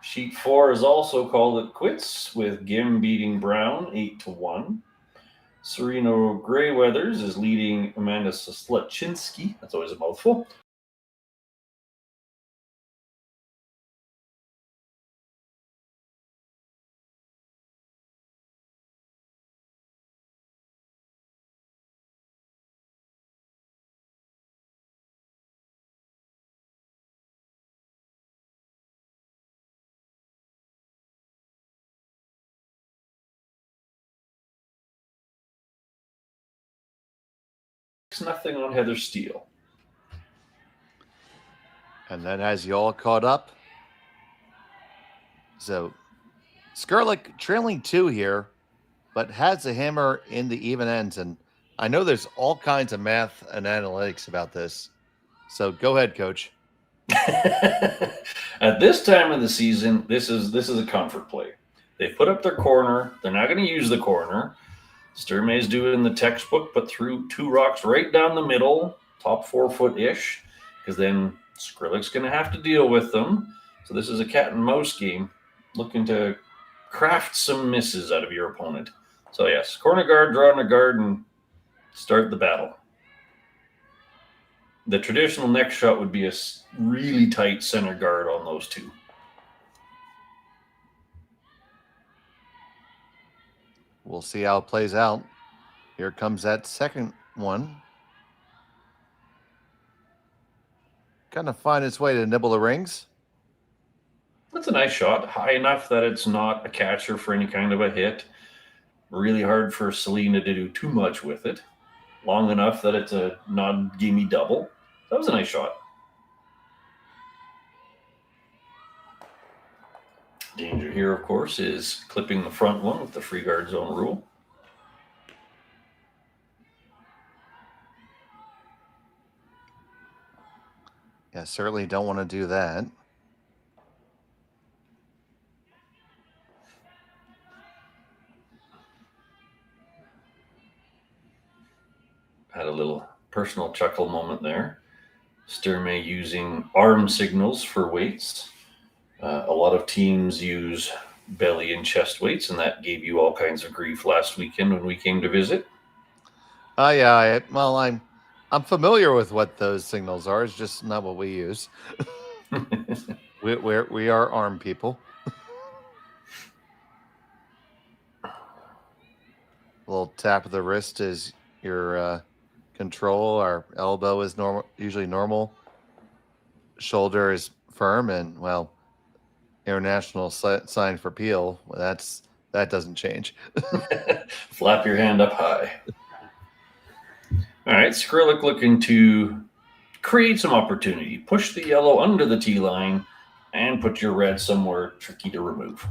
Sheet 4 is also called it quits, with Gim beating Brown 8-1. Serena Greyweathers is leading Amanda Slutchinski. That's always a mouthful. Nothing on Heather Steele. And then has you all caught up. So Skrlik trailing 2 here, but has a hammer in the even ends. And I know there's all kinds of math and analytics about this. So go ahead, Coach. At this time of the season, this is a comfort play. They put up their corner. They're not going to use the corner. Sturmay's doing the textbook, but threw 2 rocks right down the middle, top 4 foot-ish, because then Skrlik's going to have to deal with them. So this is a cat and mouse game, looking to craft some misses out of your opponent. So yes, corner guard, draw on a guard, and start the battle. The traditional next shot would be a really tight center guard on those 2. We'll see how it plays out. Here comes that second one. Kind of find its way to nibble the rings. That's a nice shot. High enough that it's not a catcher for any kind of a hit. Really hard for Selena to do too much with it. Long enough that it's a non-gimme double. That was a nice shot. Danger here, of course, is clipping the front one with the free guard zone rule. Yeah, certainly don't want to do that. Had a little personal chuckle moment there. Sturmay using arm signals for weights. A lot of teams use belly and chest weights, and that gave you all kinds of grief last weekend when we came to visit. Oh yeah, I'm familiar with what those signals are. It's just not what we use. we are armed people. A little tap of the wrist is your control. Our elbow is usually normal. Shoulder is firm, and well, international sign for peel. Well, that doesn't change. Flap your hand up high. All right, Skrlik looking to create some opportunity. Push the yellow under the tee line and put your red somewhere tricky to remove.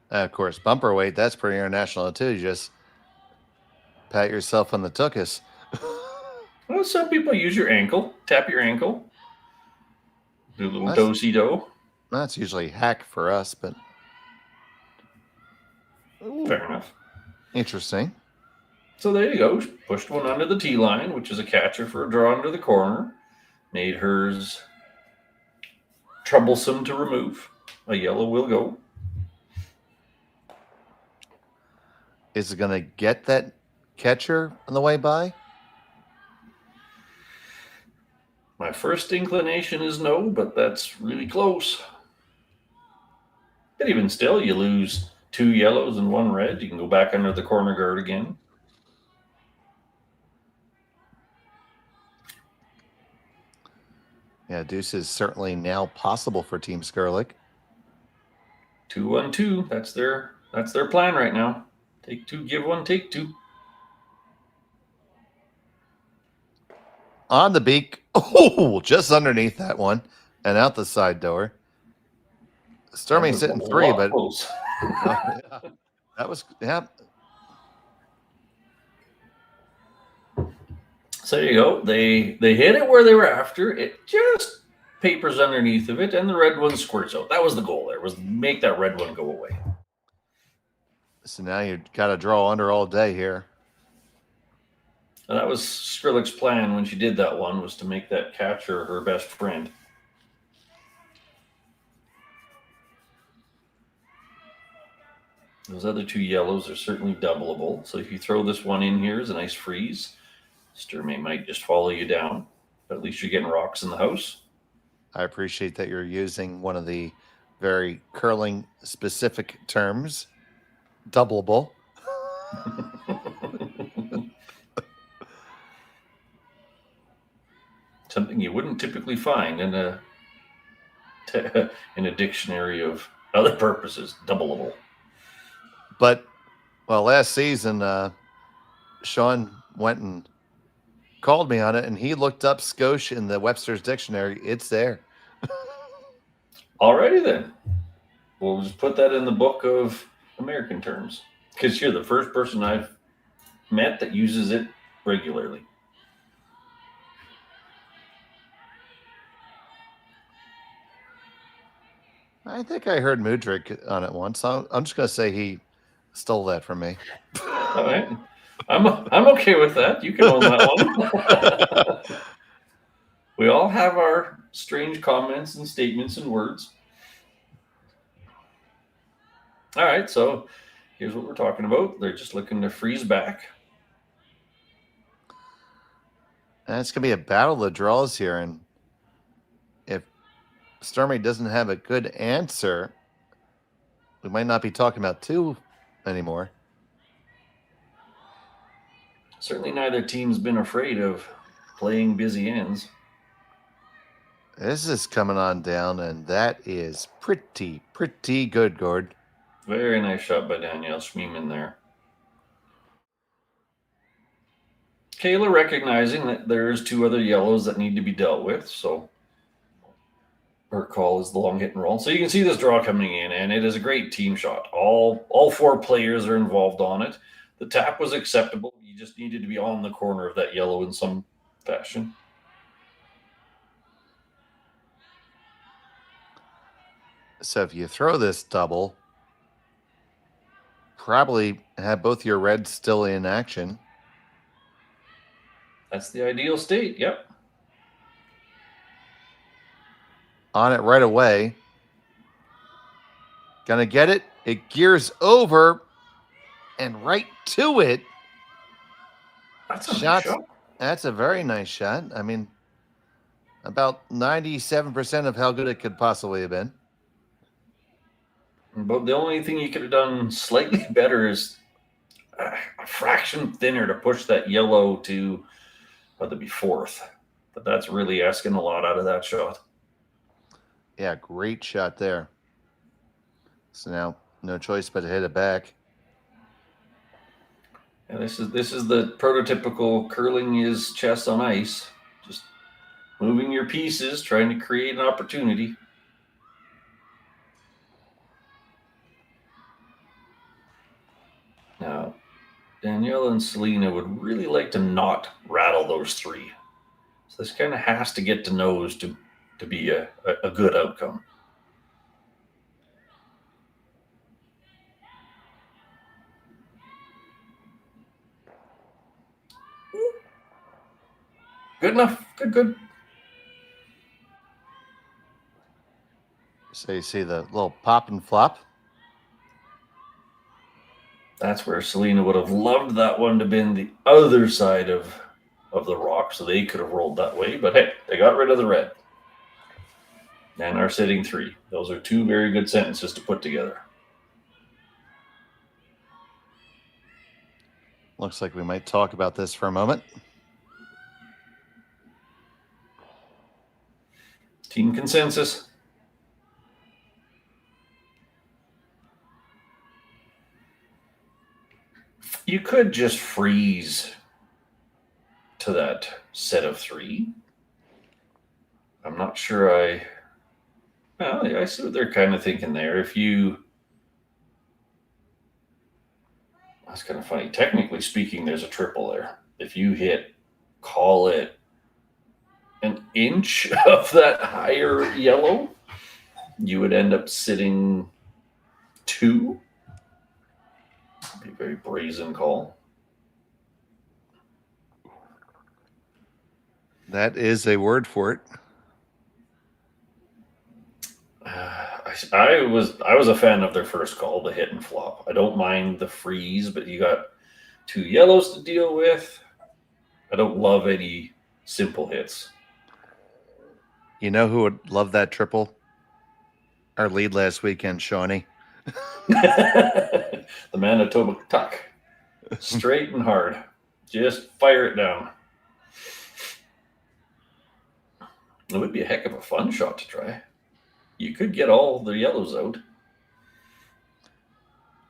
Of course, bumper weight, that's pretty international too. You just pat yourself on the tuchus. Well, some people use your ankle, tap your ankle, do a little do-si-do. That's usually hack for us, but fair enough. Interesting. So there you go. Pushed one under the tee line, which is a catcher for a draw under the corner. Made hers troublesome to remove. A yellow will go. Is it going to get that catcher on the way by? My first inclination is no, but that's really close. But even still, you lose 2 yellows and 1 red. You can go back under the corner guard again. Yeah, deuce is certainly now possible for Team Skrlik. 2-1-2. That's their plan right now. Take 2, give 1, take 2. On the beak. Oh, just underneath that one and out the side door. Sturmay sitting 3, but yeah, that was, yeah. So there you go. They hit it where they were after. It just papers underneath of it, and the red one squirts out. That was the goal there, was make that red one go away. So now you got to draw under all day here. And that was Skrlik's plan when she did that one, was to make that catcher her best friend. Those other 2 yellows are certainly doubleable. So if you throw this one in here as a nice freeze, Sturmay might just follow you down. But at least you're getting rocks in the house. I appreciate that you're using one of the very curling specific terms, doubleable. Something you wouldn't typically find in a dictionary of other purposes, doubleable. But, well, last season, Sean went and called me on it, and he looked up Scotia in the Webster's Dictionary. It's there. Alrighty then. We'll just put that in the book of American terms, because you're the first person I've met that uses it regularly. I think I heard Mudrick on it once. I'm just going to say he stole that from me. All right. I'm okay with that. You can own that one. We all have our strange comments and statements and words. All right, so here's what we're talking about. They're just looking to freeze back. And it's going to be a battle of the draws here. And if Sturmay doesn't have a good answer, we might not be talking about 2 anymore. Certainly neither team's been afraid of playing busy ends. This is coming on down, and that is pretty good, Gord. Very nice shot by Danielle Schmiemann there. Kayla recognizing that there's 2 other yellows that need to be dealt with, so her call is the long hit and roll. So you can see this draw coming in, and it is a great team shot. All 4 players are involved on it. The tap was acceptable. You just needed to be on the corner of that yellow in some fashion. So if you throw this double, probably have both your reds still in action. That's the ideal state, yep. On it right away. Gonna get it. It gears over and right to it. That's a nice shot. That's a very nice shot. I mean, about 97% of how good it could possibly have been. But the only thing you could have done slightly better is a fraction thinner to push that yellow to, whether it be fourth. But that's really asking a lot out of that shot. Yeah, great shot there. So now, no choice but to hit it back. And this is the prototypical curling is chess on ice. Just moving your pieces, trying to create an opportunity. Now, Danielle and Selena would really like to not rattle those three. So this kind of has to get to nose to be a good outcome. Good enough. Good. So you see the little pop and flop. That's where Selena would have loved that one to been the other side of the rock, so they could have rolled that way. But hey, they got rid of the red. And are sitting three. Those are two very good sentences to put together. Looks like we might talk about this for a moment. Team consensus. You could just freeze to that set of three. I'm not sure I see what they're kind of thinking there. That's kind of funny. Technically speaking, there's a triple there. If you hit, call it an inch of that higher yellow, you would end up sitting two. Be a very brazen call. That is a word for it. I was a fan of their first call, the hit and flop. I don't mind the freeze, but you got two yellows to deal with. I don't love any simple hits. You know who would love that triple? Our lead last weekend, Shawnee. The Manitoba tuck. Straight and hard. Just fire it down. It would be a heck of a fun shot to try. You could get all the yellows out.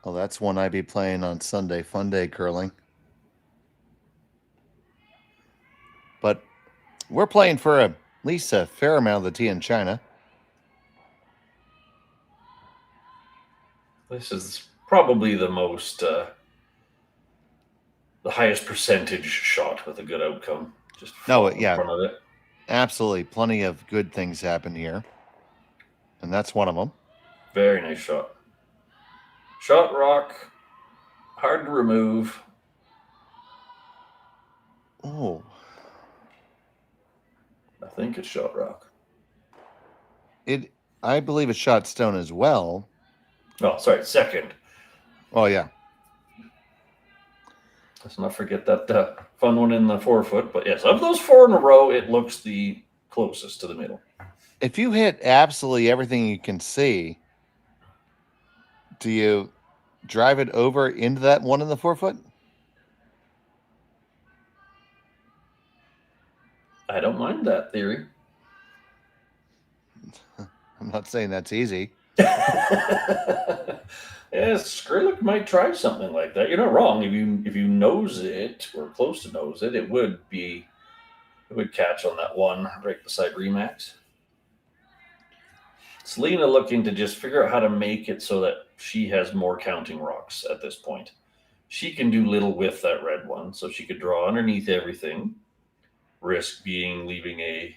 Well, that's one I'd be playing on Sunday, Fun Day Curling. But we're playing for at least a fair amount of the tea in China. This is probably the most, the highest percentage shot with a good outcome. Just in front of it. Absolutely. Plenty of good things happen here. And that's one of them. Very nice shot. Shot rock. Hard to remove. Oh. I think it's shot rock. I believe it's shot stone as well. Oh, sorry, second. Oh, yeah. Let's not forget that fun one in the 4 foot. But yes, of those four in a row, it looks the closest to the middle. If you hit absolutely everything you can see, do you drive it over into that one in the 4 foot? I don't mind that theory. I'm not saying that's easy. Yes, Skrlik might try something like that. You're not wrong. If you nose it or close to nose it, it would catch on that one right beside Remax. Selena looking to just figure out how to make it so that she has more counting rocks at this point. She can do little with that red one, so she could draw underneath everything. Risk being leaving a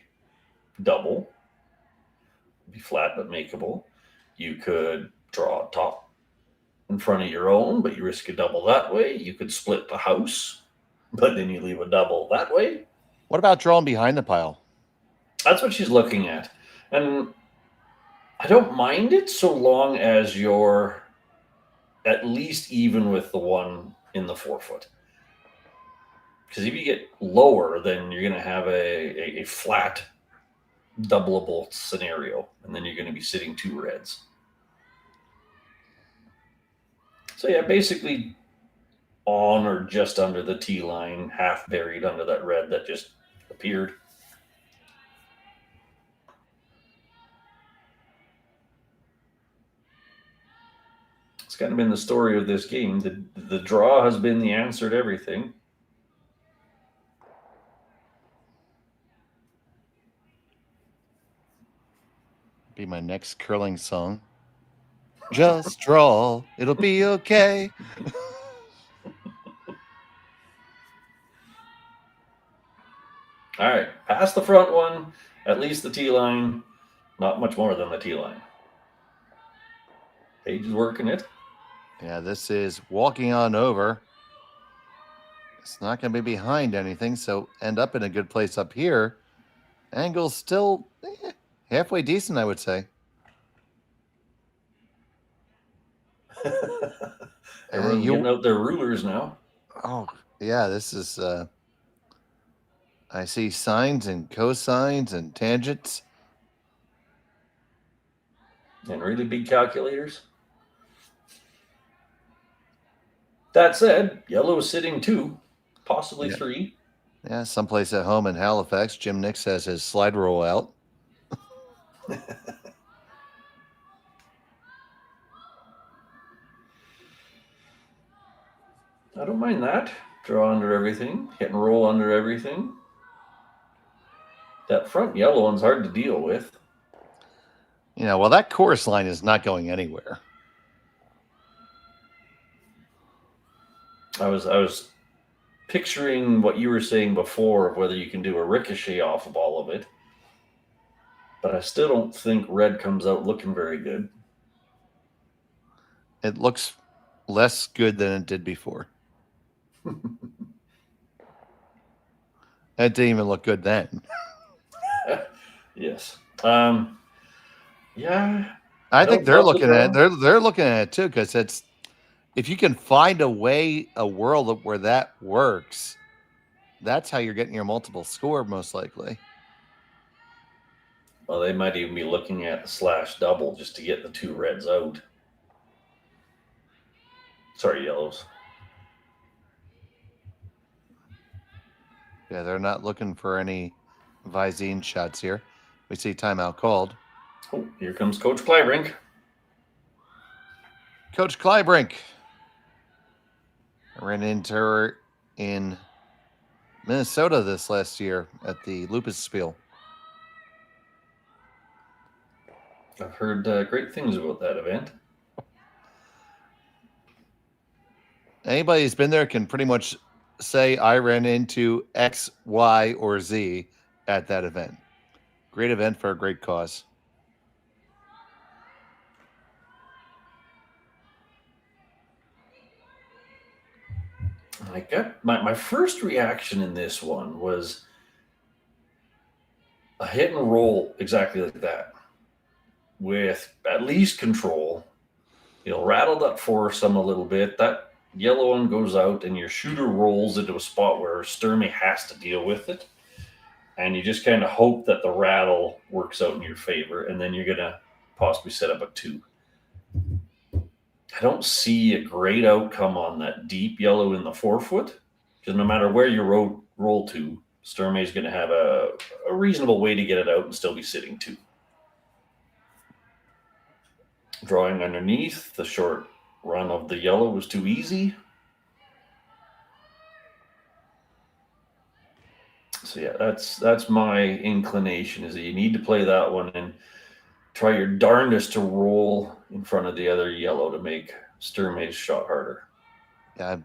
double. Be flat but makeable. You could draw a top in front of your own, but you risk a double that way. You could split the house, but then you leave a double that way. What about drawing behind the pile? That's what she's looking at. And I don't mind it so long as you're at least even with the one in the 4-foot. Because if you get lower, then you're going to have a flat doubleable scenario, and then you're going to be sitting 2 reds. So yeah, basically on or just under the tee line, half buried under that red that just appeared. It's kind of been the story of this game. The draw has been the answer to everything. Be my next curling song. Just draw, it'll be okay. All right, past the front one, at least the tee line, not much more than the tee line. Paige is working it. Yeah, this is walking on over. It's not going to be behind anything, so end up in a good place up here. Angle's still halfway decent, I would say. Everyone's getting out their rulers now. Oh, yeah, this is... I see sines and cosines and tangents. And really big calculators. That said, yellow is sitting 2, possibly 3. Yeah, someplace at home in Halifax, Jim Nix has his slide rule out. I don't mind that. Draw under everything, hit and roll under everything. That front yellow one's hard to deal with. Yeah, well, that chorus line is not going anywhere. I was picturing what you were saying before of whether you can do a ricochet off of all of it. But I still don't think red comes out looking very good. It looks less good than it did before. That didn't even look good then. Yes. Yeah. I think they're looking at it. They're looking at it too, because it's if you can find a world where that works, that's how you're getting your multiple score most likely. Well, they might even be looking at the slash double just to get the 2 reds out. Sorry, yellows. Yeah, they're not looking for any Visine shots here. We see timeout called. Oh, here comes Coach Kleibrink. Coach Kleibrink. I ran into her in Minnesota this last year at the Lupus Spiel. I've heard great things about that event. Anybody who's been there can pretty much say I ran into X, Y, or Z at that event. Great event for a great cause. I got my first reaction in this one was a hit and roll exactly like that, with at least control. You'll rattle that foursome a little bit. That yellow one goes out, and your shooter rolls into a spot where Sturmay has to deal with it. And you just kind of hope that the rattle works out in your favor, and then you're going to possibly set up a 2. I don't see a great outcome on that deep yellow in the 4-foot, because no matter where you roll to, Sturmay is going to have a reasonable way to get it out and still be sitting 2. Drawing underneath, the short run of the yellow was too easy. So yeah, that's my inclination, is that you need to play that one and try your darndest to roll in front of the other yellow to make Sturmay's shot harder. Yeah, I've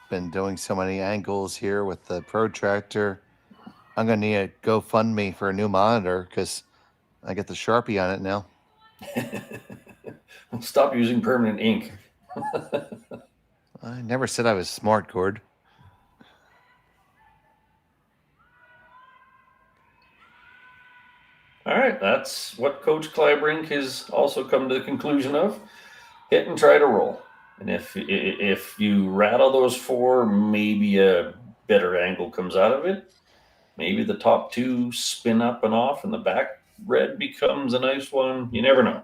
been doing so many angles here with the protractor. I'm going to need a GoFundMe for a new monitor because I get the Sharpie on it now. Stop using permanent ink. I never said I was smart, Gord. All right, that's what Coach Clybrink has also come to the conclusion of. Hit and try to roll. And if you rattle those 4, maybe a better angle comes out of it. Maybe the top 2 spin up and off, and the back red becomes a nice one. You never know.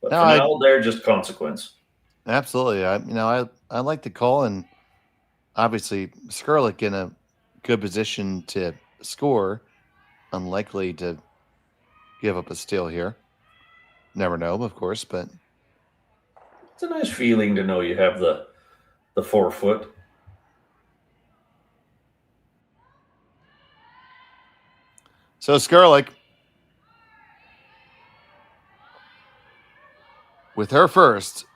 But No, for now, they're just consequence. Absolutely. I like the call, and obviously Skrlik in a good position to score. Unlikely to give up a steal here. Never know, of course, but it's a nice feeling to know you have the 4 foot. So Skrlik with her first.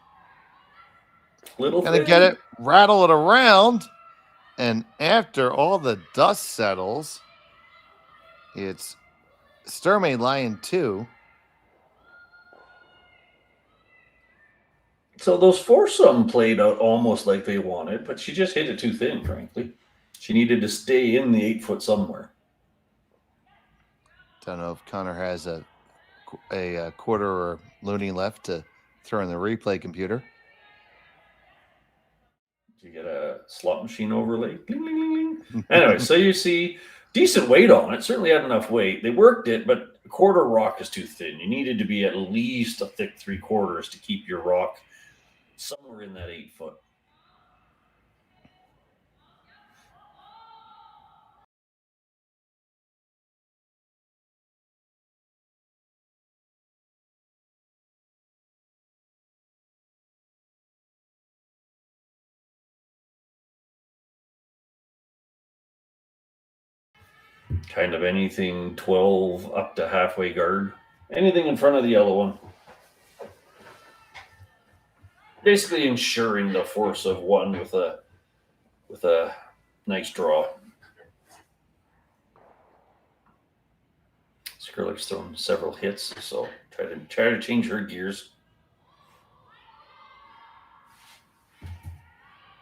Gonna get it, rattle it around, and after all the dust settles, it's Sturmay line 2. So those foursome played out almost like they wanted, but she just hit it too thin, frankly. She needed to stay in the 8 foot somewhere. Don't know if Connor has a quarter or loony left to throw in the replay computer. You get a slot machine overlay. Bling, bling, bling, bling. Anyway, so you see decent weight on it. Certainly had enough weight. They worked it, but a quarter rock is too thin. You needed to be at least a thick 3/4 to keep your rock somewhere in that 8 foot. Kind of anything 12 up to halfway guard. Anything in front of the yellow one. Basically ensuring the force of 1 with a nice draw. Skrlik's thrown several hits, so try to change her gears.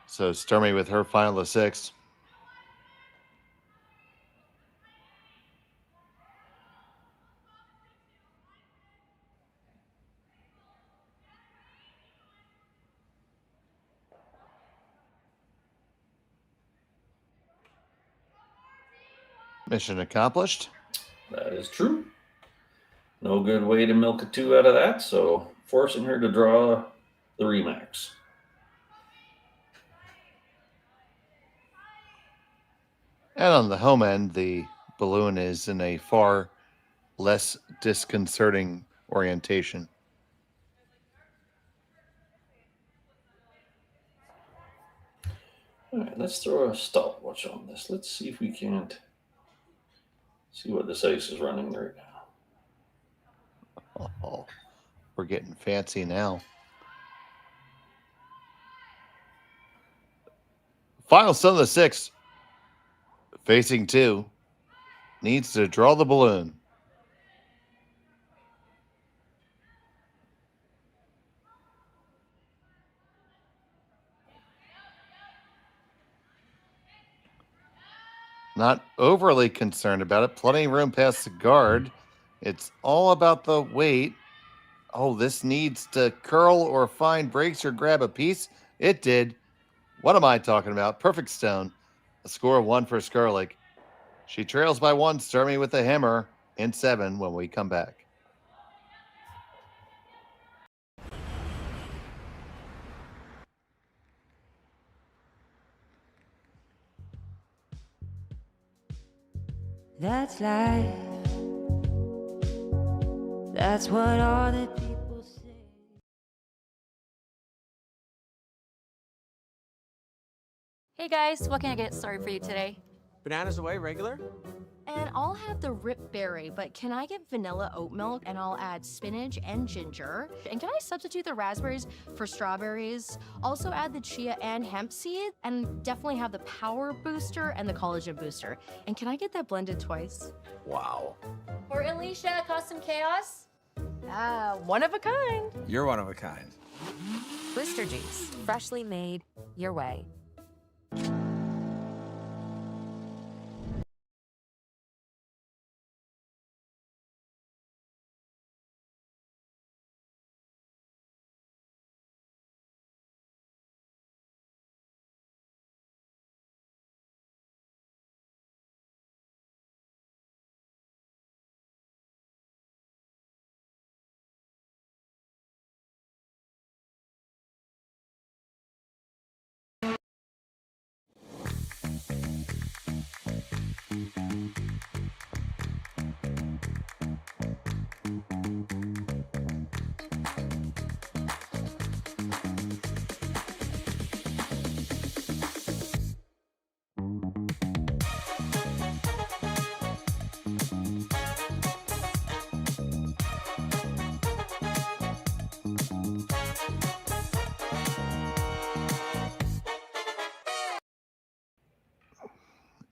So Sturmay with her final of 6. Mission accomplished. That is true. No good way to milk a 2 out of that, so forcing her to draw the Remax. And on the home end, the balloon is in a far less disconcerting orientation. All right, let's throw a stopwatch on this. Let's see if we can't see what this ice is running right now. Oh, we're getting fancy now. Final son of the 6. Facing 2. Needs to draw the balloon. Not overly concerned about it. Plenty of room past the guard. It's all about the weight. Oh, this needs to curl or find breaks or grab a piece. It did. What am I talking about? Perfect stone. A score of 1 for Skrlik. She trails by 1. Sturmay with a hammer in 7 when we come back. That's life. That's what all the people say. Hey guys, what can I get started for you today? Bananas away, regular? And I'll have the rip berry, but can I get vanilla oat milk and I'll add spinach and ginger? And can I substitute the raspberries for strawberries? Also add the chia and hemp seed, and definitely have the power booster and the collagen booster. And can I get that blended twice? Wow. For Alicia, custom chaos? One of a kind. You're one of a kind. Booster juice, freshly made your way.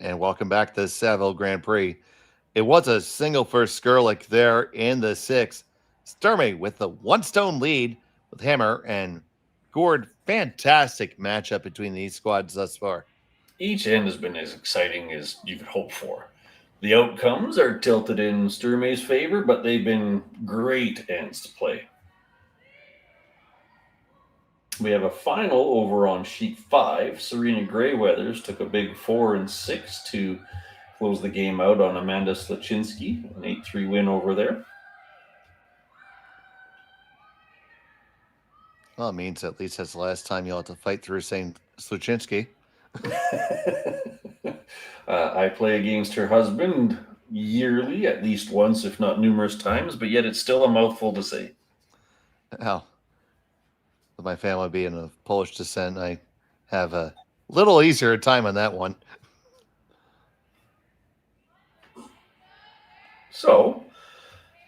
and welcome back to the Saville Grand Prix. It was a single for Skrlik there in the 6th. Sturmay with the 1-stone lead with Hammer and Gord. Fantastic matchup between these squads thus far. Each end has been as exciting as you could hope for. The outcomes are tilted in Sturmay's favor, but they've been great ends to play. We have a final over on sheet 5. Serena Greyweathers took a big 4 and 6 to close the game out on Amanda Slaczynski, an 8-3 win over there. Well, it means at least that's the last time you'll have to fight through saying Slaczynski. I play against her husband yearly, at least once, if not numerous times, but yet it's still a mouthful to say. Well, with my family being of Polish descent, I have a little easier time on that one. So,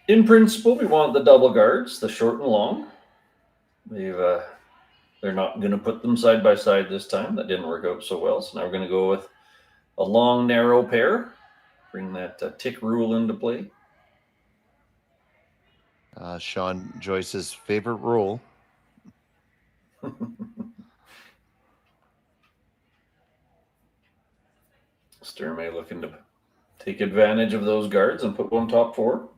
in principle, we want the double guards, the short and long. They're not going to put them side by side this time. That didn't work out so well. So now we're going to go with a long, narrow pair. Bring that tick rule into play. Sean Joyce's favorite rule. Sturmay looking to take advantage of those guards and put one top 4.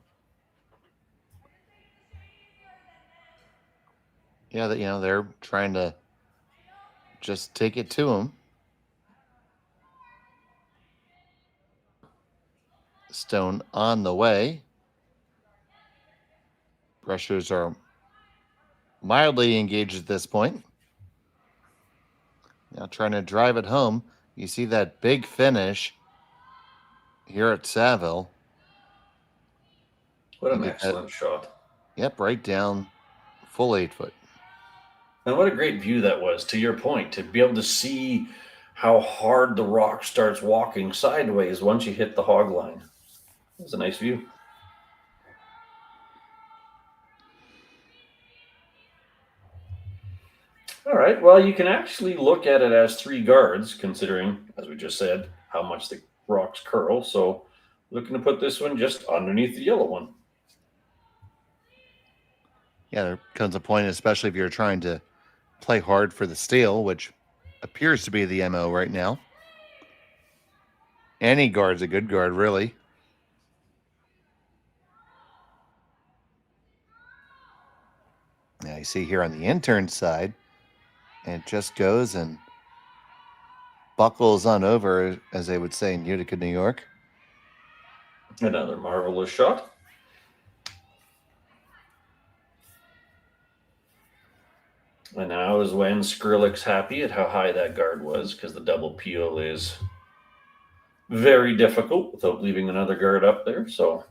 Yeah, they're trying to just take it to him. Stone on the way. Rushers are mildly engaged at this point. Now trying to drive it home. You see that big finish here at Saville. What an excellent shot. Yep, right down, full 8 foot. And what a great view that was, to your point, to be able to see how hard the rock starts walking sideways once you hit the hog line. It was a nice view. All right, well, you can actually look at it as 3 guards, considering, as we just said, how much the rocks curl. So looking to put this one just underneath the yellow one. Yeah, there comes a point, especially if you're trying to play hard for the steal, which appears to be the MO right now. Any guard's a good guard, really. Now you see here on the intern side, and it just goes and buckles on over, as they would say in Utica, New York. Another marvelous shot. And now is when Skrlik's happy at how high that guard was, because the double peel is very difficult without leaving another guard up there. So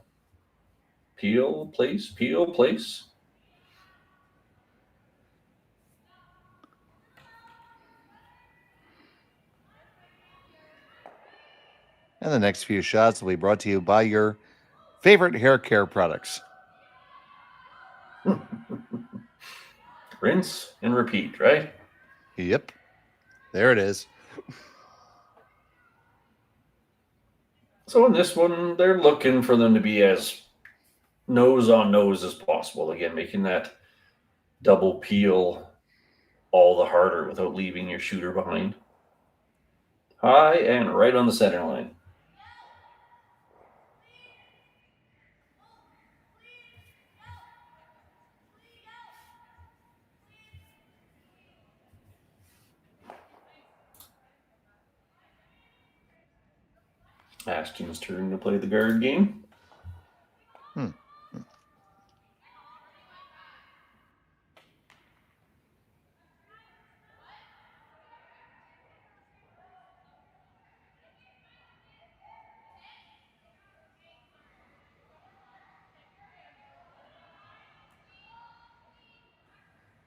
peel, place, peel, place. And the next few shots will be brought to you by your favorite hair care products. Rinse and repeat, right? Yep. There it is. So in this one, they're looking for them to be as nose on nose as possible. Again, making that double peel all the harder without leaving your shooter behind. High and right on the center line. Ashton's turn to play the guard game.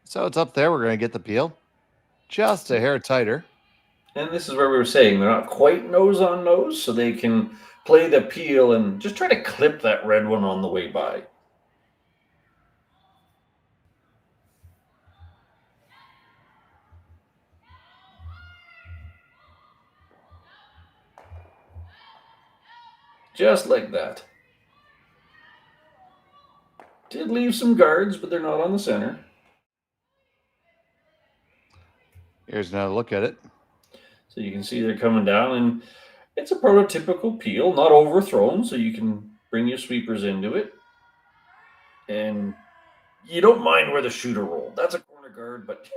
So it's up there. We're going to get the peel. Just a hair tighter. And this is where we were saying they're not quite nose on nose, so they can play the peel and just try to clip that red one on the way by. Just like that. Did leave some guards, but they're not on the center. Here's another look at it. So you can see they're coming down, and it's a prototypical peel, not overthrown, so you can bring your sweepers into it. And you don't mind where the shooter rolled. That's a corner guard, but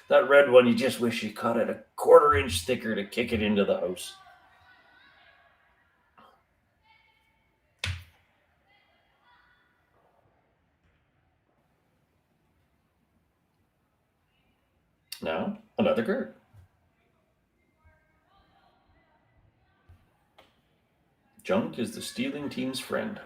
that red one, you just wish you cut it a 1/4 inch thicker to kick it into the house. Now, another guard. Junk is the stealing team's friend.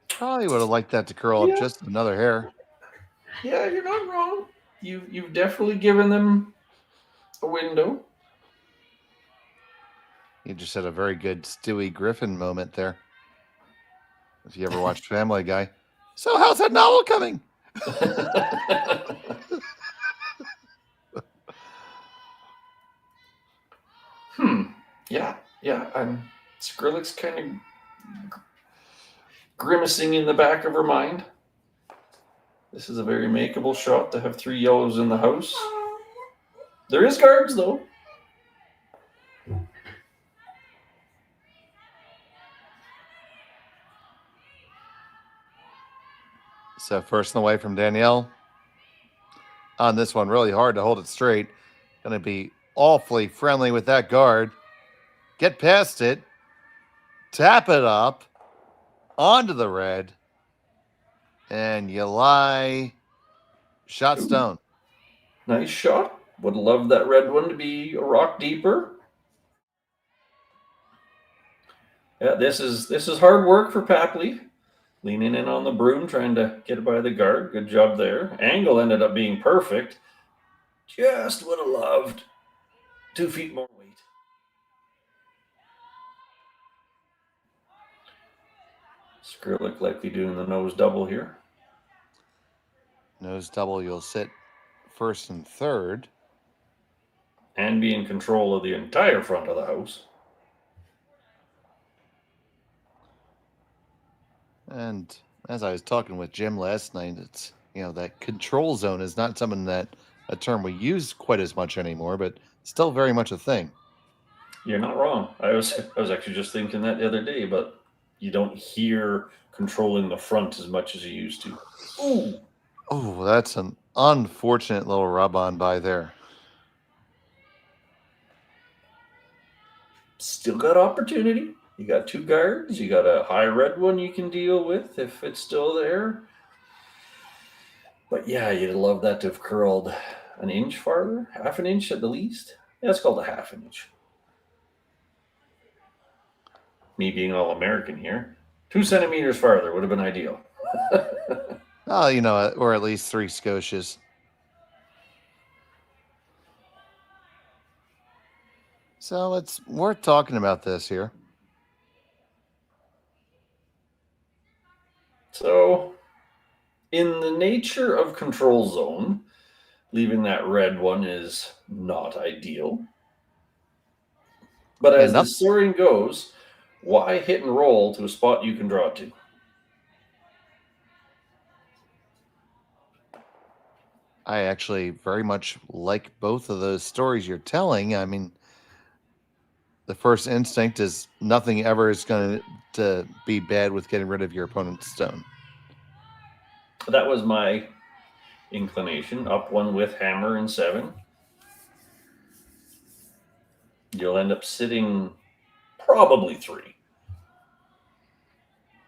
Probably would have liked that to curl up just another hair. Yeah, you're not wrong. You've definitely given them a window. You just had a very good Stewie Griffin moment there. If you ever watched Family Guy. So how's that novel coming? Yeah. Skrlik's kind of grimacing in the back of her mind. This is a very makeable shot to have 3 yellows in the house. There is guards, though. So first and away from Danielle. On this one, really hard to hold it straight. Going to be awfully friendly with that guard. Get past it. Tap it up. Onto the red. And you lie. Shot stone. Nice shot. Would love that red one to be a rock deeper. Yeah, this is hard work for Papley. Leaning in on the broom, trying to get it by the guard. Good job there. Angle ended up being perfect. Just would have loved 2 feet more weight. Skrlik likely doing the nose double here. Nose double, you'll sit first and third. And be in control of the entire front of the house. And as I was talking with Jim last night, it's, that control zone is not something that a term we use quite as much anymore, but still very much a thing. You're not wrong. I was actually just thinking that the other day, but you don't hear controlling the front as much as you used to. Ooh. Oh, that's an unfortunate little rub on by there. Still got opportunity. You got 2 guards. You got a high red one you can deal with if it's still there. But yeah, you'd love that to have curled an inch farther, 1/2 inch at the least. Yeah, it's called a 1/2 inch. Me being all American here, 2 centimeters farther would have been ideal. Oh, or at least 3 Scotias. So it's worth talking about this here. So, in the nature of control zone, leaving that red one is not ideal. But as the soaring goes, why hit and roll to a spot you can draw to? I actually very much like both of those stories you're telling. I mean, the first instinct is nothing ever is going to be bad with getting rid of your opponent's stone. That was my inclination. Up one with hammer and 7. You'll end up sitting probably 3.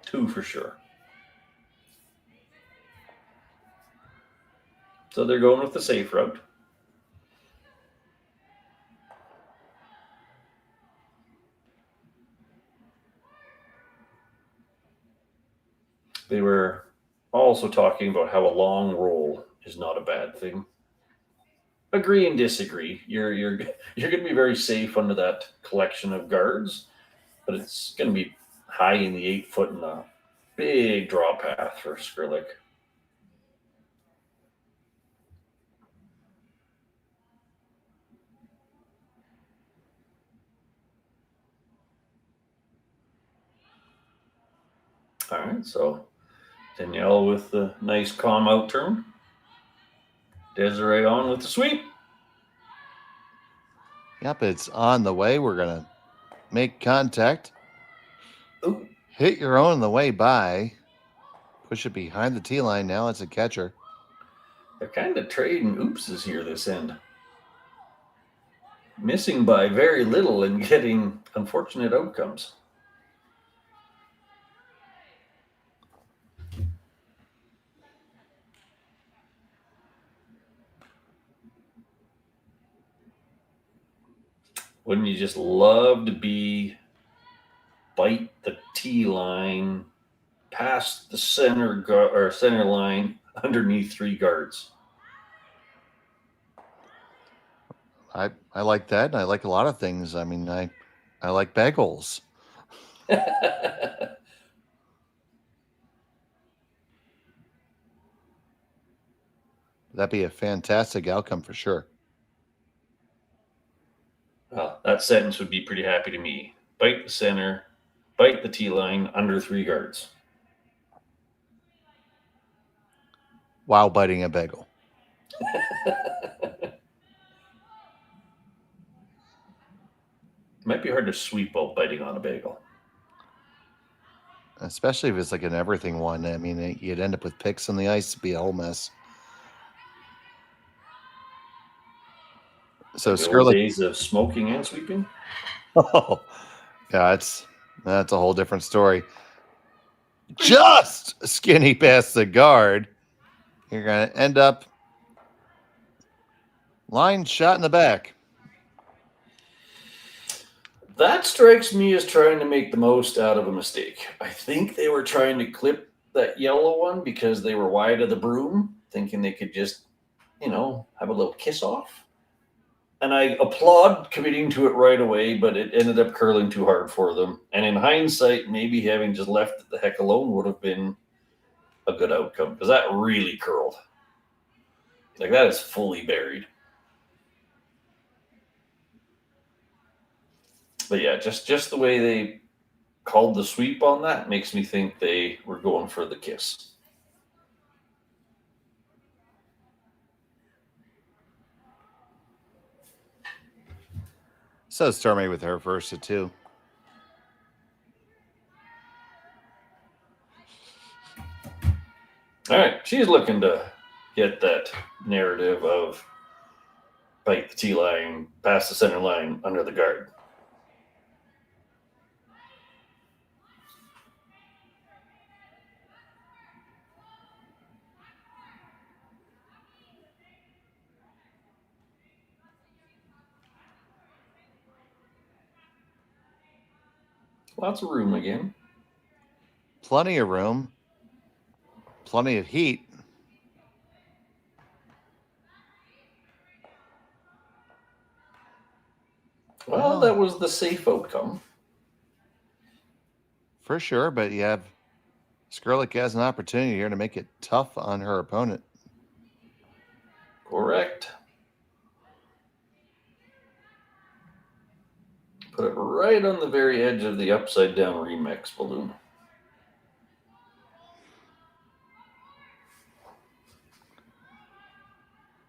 2 for sure. So they're going with the safe route. They were also talking about how a long roll is not a bad thing. Agree and disagree. You're going to be very safe under that collection of guards. but it's going to be high in the 8 foot and a big draw path for Skrlik. All right, so Danielle with the nice calm out turn. Desiree on with the sweep. Yep, it's on the way. We're going to make contact. Ooh. Hit your own on the way by. Push it behind the tee line. Now it's a catcher. They're kind of trading oopses here this end. Missing by very little and getting unfortunate outcomes. Wouldn't you just love to bite the tee line past the center line underneath 3 guards? I like that. And I like a lot of things. I mean, I like bagels. That'd be a fantastic outcome for sure. Well, that sentence would be pretty happy to me. Bite the center, bite the tee line under 3 guards. While biting a bagel. Might be hard to sweep while biting on a bagel. Especially if it's like an everything one. I mean, you'd end up with picks on the ice. It'd be a whole mess. So The old Skrlik. days of smoking and sweeping? Oh, yeah, that's a whole different story. Just skinny past the guard. You're going to end up line shot in the back. That strikes me as trying to make the most out of a mistake. I think they were trying to clip that yellow one because they were wide of the broom, thinking they could just, have a little kiss off. And I applaud committing to it right away, but it ended up curling too hard for them. And in hindsight, maybe having just left it the heck alone would have been a good outcome because that really curled. Like that is fully buried. But yeah, just the way they called the sweep on that makes me think they were going for the kiss. So Sturmay with her first at 2. All right, she's looking to get that narrative of bite the tee line, past the center line, under the guard. Lots of room again. Plenty of room. Plenty of heat. Well, that was the safe outcome. For sure, but you have Skrlik has an opportunity here to make it tough on her opponent. Correct. Put it right on the very edge of the upside down Remix balloon.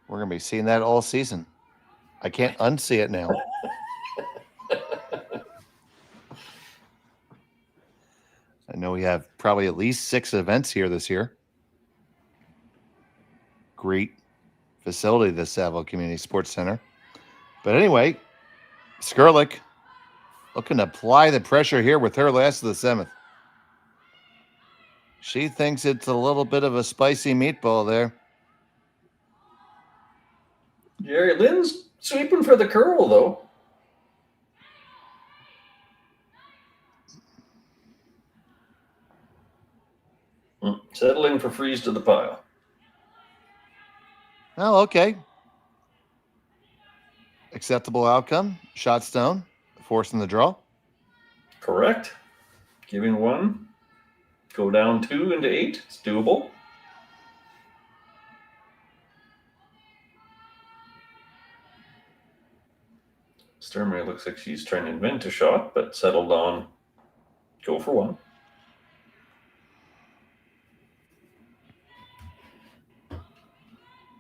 We're going to be seeing that all season. I can't unsee it now. I know we have probably at least 6 events here this year. Great facility, the Saville Community Sports Center. But anyway, Skrlik looking to apply the pressure here with her last of the 7th. She thinks it's a little bit of a spicy meatball there. Jerry Lynn's sweeping for the curl, though. Settling for freeze to the pile. Oh, okay. Acceptable outcome. Shot stone. Forcing the draw. Correct. Giving 1. Go down 2 into 8. It's doable. Sturmay looks like she's trying to invent a shot, but settled on go for 1.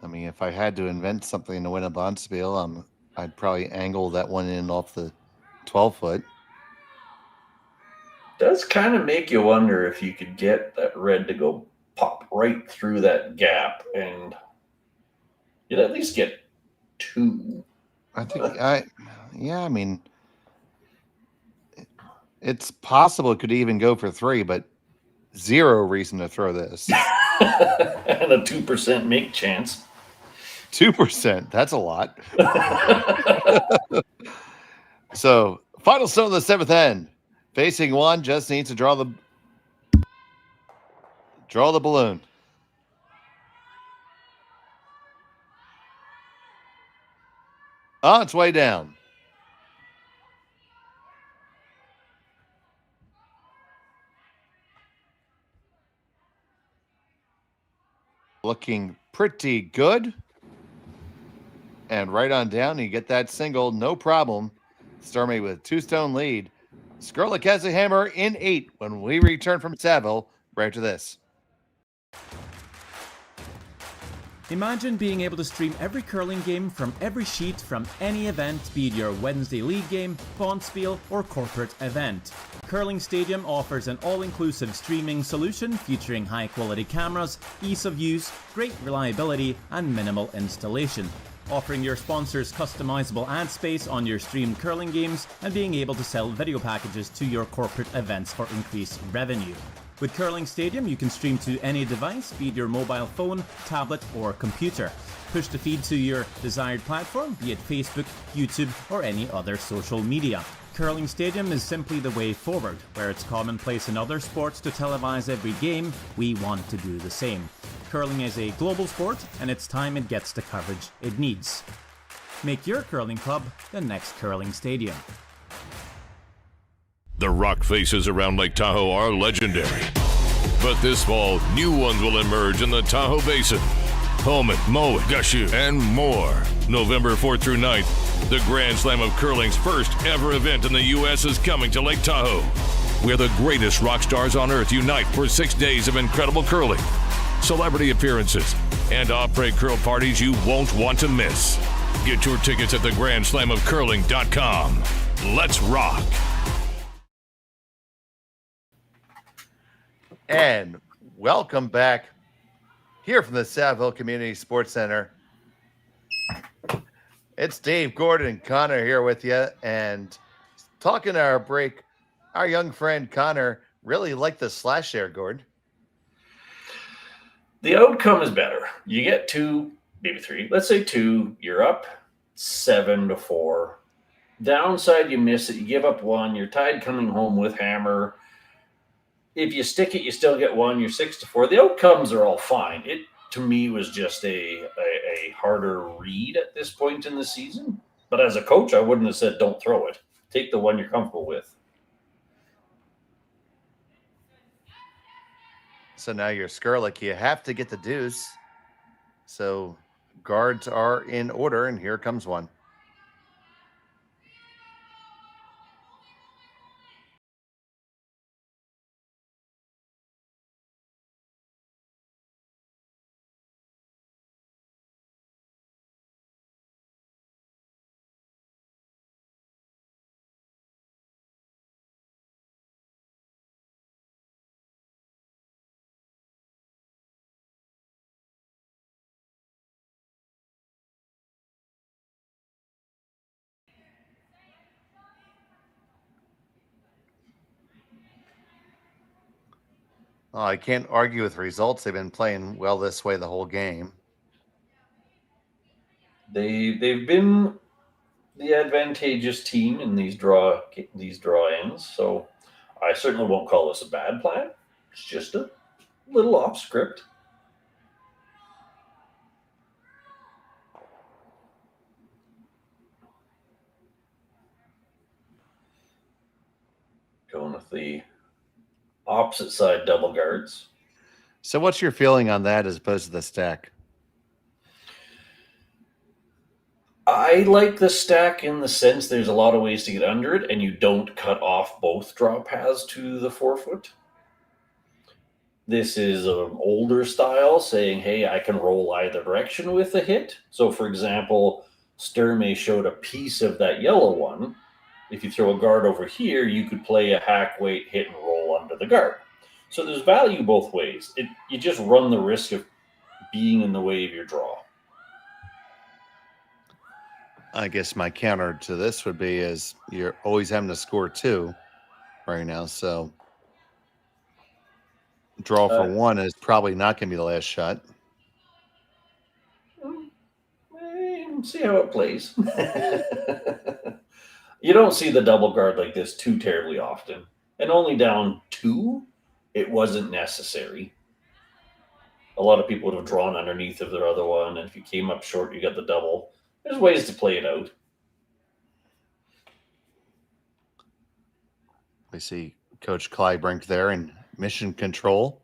I mean, if I had to invent something to win a Bonspiel, I'd probably angle that one in off the 12-foot. Does kind of make you wonder if you could get that red to go pop right through that gap, and you'd at least get 2. I mean, it's possible it could even go for 3, but 0 reason to throw this. And a 2% make chance. 2%, that's a lot. So, final stone of the 7th end. Facing 1, just needs to draw the balloon. On its way down. Looking pretty good. And right on down, you get that single, no problem. Sturmay with 2-stone lead. Skrlik has a hammer in 8 when we return from Saville right to this. Imagine being able to stream every curling game from every sheet from any event, be it your Wednesday league game, Bonspiel, or corporate event. Curling Stadium offers an all-inclusive streaming solution featuring high-quality cameras, ease of use, great reliability, and minimal installation. Offering your sponsors customizable ad space on your streamed curling games and being able to sell video packages to your corporate events for increased revenue. With Curling Stadium, you can stream to any device, be it your mobile phone, tablet, or computer. Push the feed to your desired platform, be it Facebook, YouTube, or any other social media. Curling Stadium is simply the way forward. Where it's commonplace in other sports to televise every game, we want to do the same. Curling is a global sport, and it's time it gets the coverage it needs. Make your curling club the next Curling Stadium. The rock faces around Lake Tahoe are legendary. But this fall, new ones will emerge in the Tahoe Basin. Homan, Mowat, Gushu, and more. November 4th through 9th, the Grand Slam of Curling's first ever event in the U.S. is coming to Lake Tahoe, where the greatest rock stars on earth unite for 6 days of incredible curling, celebrity appearances, and après curl parties you won't want to miss. Get your tickets at thegrandslamofcurling.com. Let's rock! And welcome back here from the Saville Community Sports Center. It's Dave, Gordon, and Connor here with you. And talking our break, our young friend Connor really liked the slash there, Gordon. The outcome is better. You get 2, maybe 3. Let's say 2. You're up 7-4. Downside, you miss it. You give up 1. You're tied coming home with hammer. If you stick it, you still get 1. You're 6-4. The outcomes are all fine. It, to me, was just a harder read at this point in the season. But as a coach, I wouldn't have said don't throw it. Take the one you're comfortable with. So now you're Skrlik. You have to get the deuce. So guards are in order, and here comes one. I can't argue with results. They've been playing well this way the whole game. They've been the advantageous team in these draw ends, so I certainly won't call this a bad plan. It's just a little off script. Going with the opposite side double guards. So what's your feeling on that as opposed to the stack? I like the stack in the sense there's a lot of ways to get under it, and you don't cut off both draw paths to the forefoot. This is an older style saying, hey, I can roll either direction with a hit. So, for example, Sturmay showed a piece of that yellow one. If you throw a guard over here, you could play a hack, weight, hit, and roll under the guard. So there's value both ways. You just run the risk of being in the way of your draw. I guess my counter to this would be is you're always having to score 2 right now. So draw for 1 is probably not going to be the last shot. See how it plays. You don't see the double guard like this too terribly often. And only down 2, it wasn't necessary. A lot of people would have drawn underneath of their other one. And if you came up short, you got the double. There's ways to play it out. We see Coach Clybrink there in mission control.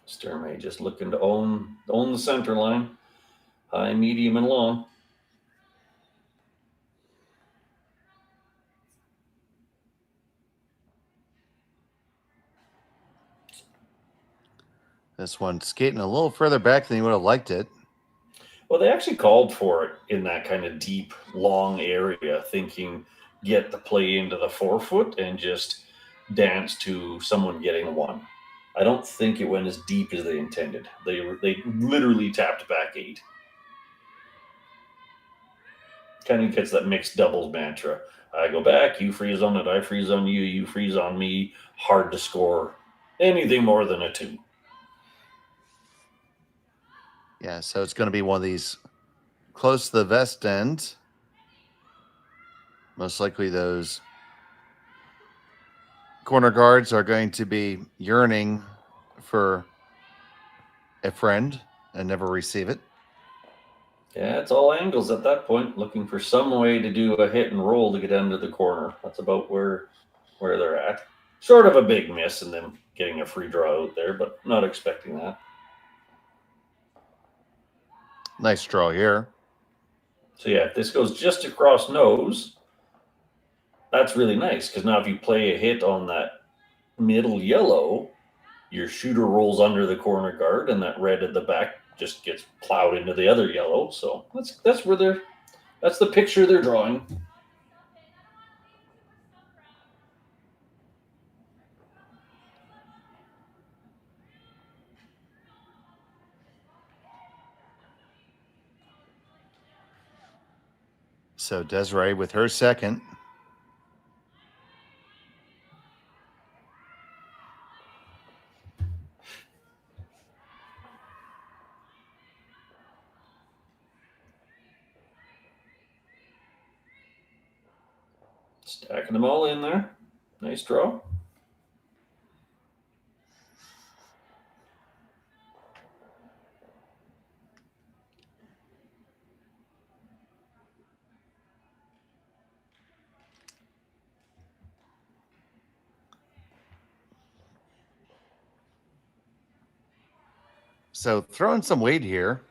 Sturmay just looking to own the center line. High, medium, and long. This one skating a little further back than you would have liked it. Well, they actually called for it in that kind of deep, long area, thinking get the play into the forefoot and just dance to someone getting 1. I don't think it went as deep as they intended. They literally tapped back 8. Kind of gets that mixed doubles mantra. I go back, you freeze on it, I freeze on you, you freeze on me. Hard to score anything more than a 2. Yeah, so it's going to be one of these close to the vest end. Most likely those corner guards are going to be yearning for a friend and never receive it. Yeah, it's all angles at that point, looking for some way to do a hit and roll to get under the corner. That's about where they're at. Sort of a big miss and them getting a free draw out there, but not expecting that. Nice draw here. So yeah, if this goes just across nose, that's really nice, because now if you play a hit on that middle yellow, your shooter rolls under the corner guard, and that red at the back just gets plowed into the other yellow. So that's where that's the picture they're drawing. So Desiree with her second. Stacking them all in there. Nice draw. So throwing some weight here.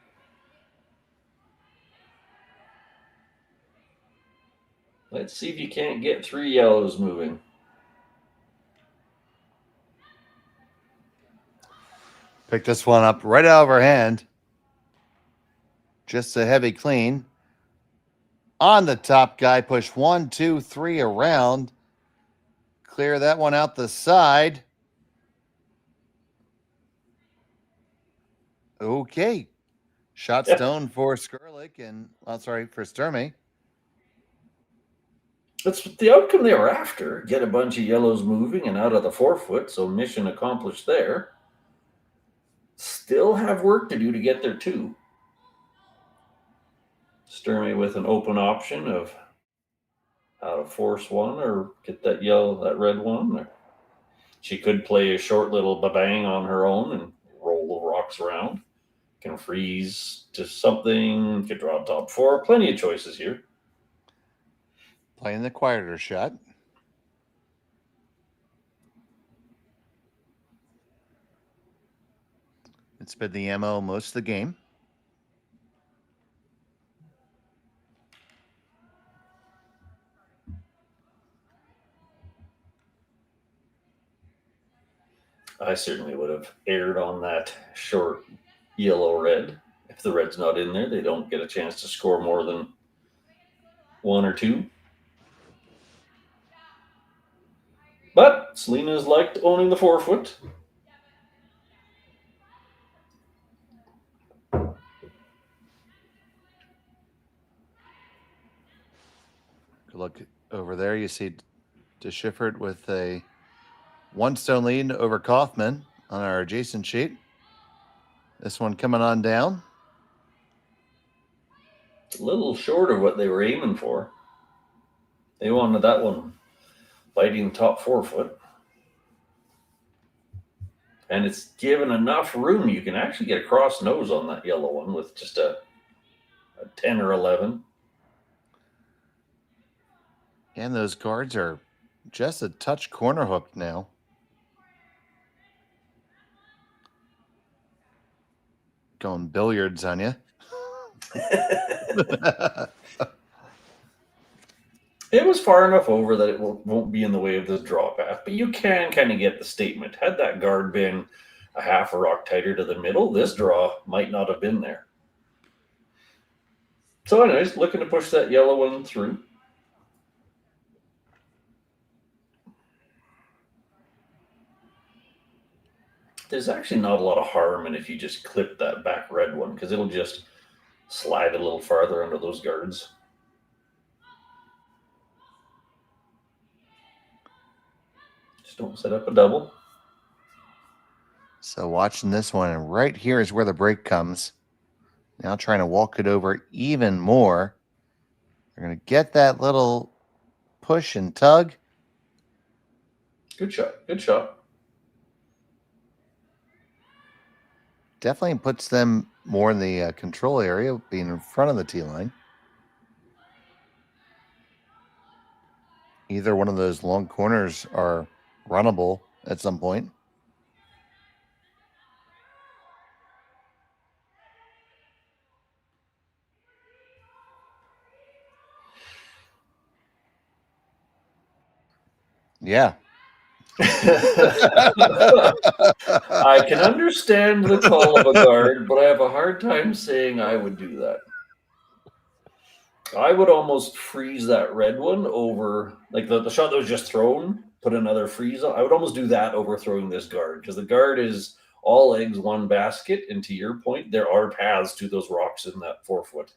Let's see if you can't get 3 yellows moving. Pick this one up right out of her hand. Just a heavy clean. On the top guy, push 1, 2, 3 around. Clear that one out the side. Okay. Shot stone for Skrlik and, for Sturmay. That's the outcome they were after. Get a bunch of yellows moving and out of the forefoot, so mission accomplished there. Still have work to do to get there too. Sturmay with an open option of how to force one or get that red one. Or she could play a short little babang on her own and roll the rocks around. Can freeze to something. Can draw top 4. Plenty of choices here. Playing the quieter shot. It's been the MO most of the game. I certainly would have erred on that short yellow-red. If the red's not in there, they don't get a chance to score more than 1 or 2. But Selena's liked owning the 4-foot. Look over there. You see DeSchiffert with a 1-stone lead over Kaufman on our adjacent sheet. This one coming on down. A little short of what they were aiming for. They wanted that one biting top 4-foot. And it's given enough room. You can actually get a cross nose on that yellow one with just a 10 or 11. And those guards are just a touch corner hooked now. Going billiards on you. It was far enough over that it won't be in the way of this draw path, but you can kind of get the statement. Had that guard been a half a rock tighter to the middle, this draw might not have been there. So anyways, looking to push that yellow one through. There's actually not a lot of harm in if you just clip that back red one, because it'll just slide a little farther under those guards. Just don't set up a double. So watching this one, and right here is where the break comes. Now trying to walk it over even more. They're going to get that little push and tug. Good shot. Good shot. Definitely puts them more in the control area, being in front of the tee line. Either one of those long corners are runnable at some point. Yeah. I can understand the call of a guard, but I have a hard time saying I would do that. I would almost freeze that red one over, like the shot that was just thrown, put another freeze on. I would almost do that over throwing this guard, because the guard is all eggs, one basket. And to your point, there are paths to those rocks in that 4-foot.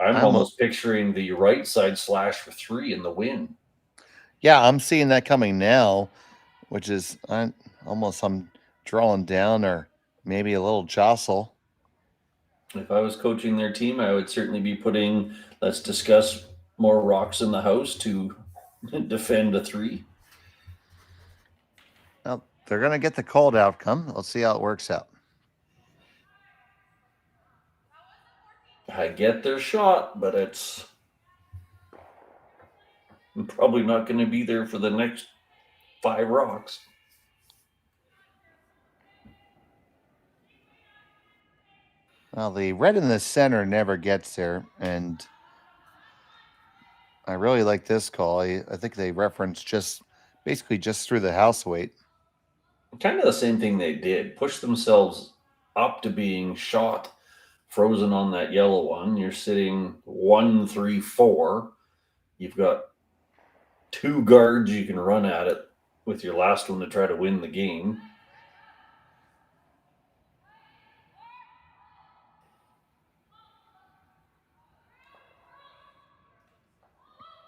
I'm almost picturing the right side slash for 3 in the wind. Yeah, I'm seeing that coming now, which is I'm drawing down or maybe a little jostle. If I was coaching their team, I would certainly be putting, let's discuss more rocks in the house to defend a 3. Well, they're going to get the called outcome. Let's see how it works out. I get their shot, but it's probably not going to be there for the next 5 rocks. Well, the red in the center never gets there, and I really like this call. I think they reference basically just through the house weight. Kind of the same thing they did. Push themselves up to being shot, frozen on that yellow one. You're sitting 1, 3, 4. You've got 2 guards you can run at it with your last one to try to win the game.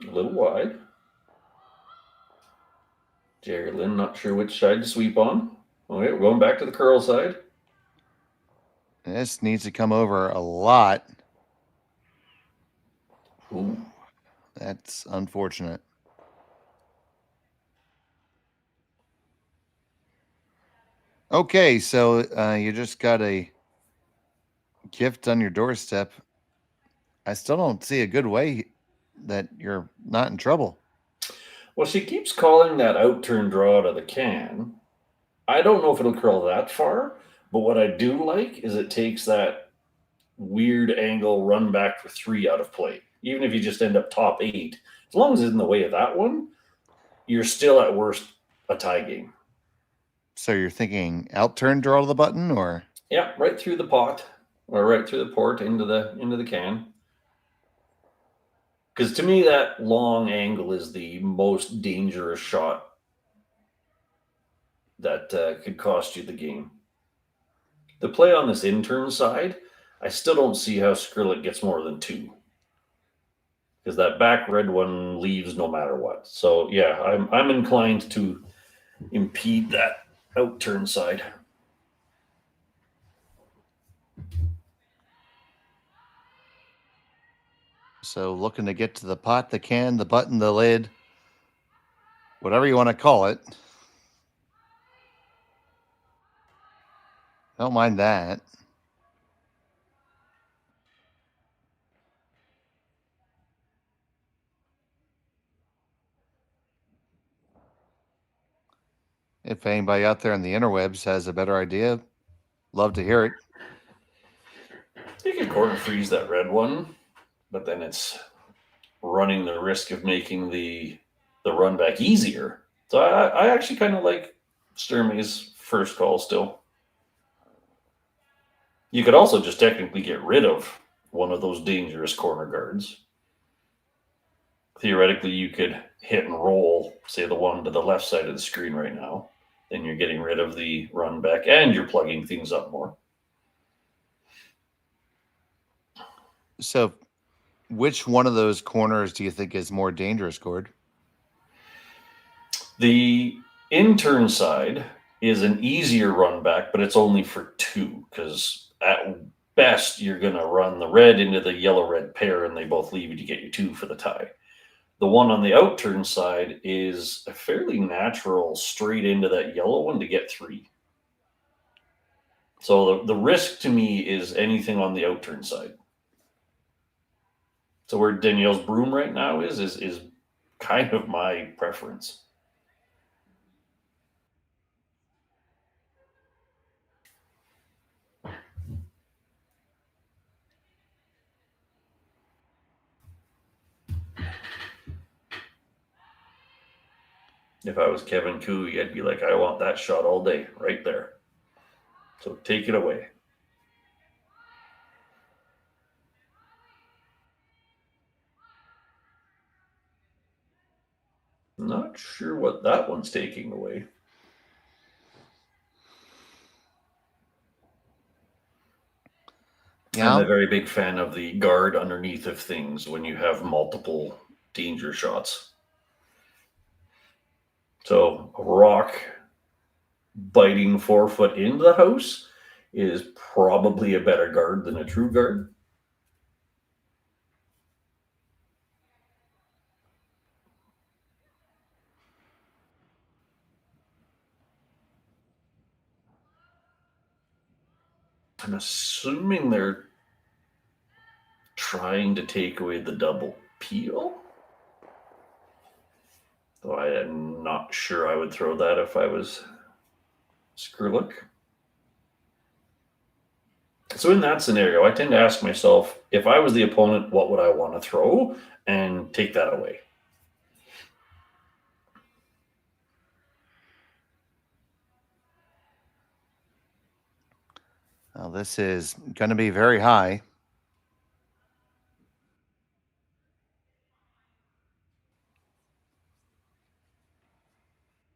A little wide. Jerry Lynn, not sure which side to sweep on. Okay, we're going back to the curl side. This needs to come over a lot. Ooh. That's unfortunate. Okay, so you just got a gift on your doorstep, I still don't see a good way that you're not in trouble. Well, she keeps calling that out-turn draw to the can. I don't know if it'll curl that far, but what I do like is it takes that weird angle run back for 3 out of play. Even if you just end up top 8, as long as it's in the way of that one, you're still at worst a tie game. So you're thinking out turn draw to the button, or Yeah, right through the pot or right through the port into the can. Because to me, that long angle is the most dangerous shot that could cost you the game. The play on this in-turn side, I still don't see how Skrlik gets more than 2. Because that back red one leaves no matter what. So yeah, I'm inclined to impede that out-turn side. so looking to get to the pot, the can, the button, the lid, whatever you want to call it. Don't mind that. If anybody out there in the interwebs has a better idea, love to hear it. You can corner freeze that red one, but then it's running the risk of making the run back easier. So I actually kind of like Sturmay's first call still. You could also just technically get rid of one of those dangerous corner guards. Theoretically, you could hit and roll, say the one to the left side of the screen right now. Then you're getting rid of the run back and you're plugging things up more. So which one of those corners do you think is more dangerous, Gord? The in-turn side is an easier run back, but it's only for 2 because at best you're going to run the red into the yellow-red pair and they both leave you to get you 2 for the tie. The one on the out-turn side is a fairly natural straight into that yellow one to get 3. So the risk to me is anything on the out-turn side. So where Danielle's broom right now is kind of my preference. If I was Kevin Cooey, I'd be like, I want that shot all day, right there. So take it away. Not sure what that one's taking away. Yeah. I'm a very big fan of the guard underneath of things when you have multiple danger shots. So a rock biting 4 foot into the house is probably a better guard than a true guard. I'm assuming they're trying to take away the double peel. Though I am not sure I would throw that if I was Skrlik. So in that scenario, I tend to ask myself, if I was the opponent, what would I want to throw and take that away? Well, this is going to be very high.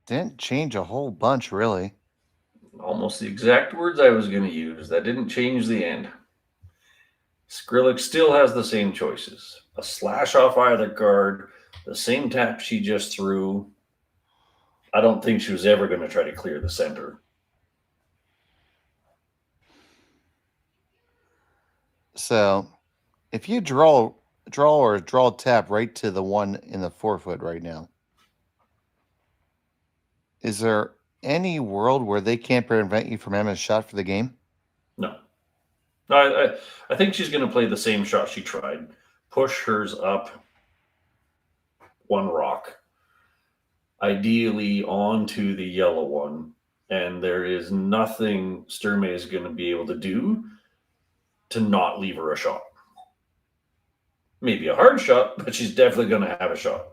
Didn't change a whole bunch, really. Almost the exact words I was going to use. That didn't change the end. Skrlik still has the same choices. A slash off either guard, the same tap she just threw. I don't think she was ever going to try to clear the center. So if you draw tap right to the one in the 4 foot right now, is there any world where they can't prevent you from having a shot for the game? No. No, I think she's going to play the same shot she tried. Push hers up one rock, ideally onto the yellow one. And there is nothing Sturmay is going to be able to do to not leave her a shot. Maybe a hard shot, but she's definitely going to have a shot.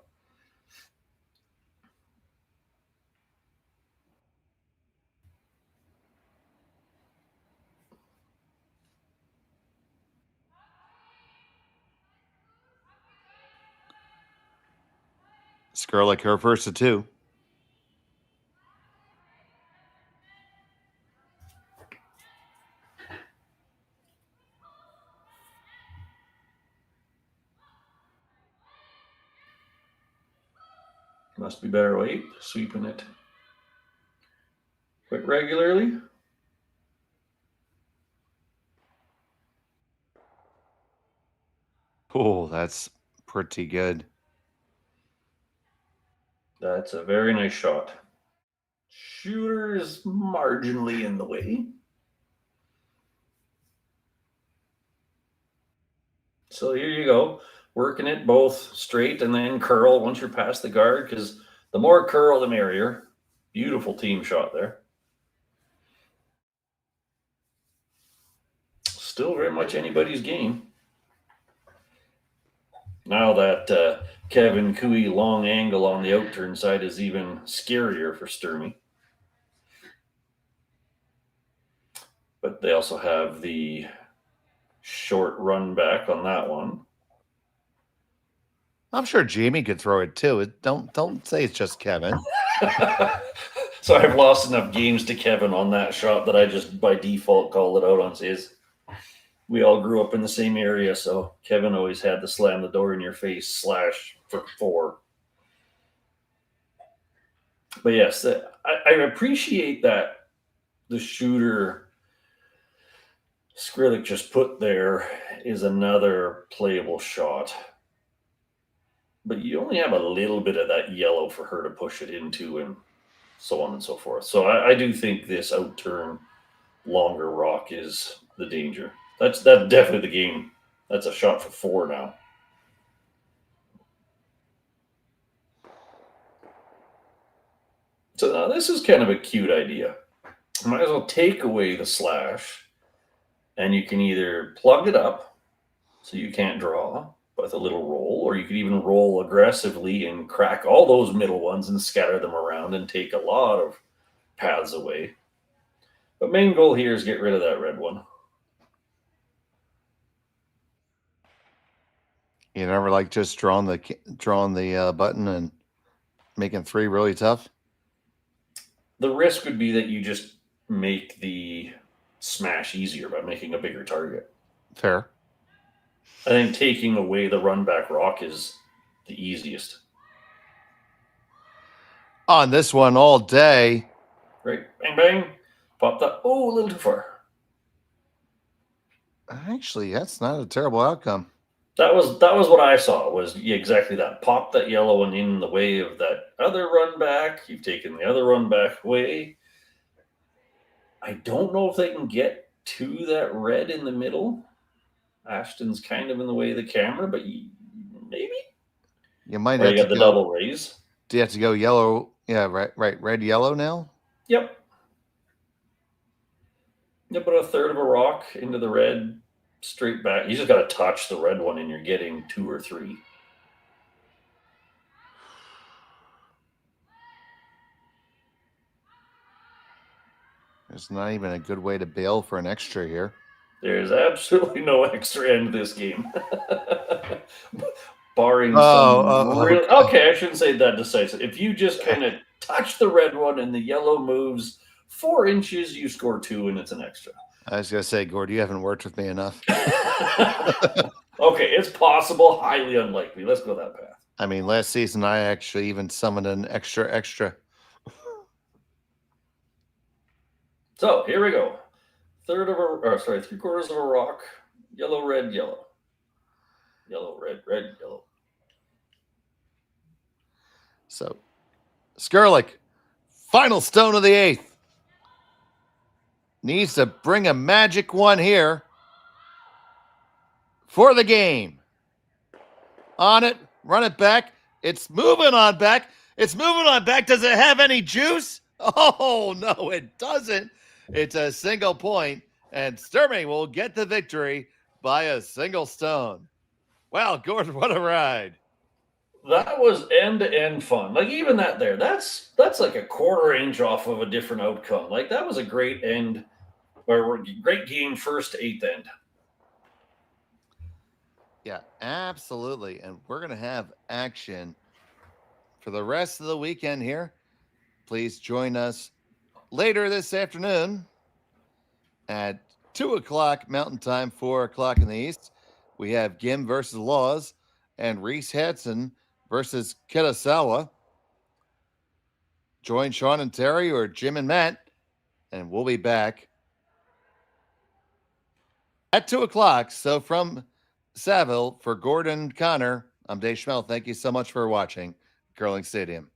Skrlik, her first of two. Must be better weight, sweeping it quite regularly. Oh, that's pretty good. That's a very nice shot. Shooter is marginally in the way. So here you go, working it both straight and then curl once you're past the guard, because the more curl, the merrier. Beautiful team shot there. Still very much anybody's game. Now that Kevin Cooey long angle on the outturn side is even scarier for Sturmay. But they also have the short run back on that one. I'm sure Jamie could throw it too. Don't say it's just Kevin. So I've lost enough games to Kevin on that shot that I just by default called it out on his. We all grew up in the same area, so Kevin always had to slam the door in your face / for 4. But yes, I appreciate that the shooter Skrlik just put there is another playable shot. But you only have a little bit of that yellow for her to push it into and so on and so forth. So I do think this outturn longer rock is the danger. That's definitely the game. That's a shot for 4 now. So now this is kind of a cute idea. Might as well take away the slash, and you can either plug it up so you can't draw with a little roll, or you could even roll aggressively and crack all those middle ones and scatter them around and take a lot of paths away. But main goal here is get rid of that red one. You never like just drawing the button and making 3 really tough? The risk would be that you just make the smash easier by making a bigger target. Fair. I think taking away the run back rock is the easiest. On this one all day. Right. Bang, bang. Pop that. Oh, a little too far. Actually, that's not a terrible outcome. That was what I saw, was exactly that. Pop that yellow one in the way of that other run back. You've taken the other run back away. I don't know if they can get to that red in the middle. Ashton's kind of in the way of the camera, but maybe. You might or have you to got the go, double raise. Do you have to go yellow? Yeah, right. Red, yellow now? Yep. You put a third of a rock into the red, straight back. You just got to touch the red one and you're getting 2 or 3. There's not even a good way to bail for an extra here. There's absolutely no extra end to this game. Barring okay, I shouldn't say that decisive. If you just kind of touch the red one and the yellow moves 4 inches, you score 2 and it's an extra. I was going to say, Gord, you haven't worked with me enough. Okay, it's possible, highly unlikely. Let's go that path. I mean, last season I actually even summoned an extra. So here we go. 3/4 of a rock. Yellow, red, yellow. Yellow, red, red, yellow. So, Skrlik, final stone of the 8th. Needs to bring a magic one here. for the game. On it, run it back. It's moving on back. It's moving on back. Does it have any juice? Oh, no, it doesn't. It's a single point, and Sturmay will get the victory by a single stone. Wow, Gordon, what a ride. That was end-to-end fun. Like, even that there, that's like a quarter inch off of a different outcome. Like, that was a great end, or great game first to eighth end. Yeah, absolutely. And we're going to have action for the rest of the weekend here. Please join us later this afternoon at 2 o'clock Mountain Time, 4 o'clock in the East. We have Gim versus Laws and Reese Hansen versus Kitasawa. Join Sean and Terry or Jim and Matt, and we'll be back at 2 o'clock. So from Saville, for Gordon Connor, I'm Dave Schmel. Thank you so much for watching Curling Stadium.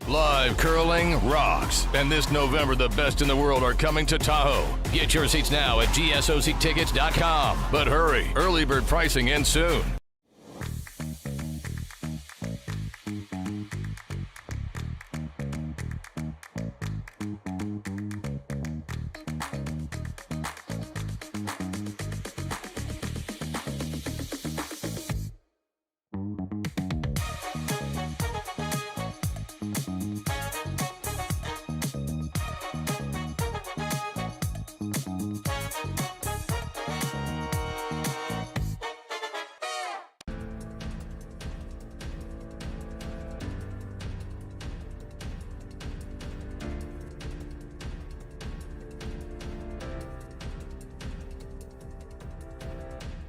Live curling rocks. And this November, the best in the world are coming to Tahoe. Get your seats now at gsoctickets.com. But hurry, early bird pricing ends soon.